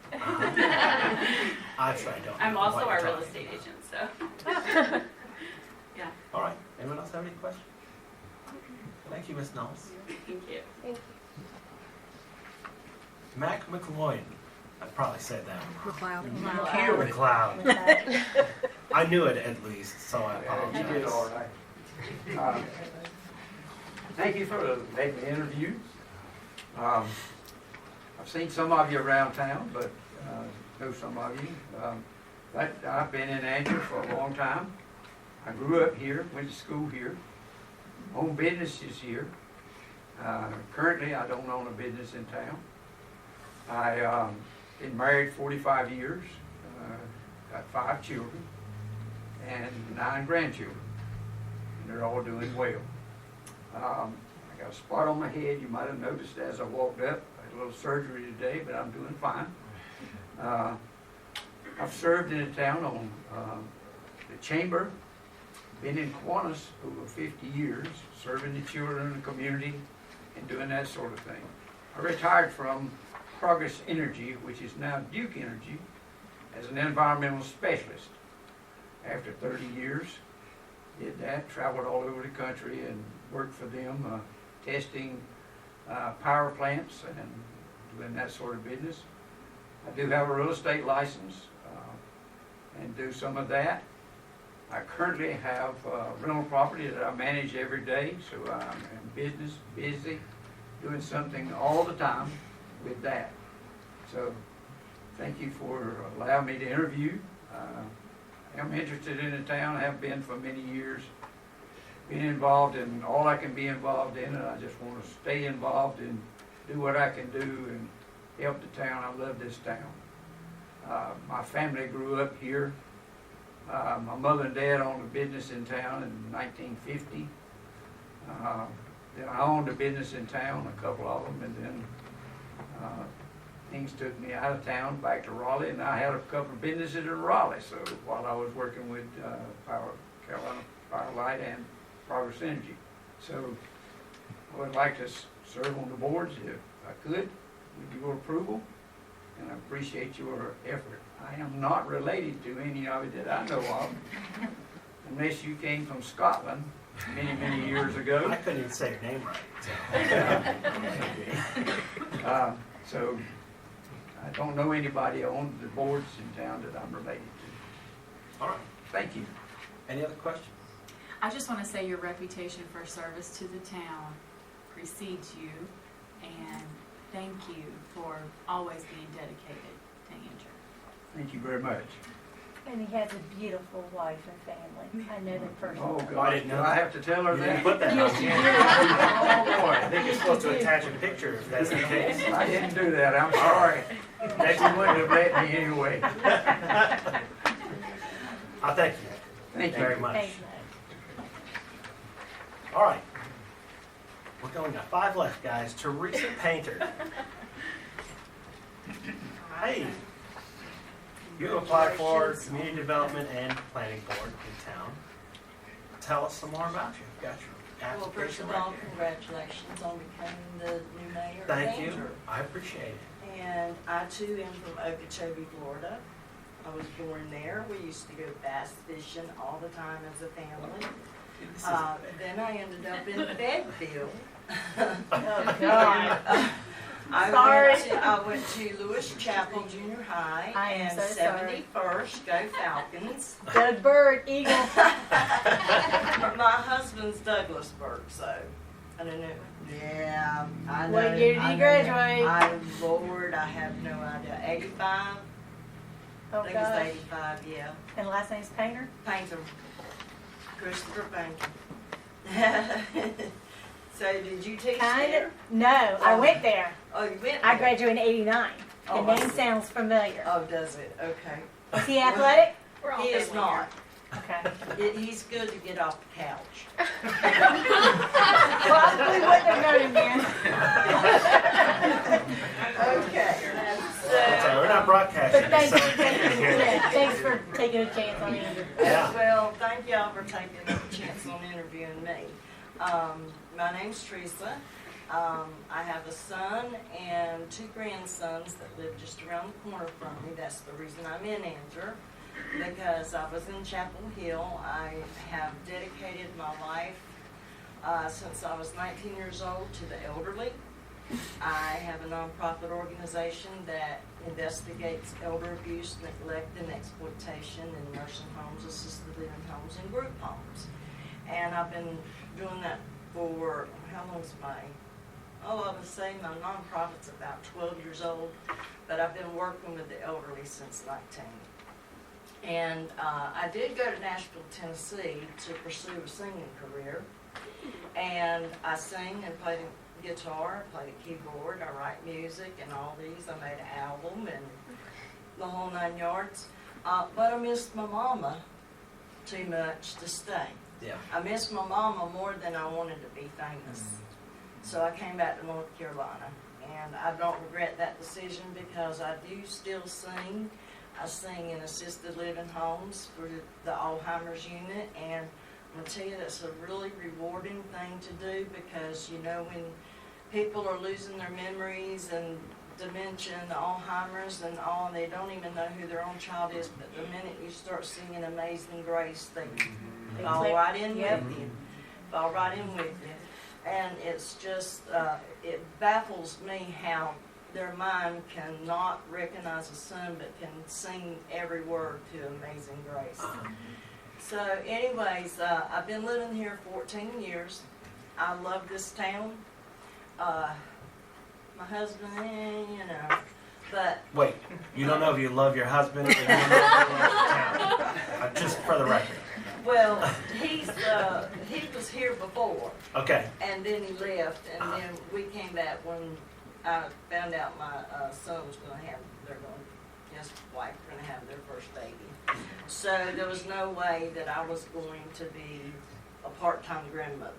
Actually, I don't. I'm know also what our you're real talking estate agent, so. Yeah. All right. Anyone else have any questions? Thank you, Ms. Knowles. Thank you. Thank you. Mac McLeod. I probably said that wrong. McLeod. McLeod. I knew it at least, so I apologize. You did all right. Thank you for making the interview. I've seen some of you around town, but know some of you. I've been in Angier for a long time. I grew up here, went to school here, own businesses here. Currently, I don't own a business in town. I been married 45 years, got 5 children, and 9 grandchildren, and they're all doing well. I got a spot on my head. You might have noticed as I walked up. I had a little surgery today, but I'm doing fine. I've served in the town on the chamber, been in Kiwanis over 50 years, serving the children in the community and doing that sort of thing. I retired from Progress Energy, which is now Duke Energy, as an environmental specialist. After 30 years, did that, traveled all over the country and worked for them, testing power plants and doing that sort of business. I do have a real estate license and do some of that. I currently have rental property that I manage every day, so I'm in business, busy, doing something all the time with that. So thank you for allowing me to interview. I'm interested in the town, have been for many years, been involved in all I can be involved in, and I just want to stay involved and do what I can do and help the town. I love this town. My family grew up here. My mother and dad owned a business in town in 1950. Then I owned a business in town, a couple of them, and then Things took me out of town, back to Raleigh, and I had a couple of businesses in Raleigh, so while I was working with Carolina Firelight and Progress Energy. So I would like to serve on the boards if I could, with your approval, and I appreciate your effort. I am not related to any of it that I know of, unless you came from Scotland many, many years ago. I couldn't even say your name right. So I don't know anybody on the boards in town that I'm related to. All right. Thank you. Any other questions? I just want to say your reputation for service to the town precedes you, and thank you for always being dedicated to Andrew. Thank you very much. And he has a beautiful wife and family. I know them personally. Oh, God, do I have to tell her You that? didn't put that Yes, on. you Oh, boy. I think you're supposed to attach a picture if that's the case. I didn't do that, I'm sorry. Next You wouldn't have let me anyway. I thank you. Thank you. Very much. Thanks, All right. We're going to 5 left, guys. Teresa Painter. Hey. You applied for Community Development and Planning Board in town. Tell us some more about you. You've got your Well, first application of right all, here. congratulations on becoming the new mayor of Thank you. Andrew. I appreciate it. And I too am from Okeechobee, Florida. I was born there. We used to go bass fishing all the time as a family. Then I ended up in Bedfield. Oh, God. I went to Lewis Chapel Junior High I am and so sorry. 71st, go Falcons. Doug Bird, Eagle. My husband's Douglasburg, so I don't know. Yeah, I know. What year did I you know. graduate? Lord, I have no idea. 85? Oh, I think gosh. it's 85, yeah. And last name's Painter? Painter. Christopher Painter. So did you teach Kinda. there? No, I went there. Oh, you went I there? graduated in '89. The Oh, I name see. sounds familiar. Oh, does it? Okay. Is he athletic? We're all He is family not. Okay. He's good to get off the couch. Probably wouldn't have known him then. Okay. That's all right. We're not broadcasting. But thanks, so- thanks for taking a chance on Andrew. Yeah. Well, thank y'all for taking a chance on interviewing me. My name's Teresa. I have a son and 2 grandsons that live just around the corner from me. That's the reason I'm in Andrew, because I was in Chapel Hill. I have dedicated my life since I was 19 years old to the elderly. I have a nonprofit organization that investigates elder abuse, neglect, and exploitation in nursing homes, assisted living homes, and group homes. And I've been doing that for, how long's I would say my nonprofit's about 12 years old, but I've been working with the elderly since 19. And I did go to Nashville, Tennessee to pursue a singing career. And I sing and play the guitar, play the keyboard, I write music and all these. I made an album and the whole 9 yards. But I missed my mama too much to stay. Yeah. I missed my mama more than I wanted to be famous. So I came back to North Carolina. And I don't regret that decision because I do still sing. I sing in assisted living homes for the Alzheimer's unit. And I'm going to tell you, that's a really rewarding thing to do because, you know, when people are losing their memories and dementia and Alzheimer's and all, and they don't even know who their own child is, but the minute you start singing Amazing Grace, they fall right in with you. Fall right in with you. And it's just, it baffles me how their mind cannot recognize a song but can sing every word to Amazing Grace. So anyways, I've been living here 14 years. I love this town. My husband, you know, but... Wait, you don't know if you love your husband or you don't know if you love the town? Just for the record. Well, he was here before. Okay. And then he left, and then we came back when I found out my son was going to have, his wife were going to have their first baby. So there was no way that I was going to be a part-time grandmother.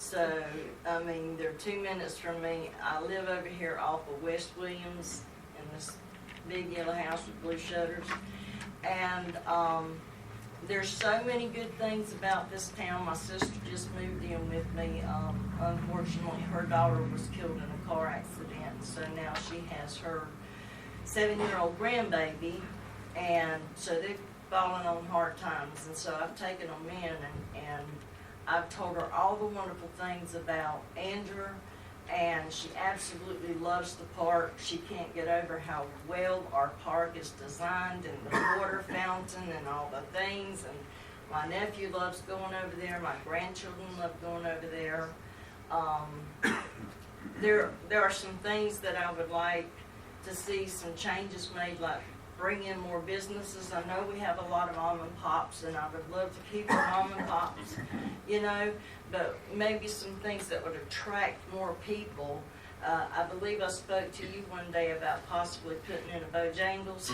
So, I mean, they're 2 minutes from me. I live over here off of West Williams in this big yellow house with blue shutters. And there's so many good things about this town. My sister just moved in with me. Unfortunately, her daughter was killed in a car accident, so now she has her 7-year-old grandbaby, and so they've fallen on hard times. And so I've taken them in, and I've told her all the wonderful things about Andrew, and she absolutely loves the park. She can't get over how well our park is designed, and the water fountain and all the things. And my nephew loves going over there. My grandchildren love going over there. There are some things that I would like to see some changes made, like bring in more businesses. I know we have a lot of mom and pops, and I would love to keep our mom and pops, you know, but maybe some things that would attract more people. I believe I spoke to you one day about possibly putting in a Bojangles,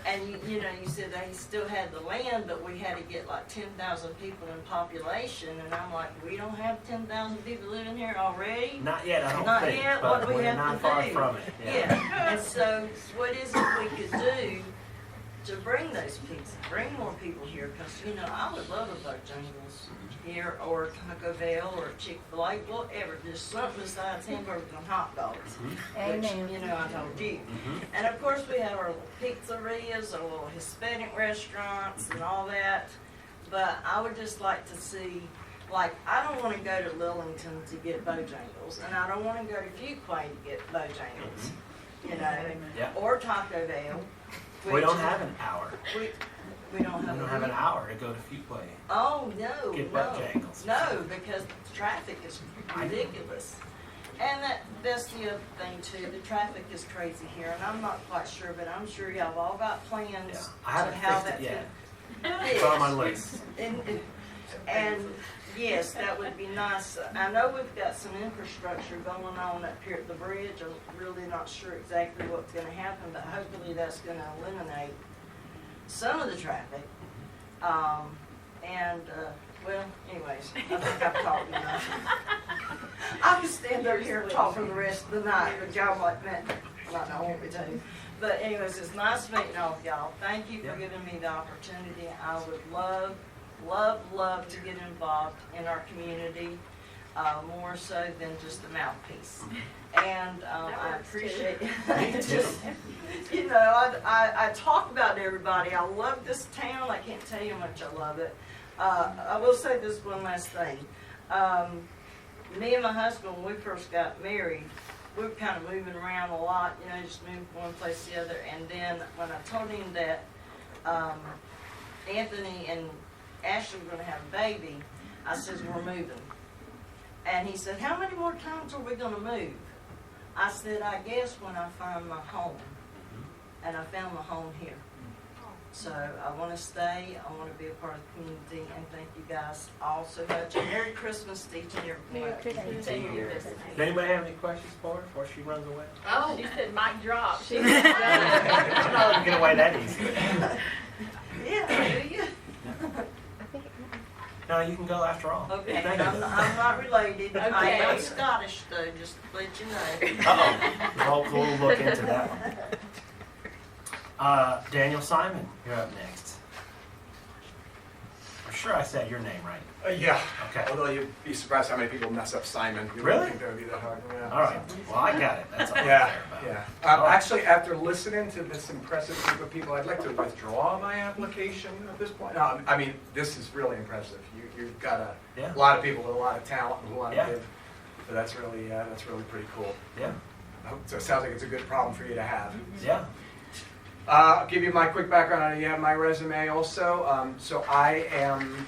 and you know, you said they still had the land, but we had to get like 10,000 people in population, and I'm like, we don't have 10,000 people living here already? Not yet, I don't Not think, yet? but What do we we're have not to far do? from it. Yeah, and so what is it we could do to bring those people, bring more people here? Because, you know, I would love a Bojangles here, or Taco Bell, or Chick-fil-A, whatever, just something besides hamburgers and hot dogs, which, Amen. you know, I told you. And of course, we have our little pizzerias, our little Hispanic restaurants and all that, but I would just like to see, like, I don't want to go to Lillington to get Bojangles, and I don't want to go to Fuquay to get Bojangles, you know, Yeah. or Taco Bell. We don't have an hour. We don't have. We don't have an hour to go to Fuquay. Oh, no, Get no. Bojangles. No, because traffic is ridiculous. And that's the other thing too, the traffic is crazy here, and I'm not quite sure, but I'm sure y'all have all got plans Yeah, I to haven't how fixed it that yet. could It's on my list. And yes, that would be nice. I know we've got some infrastructure going on up here at the bridge. I'm really not sure exactly what's gonna happen, but hopefully that's gonna eliminate some of the traffic. Well, anyways, I think I've talked enough. I could stand over here and talk for the rest of the night, but y'all might not want me to. But anyways, it's nice meeting all of y'all. Thank you for giving me the opportunity. I would love to get involved in our community, more so than just a mouthpiece. And I appreciate just, you know, I talk about everybody. I love this town. I can't tell you how much I love it. I will say this one last thing. Me and my husband, when we first got married, we were kind of moving around a lot, you know, just moving from one place to the other. And then when I told him that Anthony and Ashley were going to have a baby, I said, we're moving. And he said, how many more times are we going to move? I said, I guess when I find my home. And I found my home here. So I want to stay. I want to be a part of the community. And thank you guys all so much. And Merry Christmas to each and every one of you. Does anybody have any questions for her before she runs away? Oh, she said mic drop. I'm not letting get away that easy. Yeah, do you? No, you can go after all. Okay, Thank you. I'm not related. I Okay. am Scottish though, just to let you know. Uh-oh. We'll look into that one. Daniel Simon, you're up next. I'm sure I said your name right. Yeah. Okay. Although you'd be surprised how many people mess up Simon. You Really? wouldn't think that would be that hard. Yeah. All right. Well, I got it. That's all I Yeah. care about. Yeah. All right. Actually, after listening to this impressive group of people, I'd like to withdraw my application at this point. No, I mean, this is really impressive. You've got a lot of people with a lot of talent and a lot of give. So that's really pretty cool. Yeah. So it sounds like it's a good problem for you to have. Yeah. I'll give you my quick background. You have my resume also. So I am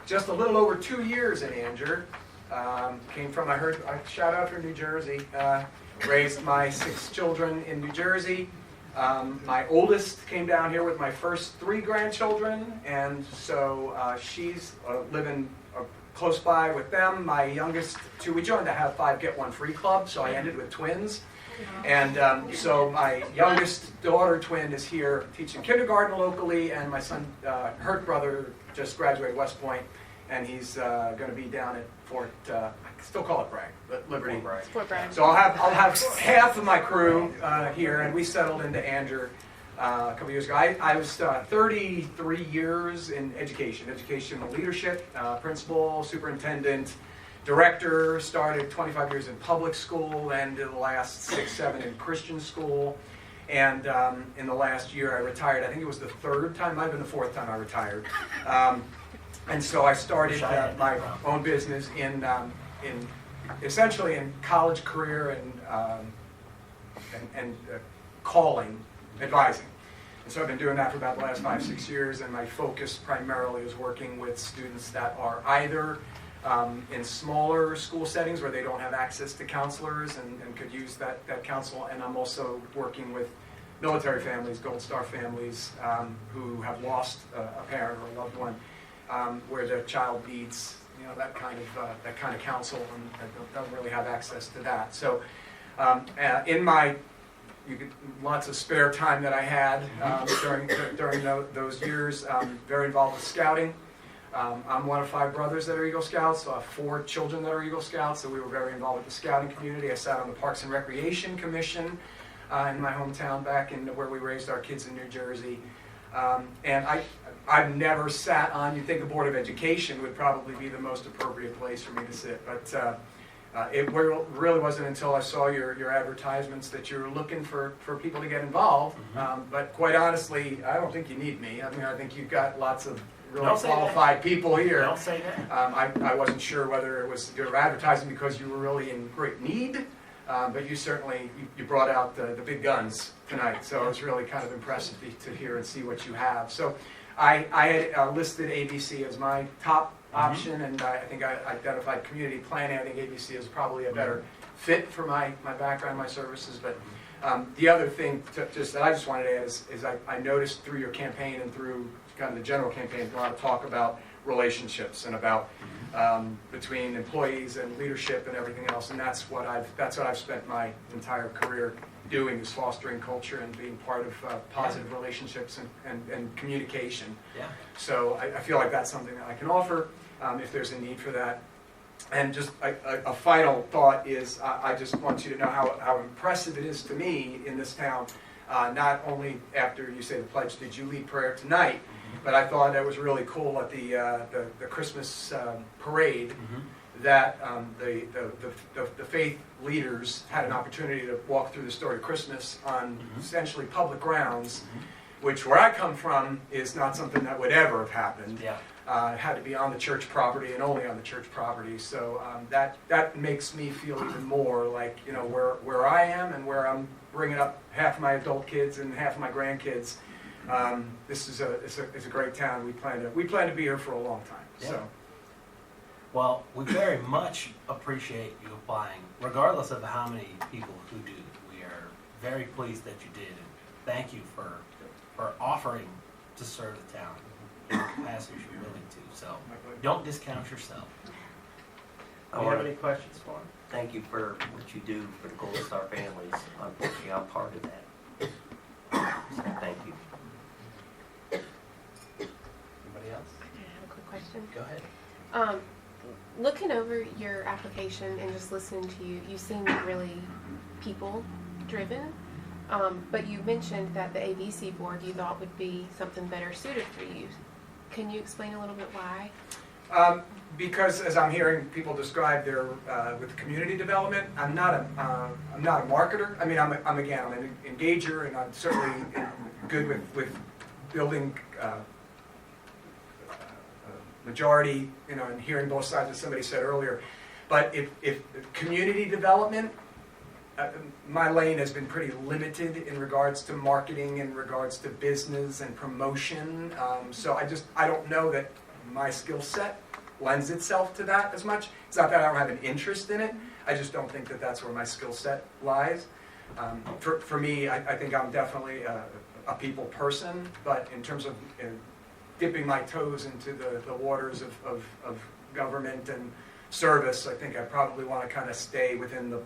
just a little over 2 years in Anger. Came from, I shout out from New Jersey. Raised my 6 children in New Jersey. My oldest came down here with my first 3 grandchildren, and so she's living close by with them. My youngest 2, we joined the Have 5 Get 1 Free Club, so I ended with twins. And so my youngest daughter twin is here teaching kindergarten locally, and my son, her brother, just graduated West Point, and he's going to be down at Fort, I still call it Bragg, but Liberty. Fort Bragg. So I'll have half of my crew here, and we settled into Anger a couple years ago. I was 33 years in educational leadership, principal, superintendent, director, started 25 years in public school, and did the last 6, 7 in Christian school. And in the last year I retired. I think it was the 3rd time, might have been the 4th time I retired. And so I started my own business in essentially in college career and calling, advising. And so I've been doing that for about the last 5, 6 years, and my focus primarily is working with students that are either in smaller school settings where they don't have access to counselors and could use that counsel, and I'm also working with military families, Gold Star families, who have lost a parent or a loved one, where their child needs that kind of counsel, and don't really have access to that. So in my lots of spare time that I had during those years, very involved with scouting. I'm one of 5 brothers that are Eagle Scouts, so I have 4 children that are Eagle Scouts, so we were very involved with the scouting community. I sat on the Parks and Recreation Commission in my hometown back in where we raised our kids in New Jersey. And I've never sat on, you'd think the Board of Education would probably be the most appropriate place for me to sit, but it really wasn't until I saw your advertisements that you were looking for people to get involved. But quite honestly, I don't think you need me. I mean, I think you've got lots of really qualified people here. Don't say that. I wasn't sure whether it was you were advertising because you were really in great need, but you certainly you brought out the big guns tonight. So it was really kind of impressive to hear and see what you have. So I had listed ABC as my top option, and I think I identified community planning. I think ABC is probably a better fit for my background, my services. But the other thing that I just wanted to add is I noticed through your campaign and through kind of the general campaign, a lot of talk about relationships and about between employees and leadership and everything else, and that's what I've spent my entire career doing, is fostering culture and being part of positive relationships and communication. Yeah. So I feel like that's something that I can offer if there's a need for that. And just a final thought is I just want you to know how impressive it is to me in this town. Not only after you say the pledge did you lead prayer tonight, but I thought it was really cool at the Christmas parade that the faith leaders had an opportunity to walk through the story of Christmas on essentially public grounds, which where I come from is not something that would ever have happened. Yeah. It had to be on the church property and only on the church property. So that makes me feel even more like where I am and where I'm bringing up half of my adult kids and half of my grandkids. This is a great town. We plan to be here for a long time. Yeah. So. Well, we very much appreciate you applying, regardless of how many people who do. We are very pleased that you did, and thank you for offering to serve the town in the capacity you're willing to. So don't discount yourself. Do you have any questions for him? Thank you for what you do for the Gold Star families. Unfortunately, I'm part of that. So thank you. Anybody else? I have a quick question. Go ahead. Looking over your application and just listening to you, you seem really people-driven. But you mentioned that the ABC board you thought would be something better suited for you. Can you explain a little bit why? Because as I'm hearing people describe their with community development, I'm not a marketer. I mean, I'm an engager, and I'm certainly good with building majority, and hearing both sides, as somebody said earlier. But if community development, my lane has been pretty limited in regards to marketing, in regards to business and promotion. So I don't know that my skill set lends itself to that as much. It's not that I don't have an interest in it. I just don't think that that's where my skill set lies. For me, I think I'm definitely a people person, but in terms of dipping my toes into the waters of government and service, I think I probably want to kind of stay within the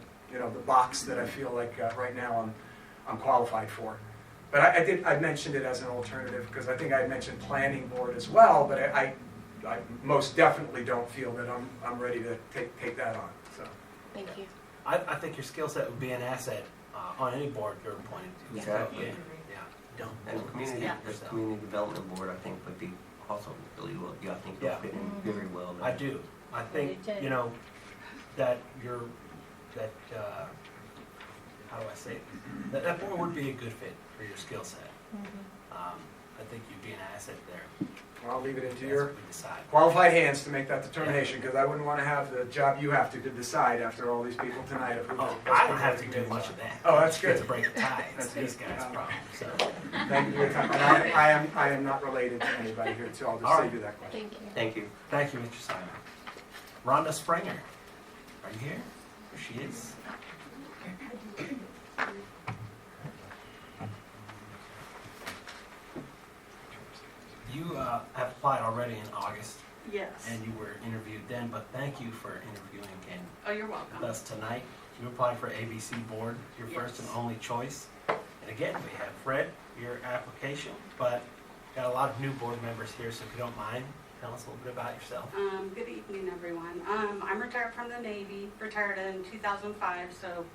box that I feel like right now I'm qualified for. But I mentioned it as an alternative because I think I mentioned planning board as well, but I most definitely don't feel that I'm ready to take that on, so. Thank you. I think your skill set would be an asset on any board you're appointed to. Exactly. Yeah. Don't. And the community development board, I think, would be also really well, I think you'll fit in very well there. I do. I think, you know, that how do I say it? That board would be a good fit for your skill set. I think you'd be an asset there. I'll leave it into That's your what we decide. qualified hands to make that determination, because I wouldn't want to have the job you have to decide after all these people tonight. Of who the Oh, best I don't people have to in the do community much are. of that. Oh, that's Get good. to break a tie. It's That's these good. guys' problem. So. Thank you for your time. And I am not related to anybody here, so I'll just All save right. you that question. Thank you. Thank you. Thank you, Mr. Simon. Rhonda Springer, are you here? There she is. You have applied already in August, Yes. and you were interviewed then, but thank you for interviewing and Oh, you're welcome. with us tonight. You applied for ABC Board, your first and only choice. And again, we have read your application, but got a lot of new board members here, so if you don't mind, tell us a little bit about yourself. Good evening, everyone. I'm retired from the Navy, retired in 2005, so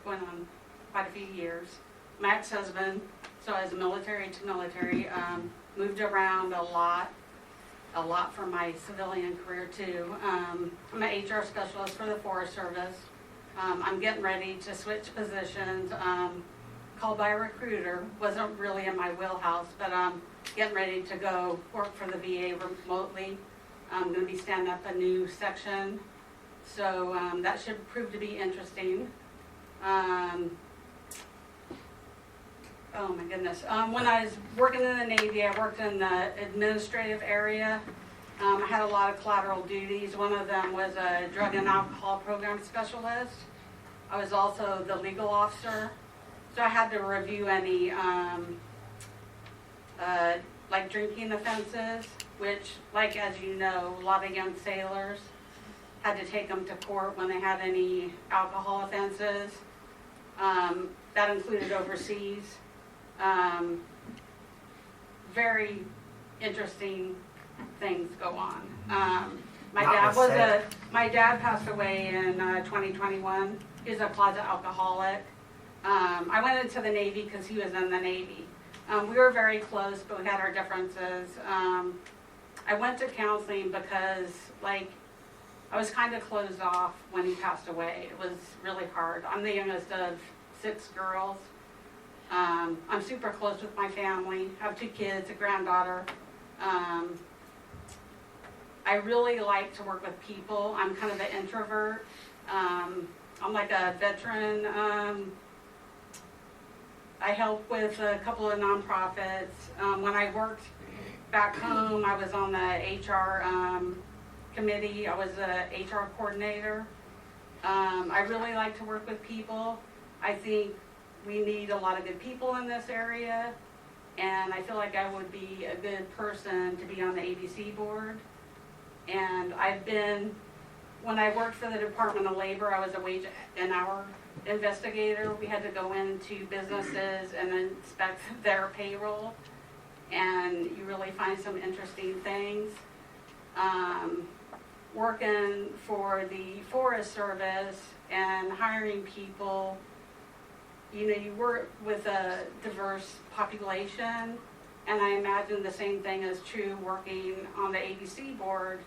going on quite a few years. My ex-husband, so I was military to military, moved around a lot from my civilian career too. I'm an HR specialist for the Forest Service. I'm getting ready to switch positions. Called by a recruiter, wasn't really in my wheelhouse, but I'm getting ready to go work for the VA remotely. I'm going to be standing up a new section, so that should prove to be interesting. Oh my goodness. When I was working in the Navy, I worked in the administrative area. I had a lot of collateral duties. One of them was a drug and alcohol program specialist. I was also the legal officer. So I had to review any like drinking offenses, which, like as you know, a lot of young sailors had to take them to court when they had any alcohol offenses. That included overseas. Very interesting things go on. My dad passed away in 2021. He was a closet alcoholic. I went into the Navy because he was in the Navy. We were very close, but we had our differences. I went to counseling because, like, I was kind of closed off when he passed away. It was really hard. I'm the youngest of 6 girls. I'm super close with my family. I have 2 kids, a granddaughter. I really like to work with people. I'm kind of an introvert. I'm like a veteran. I help with a couple of nonprofits. When I worked back home, I was on the HR committee. I was a HR coordinator. I really like to work with people. I think we need a lot of good people in this area, and I feel like I would be a good person to be on the ABC board. And when I worked for the Department of Labor, I was a wage and hour investigator. We had to go into businesses and inspect their payroll, and you really find some interesting things. Working for the Forest Service and hiring people, you know, you work with a diverse population, and I imagine the same thing is true working on the ABC board.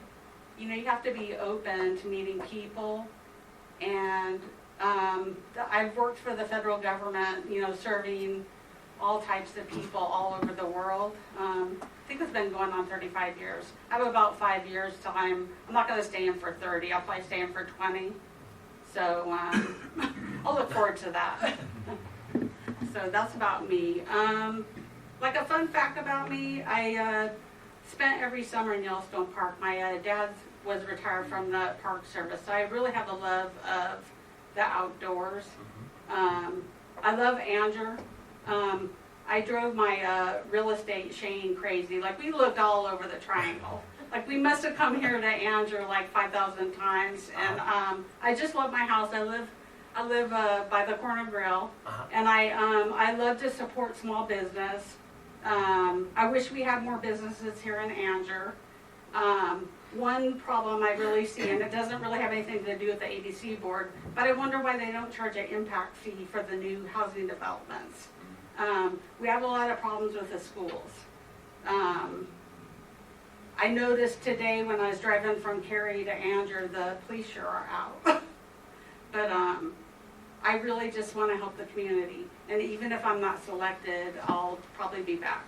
You know, you have to be open to meeting people, and I've worked for the federal government, you know, serving all types of people all over the world. I think it's been going on 35 years. I have about 5 years till I'm not going to stay in for 30. I'll probably stay in for 20. So I'll look forward to that. So that's about me. Like a fun fact about me, I spent every summer in Yellowstone Park. My dad was retired from the Park Service, so I really have a love of the outdoors. I love Anger. I drove my real estate Shane crazy. Like, we looked all over the triangle. Like, we must have come here to Anger like 5,000 times. And I just love my house. I live by the Corner Grill, and I love to support small business. I wish we had more businesses here in Anger. One problem I really see, and it doesn't really have anything to do with the ABC board, but I wonder why they don't charge an impact fee for the new housing developments. We have a lot of problems with the schools. I noticed today when I was driving from Cary to Anger, the police sure are out. But I really just want to help the community. And even if I'm not selected, I'll probably be back.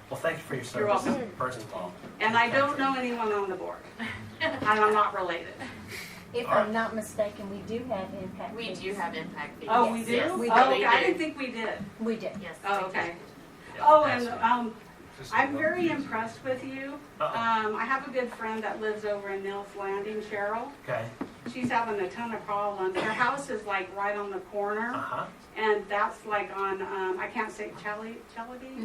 Well, thank you for your service, You're welcome. first of all. And I don't know anyone on the board. And I'm not related. If I'm not mistaken, we do have impact We fees. do have impact fees. Oh, we do? Yes, We Oh, do. okay. I didn't think we did. We did. Yes. Oh, we okay. do. Oh, and I'm very impressed with you. Uh-oh. I have a good friend that lives over in Nils Landing, Cheryl. Okay. She's having a ton of problems. Her house is like right on the corner, Uh-huh. and that's like on, I can't say, Chality?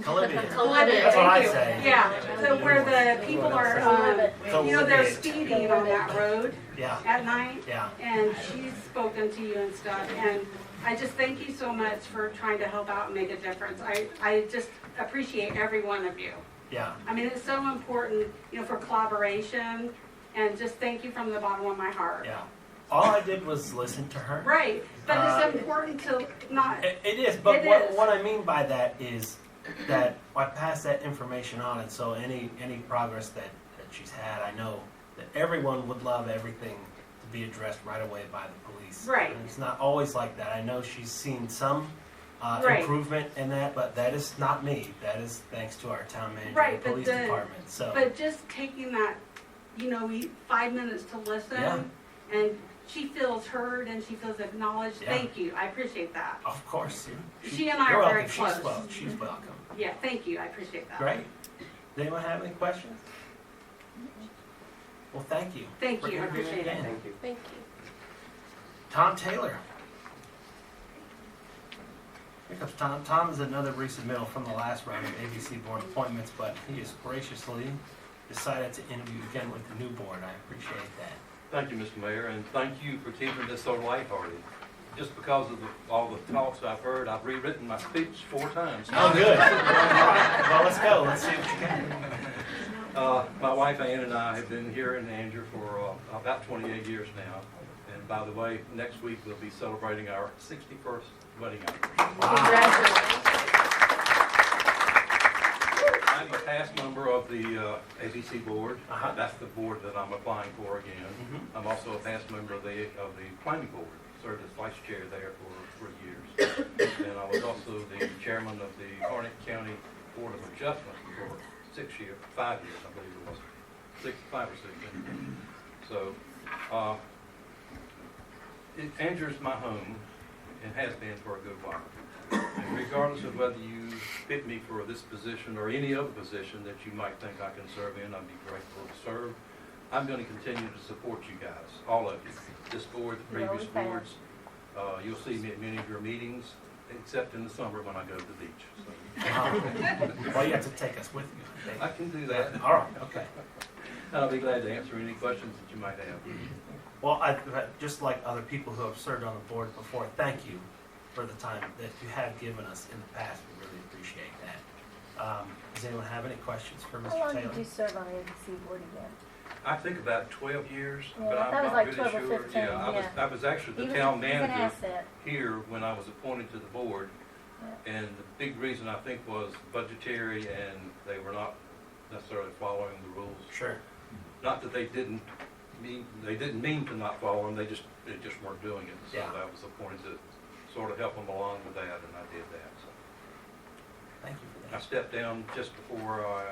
Columbia. Columbia. That's what I Thank you. say. Yeah, so where the people are, you know, they're speeding on that road Yeah. at night. Yeah. And she's spoken to you and stuff, and I just thank you so much for trying to help out and make a difference. I just appreciate every one of you. Yeah. I mean, it's so important, you know, for collaboration, and just thank you from the bottom of my heart. Yeah. All I did was listen to her. Right, but it's important to not, It is, but It what, is. what I mean by that is that I pass that information on, and so any progress that she's had, I know that everyone would love everything to be addressed right away by the police. Right. And it's not always like that. I know she's seen some Right. improvement in that, but that is not me. That is thanks to our town manager Right, and but police the- department. So but just taking that, you know, 5 minutes to listen, Yeah. and she feels heard and she feels acknowledged. Yeah. Thank you, I appreciate that. of course, She and I you're are very welcome. close. She's welcome. Yeah, thank you, I appreciate that. Great. Does anyone have any questions? Well, thank you. Thank for you, I interviewing appreciate it. again. Thank you. Thank you. Tom Taylor. Here comes Tom. Tom is another resubmittal from the last round of ABC board appointments, but he has graciously decided to interview again with the new board. I appreciate that. Thank you, Mr. Mayor, and thank you for keeping this so lighthearted. Just because of all the talks I've heard, I've rewritten my speech 4 times. Oh, good. All right. Well, let's go. Let's see what you got. My wife Ann and I have been here in Anger for about 28 years now. And by the way, next week we'll be celebrating our 61st wedding anniversary. I'm a past member of the ABC board. That's the board that I'm applying for again. I'm also a past member of the planning board. Served as vice chair there for 3 years. And I was also the chairman of the Harnett County Board of Adjustment for 5 years, I believe it was. 5 or 6 years. So, Anger's my home and has been for a good while. And regardless of whether you pick me for this position or any other position that you might think I can serve in, I'd be grateful to serve. I'm going to continue to support you guys, all of you. This board, the previous boards. You'll see me at many of your meetings, except in the summer when I go to the beach. So. Well, you have to take us with you. I can do that. All right. Okay. And I'll be glad to answer any questions that you might have. Well, just like other people who have served on the board before, thank you for the time that you have given us in the past. We really appreciate that. Does anyone have any questions for Mr. How long Taylor? did you serve on the ABC board again? I think about 12 years, Yeah, but I I'm thought it was not like really 12 or sure. 15, Yeah, I was actually the town manager asset. here when I was appointed to the board. And the big reason I think was budgetary, and they were not necessarily following the rules. Sure. Not that they didn't mean to not follow them, they just weren't doing it. So Yeah. I was appointed to sort of help them along with that, and I did that. So. Thank you for I that. stepped down just before I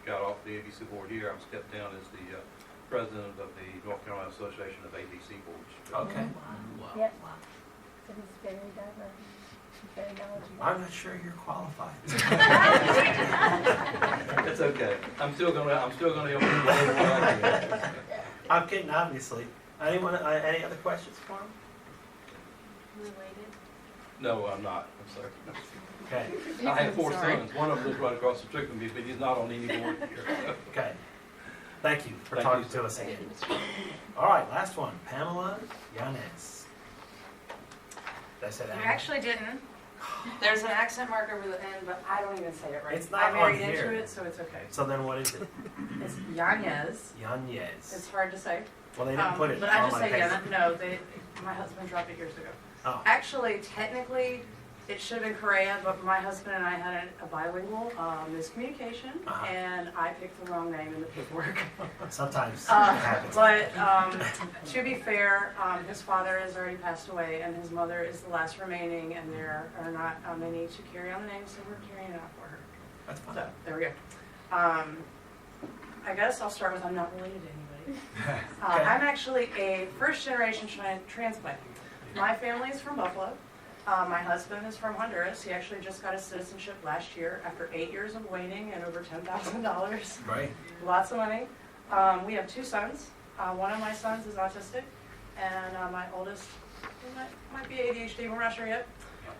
got off the ABC board here. I stepped down as the president of the North Carolina Association of ABC Boards. Okay. Yep. So he's very diverse. He's very knowledgeable. I'm not sure you're qualified. It's okay. I'm still gonna help you whatever I can. I'm kidding, obviously. Anyone? Any other questions for him? Related? No, I'm not. I'm sorry. Okay. I have 4 sons. One of them lives right across the street from me, but he's not on any board here. Okay. Thank you for Thank talking you, to us again. All right, last one. Pamela Yanez. Did I say that? You actually didn't. There's an accent mark over the end, but I don't even say it right. It's not I on married here. into it, so it's okay. So then what is it? It's Yanez. Yanez. It's hard to say. Well, they didn't put it But I on just my say paper. Yanez. No, my husband dropped it years ago. Oh. Actually, technically, it should have been Correa, but my husband and I had a bilingual miscommunication, and I picked the wrong name in the paperwork. Sometimes it happens. But to be fair, his father has already passed away, and his mother is the last remaining, and there are not many to carry on the name, so we're carrying it out for her. That's fine. So, there we go. I guess I'll start with I'm not related to anybody. I'm actually a first-generation transplant. My family is from Buffalo. My husband is from Honduras. He actually just got his citizenship last year after 8 years of waiting and over $10,000. Right. Lots of money. We have 2 sons. One of my sons is autistic, and my oldest might be ADHD. We're not sure yet.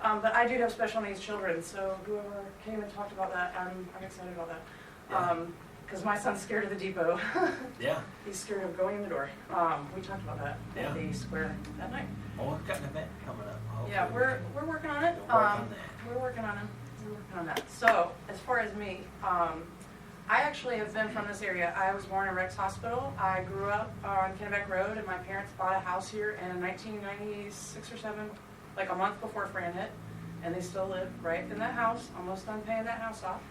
But I do have special needs children, so whoever came and talked about that, I'm excited about that. Because my son's scared of the depot. Yeah. He's scared of going in the door. We talked about that at the square that night. Well, we've got an event coming up. Yeah, we're working on it. We'll work on that. We're working on it. We're working on that. So, as far as me, I actually have been from this area. I was born in Rex Hospital. I grew up on Kennebec Road, and my parents bought a house here in 1996 or 7, like a month before Fran hit, and they still live right in that house, almost done paying that house off.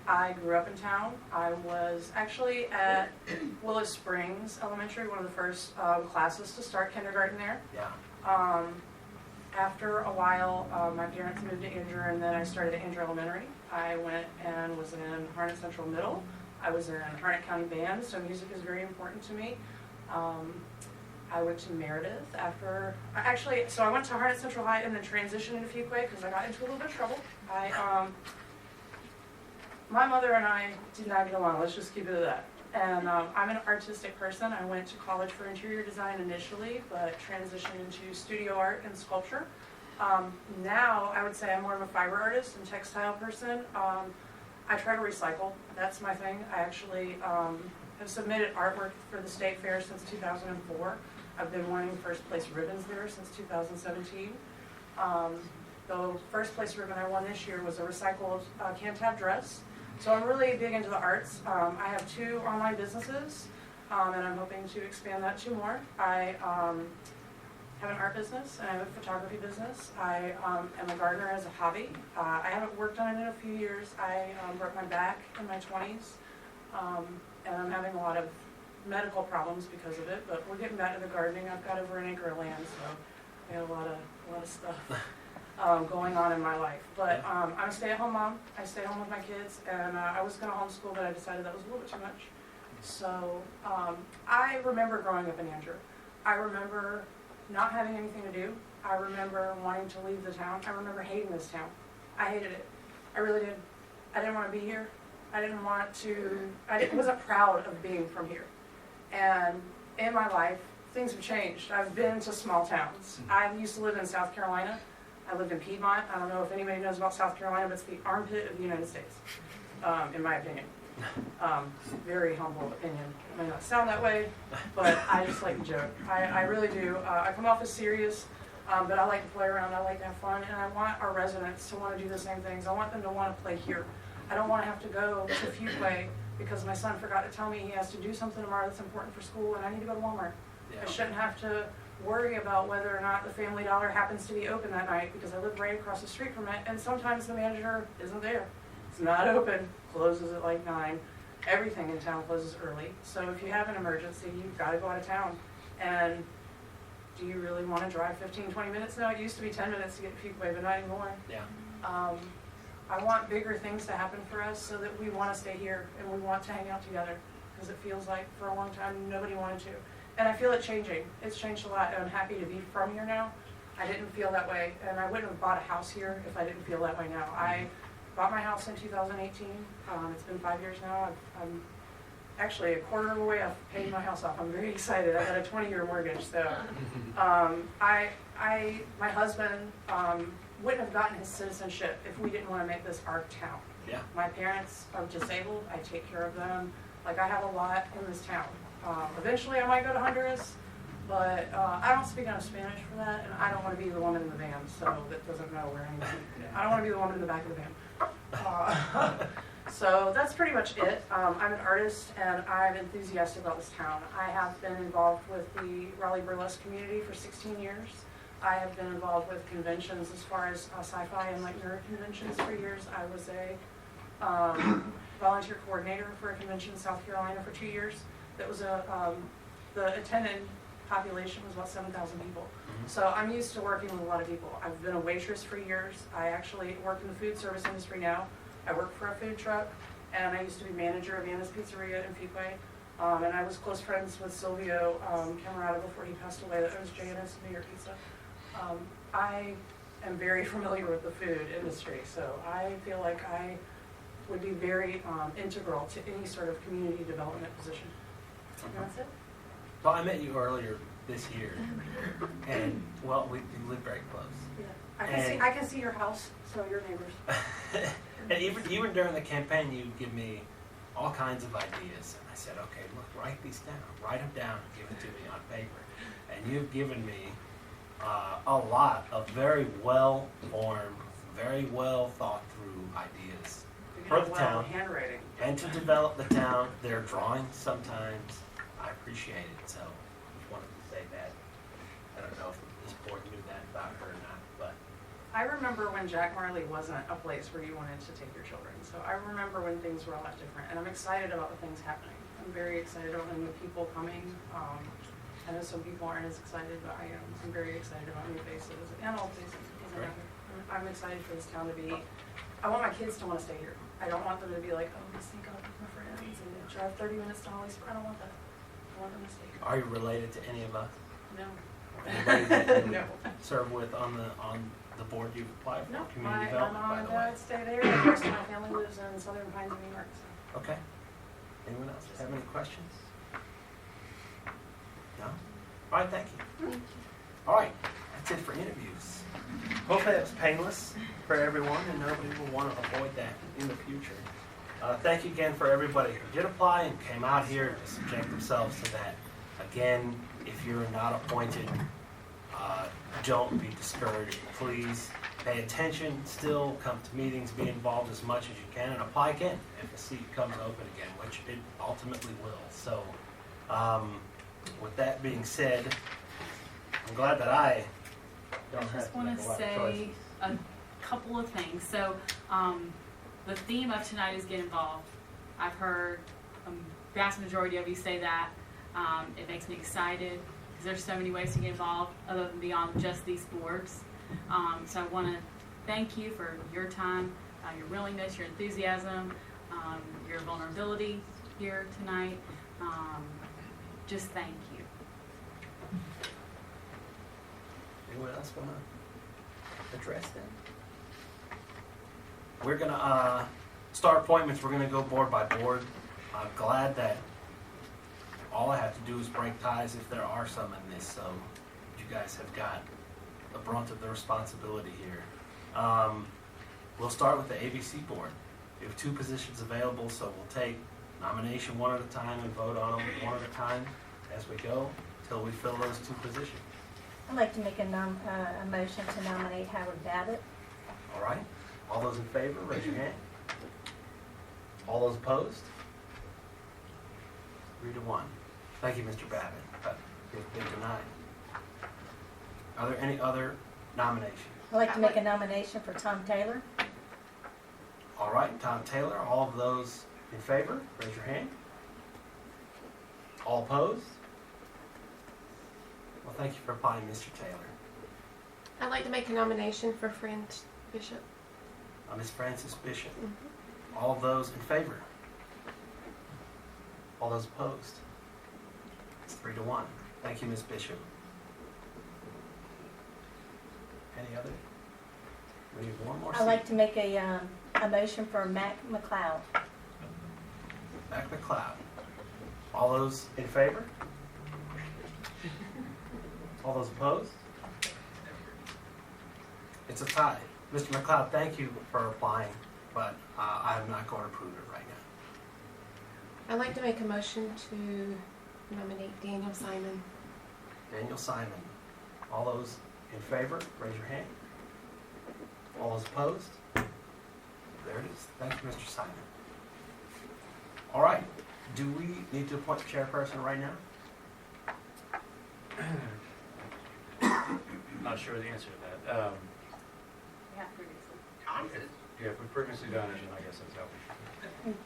I grew up in town. I was actually at Willow Springs Elementary, one of the first classes to start kindergarten there. Yeah. After a while, my parents moved to Andrew, and then I started at Andrew Elementary. I went and was in Harnett Central Middle. I was in Harnett County Band, so music is very important to me. I went to Meredith after, so I went to Harnett Central High and then transitioned into Fuquay because I got into a little bit of trouble. My mother and I did not get along, let's just keep it at that. And I'm an artistic person. I went to college for interior design initially, but transitioned into studio art and sculpture. Now, I would say I'm more of a fiber artist and textile person. I try to recycle. That's my thing. I actually have submitted artwork for the state fair since 2004. I've been winning first place ribbons there since 2017. The first place ribbon I won this year was a recycled Cantab dress. So I'm really big into the arts. I have 2 online businesses, and I'm hoping to expand that 2 more. I have an art business, and I have a photography business. I am a gardener as a hobby. I haven't worked on it in a few years. I broke my back in my 20s, and I'm having a lot of medical problems because of it, but we're getting back to the gardening. I've got over an acre of land, so I got a lot of stuff going on in my life. But I'm a stay-at-home mom. I stay home with my kids, and I was going to homeschool, but I decided that was a little bit too much. So I remember growing up in Andrew. I remember not having anything to do. I remember wanting to leave the town. I remember hating this town. I hated it. I really did. I didn't want to be here. I wasn't proud of being from here. And in my life, things have changed. I've been to small towns. I used to live in South Carolina. I lived in Piedmont. I don't know if anybody knows about South Carolina, but it's the armpit of the United States, in my opinion. Very humble opinion. It may not sound that way, but I just like to joke. I really do. I come off as serious, but I like to play around. I like to have fun, and I want our residents to want to do the same things. I want them to want to play here. I don't want to have to go to Fuquay because my son forgot to tell me he has to do something tomorrow that's important for school, and I need to go to Walmart. Yeah. I shouldn't have to worry about whether or not the Family Dollar happens to be open that night because I live right across the street from it, and sometimes the manager isn't there. It's not open, closes at like 9. Everything in town closes early. So if you have an emergency, you've got to go out of town. And do you really want to drive 15, 20 minutes? No, it used to be 10 minutes to get to Fuquay, but not anymore. Yeah. I want bigger things to happen for us so that we want to stay here and we want to hang out together because it feels like for a long time nobody wanted to. And I feel it changing. It's changed a lot, and I'm happy to be from here now. I didn't feel that way, and I wouldn't have bought a house here if I didn't feel that way now. I bought my house in 2018. It's been 5 years now. I'm actually a quarter of the way. I've paid my house off. I'm very excited. I got a 20-year mortgage, so my husband wouldn't have gotten his citizenship if we didn't want to make this our town. Yeah. My parents are disabled. I take care of them. Like, I have a lot in this town. Eventually I might go to Honduras, but I don't speak enough Spanish for that, and I don't want to be the woman in the van, so that doesn't know where I'm going. I don't want to be the woman in the back of the van. So that's pretty much it. I'm an artist and I'm enthusiastic about this town. I have been involved with the Raleigh burlesque community for 16 years. I have been involved with conventions as far as sci-fi and like nerd conventions for years. I was a volunteer coordinator for a convention in South Carolina for 2 years. That was the attended population was about 7,000 people. So I'm used to working with a lot of people. I've been a waitress for years. I actually work in the food service industry now. I work for a food truck, and I used to be manager of Anna's Pizzeria in Fuquay. And I was close friends with Silvio Camarada before he passed away. That was J&S New York Pizza. I am very familiar with the food industry, so I feel like I would be very integral to any sort of community development position. And that's it. Well, I met you earlier this year, and well, we live very close. Yeah, I can see your house, so your neighbors. And even during the campaign, you give me all kinds of ideas, and I said, okay, look, write these down, write them down, and give it to me on paper. And you've given me a lot of very well-formed, very well thought-through ideas for the town, handwriting, and to develop the town. Their drawings sometimes. I appreciate it, so I just wanted to say that. I don't know if this board knew that about her or not, but I remember when Jack Marley wasn't a place where you wanted to take your children. So I remember when things were a lot different, and I'm excited about the things happening. I'm very excited about the new people coming. I know some people aren't as excited, but I am. I'm very excited about new faces and old faces. It doesn't matter. I'm excited for this town to be. I want my kids to want to stay here. I don't want them to be like, oh, let's think I'll with my friends and drive 30 minutes to Holly Springs. I don't want that. I want them to stay here. are you related to any of us? No. Anybody that you No. serve with on the board you've applied for? No, Community my development, mom by and the way. dad stay there. The rest of my family lives in Southern Pines, New York. So. Okay. Anyone else have any questions? No? All right, thank you. All right, that's it for interviews. Hopefully that was painless for everyone, and nobody will want to avoid that in the future. Thank you again for everybody who did apply and came out here to subject themselves to that. Again, if you're not appointed, don't be discouraged. Please pay attention, still come to meetings, be involved as much as you can, and apply again if the seat comes open again, which it ultimately will. So, with that being said, I'm glad that I don't I have just to want make to a lot of say choices. a couple of things. So, the theme of tonight is get involved. I've heard a vast majority of you say that. It makes me excited because there's so many ways to get involved other than beyond just these boards. So I want to thank you for your time, your willingness, your enthusiasm, your vulnerability here tonight. Just thank you. Anyone else want to address that? We're going to start appointments. We're going to go board by board. I'm glad that all I have to do is break ties if there are some in this, so you guys have got the brunt of the responsibility here. We'll start with the ABC board. We have 2 positions available, so we'll take nomination one at a time and vote on them one at a time as we go until we fill those 2 positions. I'd like to make a motion to nominate Howard Babbitt. All right? All those in favor, raise your hand. All those opposed? 3-1. Thank you, Mr. Babbitt. You've been denied. Are there any other nominations? I'd like to make a nomination for Tom Taylor. All right, Tom Taylor. All of those in favor, raise your hand. All opposed? Well, thank you for applying, Mr. Taylor. I'd like to make a nomination for Fran Bishop. Ms. Frances Bishop. All of those in favor? All those opposed? It's 3-1. Thank you, Ms. Bishop. Any other? We need one more seat. I'd like to make a motion for Mac McLeod. Mac McLeod. All those in favor? All those opposed? It's a tie. Mr. McLeod, thank you for applying, but I'm not going to approve it right now. I'd like to make a motion to nominate Daniel Simon. Daniel Simon. All those in favor, raise your hand. All those opposed? There it is. Thank you, Mr. Simon. All right, do we need to appoint the chairperson right now? Not sure the answer to that. Yeah, previously. Yeah, if we've previously done it, then I guess that's how we should.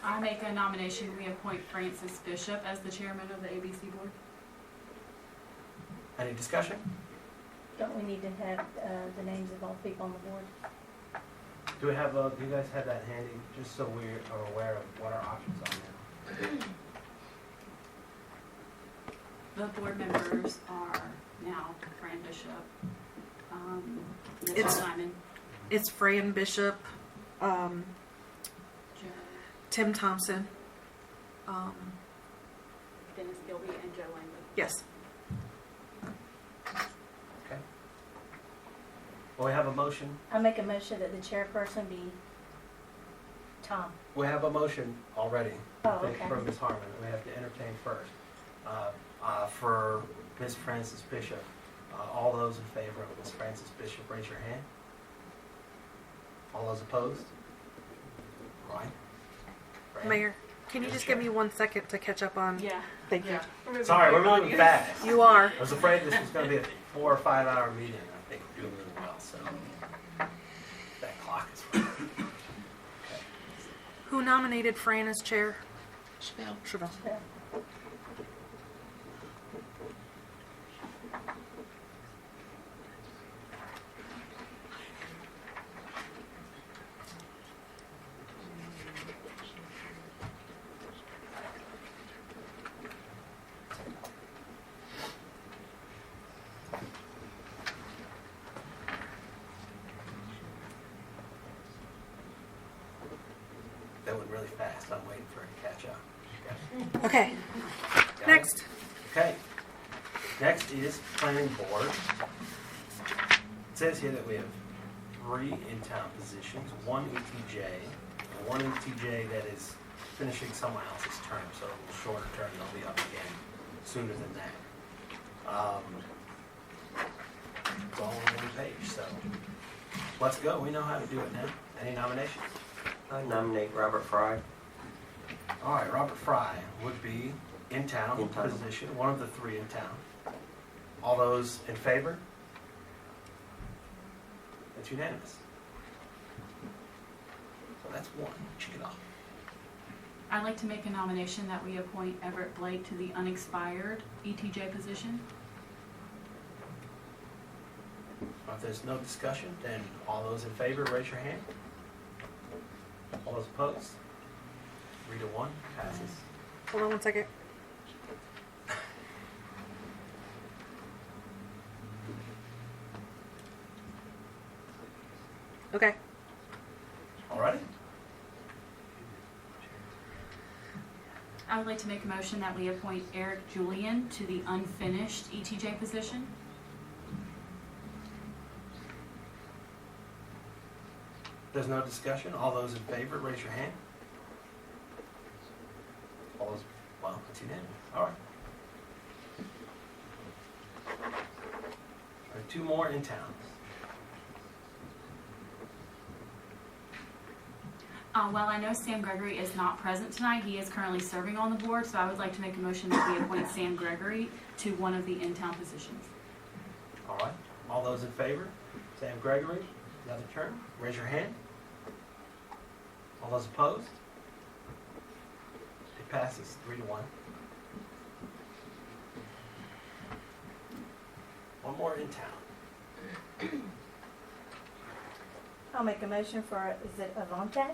I make a nomination, we appoint Francis Bishop as the chairman of the ABC board. Any discussion? Don't we need to have the names of all the people on the board? Do we have, do you guys have that handy, just so we are aware of what our options are now? The board members are now Fran Bishop, Mitchell It's- Lyman, It's Fran Bishop, Joe, Tim Thompson. Dennis Gilby, and Joe Langman. Yes. Okay. Well, we have a motion. I make a motion that the chairperson be Tom. We have a motion already. Oh, I think, okay. from Ms. Harmon, that we have to entertain first. For Ms. Frances Bishop, all those in favor of Ms. Frances Bishop, raise your hand. All those opposed? Right. Fran? Mayor, can you just give me 1 second to catch up on? Yeah. Thank you. Sorry, we're moving fast. You are. I was afraid this was going to be a 4 or 5 hour meeting. I think we're doing really well, so that clock is running. Who nominated Fran as chair? Chevelle. Chevelle. That went really fast. I'm waiting for it to catch up. Okay. Got it? Next. Okay. Next is planning board. It says here that we have 3 in-town positions, 1 ETJ, and 1 ETJ that is finishing someone else's term, so a little shorter term, they'll be up again sooner than that. It's all on one page, so let's go. We know how to do it now. Any nominations? I nominate Robert Fry. All right, Robert Fry would be in-town In-town. position, one of the 3 in town. All those in favor? That's unanimous. So that's 1. Check it off. I'd like to make a nomination that we appoint Everett Blake to the unexpired ETJ position. If there's no discussion, then all those in favor, raise your hand. All those opposed? 3 to 1, passes. Hold on 1 second. Okay. All righty. I would like to make a motion that we appoint Eric Julian to the unfinished ETJ position. There's no discussion. All those in favor, raise your hand. All those, well, it's unanimous. All right. All right, 2 more in town. While I know Sam Gregory is not present tonight, he is currently serving on the board, so I would like to make a motion that we appoint Sam Gregory to one of the in-town positions. All right. All those in favor? Sam Gregory, another term. Raise your hand. All those opposed? It passes 3 to 1. One more in town. I'll make a motion for, is it Avante?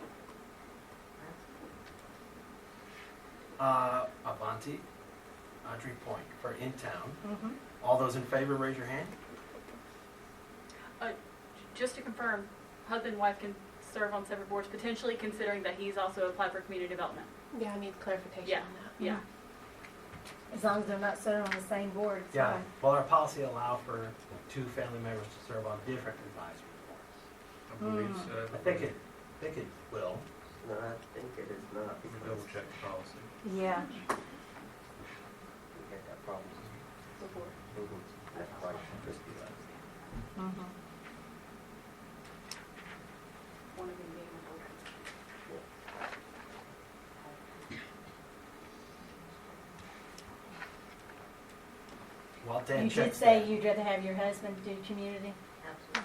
Avanti, Audrey Point for in town. Mm-hmm. All those in favor, raise your hand. Just to confirm, husband and wife can serve on separate boards, potentially considering that he's also applied for community development. Yeah, I need clarification Yeah. on that. Yeah. As long as they're not serving on the same board, it's Yeah. fine. Well, our policy allow for 2 family members to serve on different advisory boards. I believe so. I think it will. No, I think it is not. We can double check the policy. Yeah. We had that problem. Before. That's quite risky. Mm-hmm. One of them being a board. While Dan You did checks say that. you'd rather have your husband do community?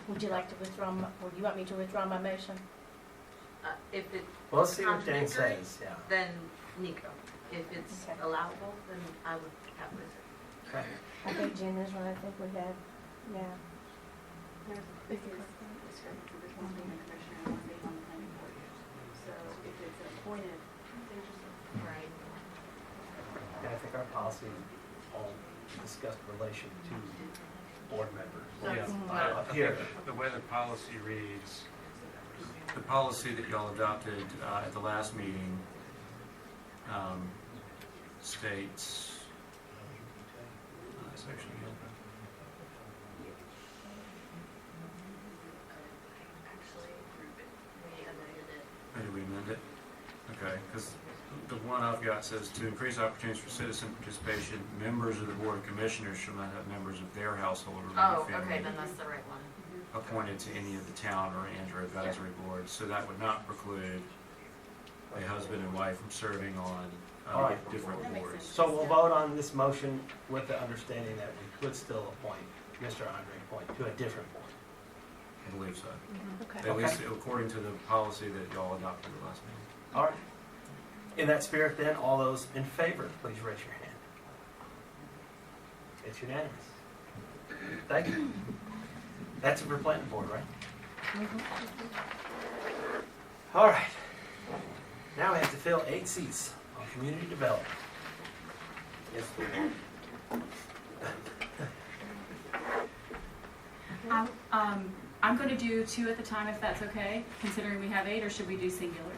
Would you like to withdraw, would you want me to withdraw my motion? If it's Well, let's see what Dan contradictory, says, yeah. then Nico. If it's Okay. allowable, then I would have with it. Okay. I think Jen is right, I think we have, yeah. This is one being a commissioner and one being on the planning board. So if it's appointed, Right. And I think our policy all discussed relation to board members. Yeah, Up here. the way the policy reads, the policy that y'all adopted at the last meeting states, section again. Or did we amend it? Okay, because the one I've got says to increase opportunities for citizen participation, members of the Board of Commissioners shall not have members of their household or Oh, family okay, then that's the right one. appointed to any of the town or and/or advisory boards. So that would not preclude a husband and wife from serving on All right. different boards. So we'll vote on this motion with the understanding that we could still appoint Mr. Andre Point to a different board. I believe so. Okay. At least according to the policy that y'all adopted the last meeting. All right. In that spirit then, all those in favor, please raise your hand. It's unanimous. Thank you. That's for planning board, right? All right. Now we have to fill 8 seats on community development. Yes, we I'm going to do 2 at the time if that's okay, considering we have 8, or should we do singular?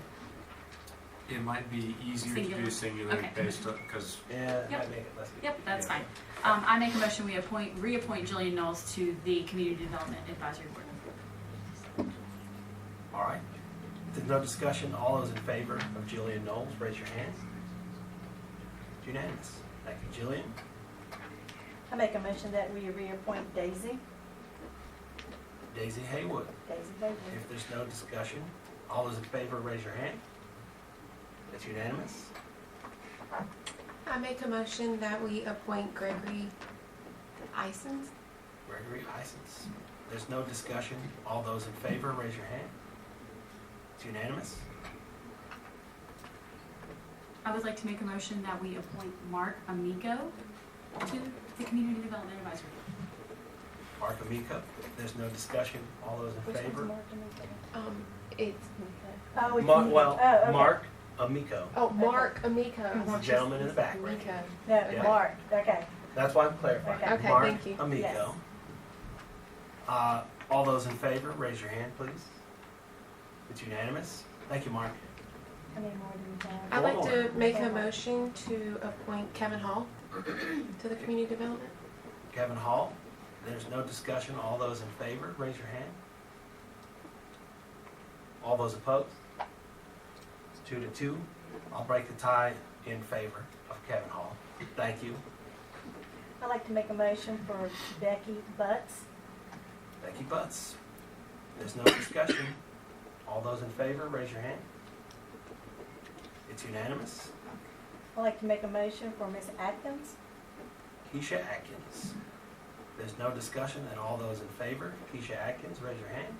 It might be easier to do singular Okay. based on, because Yeah, Yep. might make it less. Yep, that's Yeah. fine. I make a motion we reappoint Jillian Knowles to the Community Development Advisory Board. All right. If there's no discussion, all those in favor of Jillian Knowles, raise your hands. It's unanimous. Thank you, Jillian. I make a motion that we reappoint Daisy, Daisy Haywood. Daisy Bailey. If there's no discussion, all those in favor, raise your hand. It's unanimous. I make a motion that we appoint Gregory Isons. Gregory Isons. There's no discussion, all those in favor, raise your hand. It's unanimous. I would like to make a motion that we appoint Mark Amico to the Community Development Advisory Board. Mark Amico. If there's no discussion, all those in Which one's favor. Mark Amico? It's Oh, it's Mark, me. well, Oh, okay. Mark Amico. Mark Amico. The gentleman in the back, right? Amico. No, Yeah. Mark, okay. That's why I'm clarifying. Okay. Okay, Mark thank you. Amico. Yes. All those in favor, raise your hand, please. It's unanimous. Thank you, Mark. How many more do we have? I'd like to One make a motion to appoint Kevin Hall to the community development. Kevin Hall. There's no discussion. All those in favor, raise your hand. All those opposed? It's 2-2. I'll break the tie in favor of Kevin Hall. Thank you. I'd like to make a motion for Becky Butts. Becky Butts. There's no discussion. All those in favor, raise your hand. It's unanimous. I'd like to make a motion for Miss Atkins. Keisha Atkins. There's no discussion, and all those in favor, Keisha Atkins, raise your hand.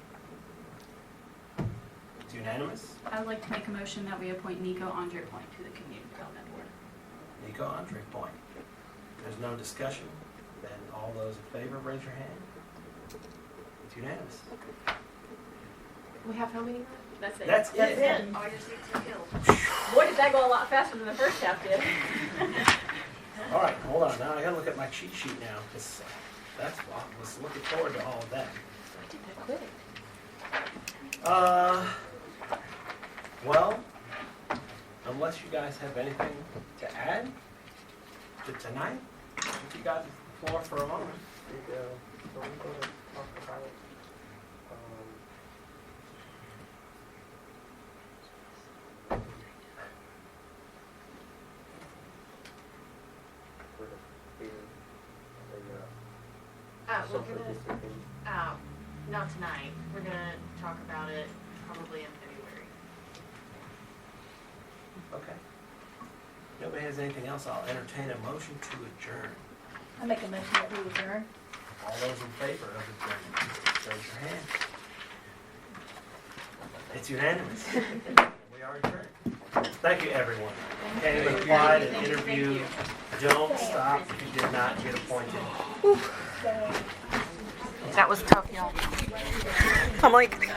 It's unanimous. I would like to make a motion that we appoint Nico Andre Point to the Community Development Board. Nico Andre Point. There's no discussion, then all those in favor, raise your hand. It's unanimous. We have how many? That's it. That's it. All your seats are filled. Boy, did that go a lot faster than the first half did. All right, hold on. Now I gotta look at my cheat sheet now, because that's why I was looking forward to all of that. I did that quick. Well, unless you guys have anything to add to tonight, if you got the floor for a moment. We're gonna, not tonight. We're gonna talk about it probably in February. Okay. Nobody has anything else, I'll entertain a motion to adjourn. I make a motion that we adjourn. All those in favor of adjournment, raise your hand. It's unanimous. We are adjourned. Thank you, everyone. Came and applied and interviewed. Don't stop if you did not get appointed. That was tough, y'all. I'm like.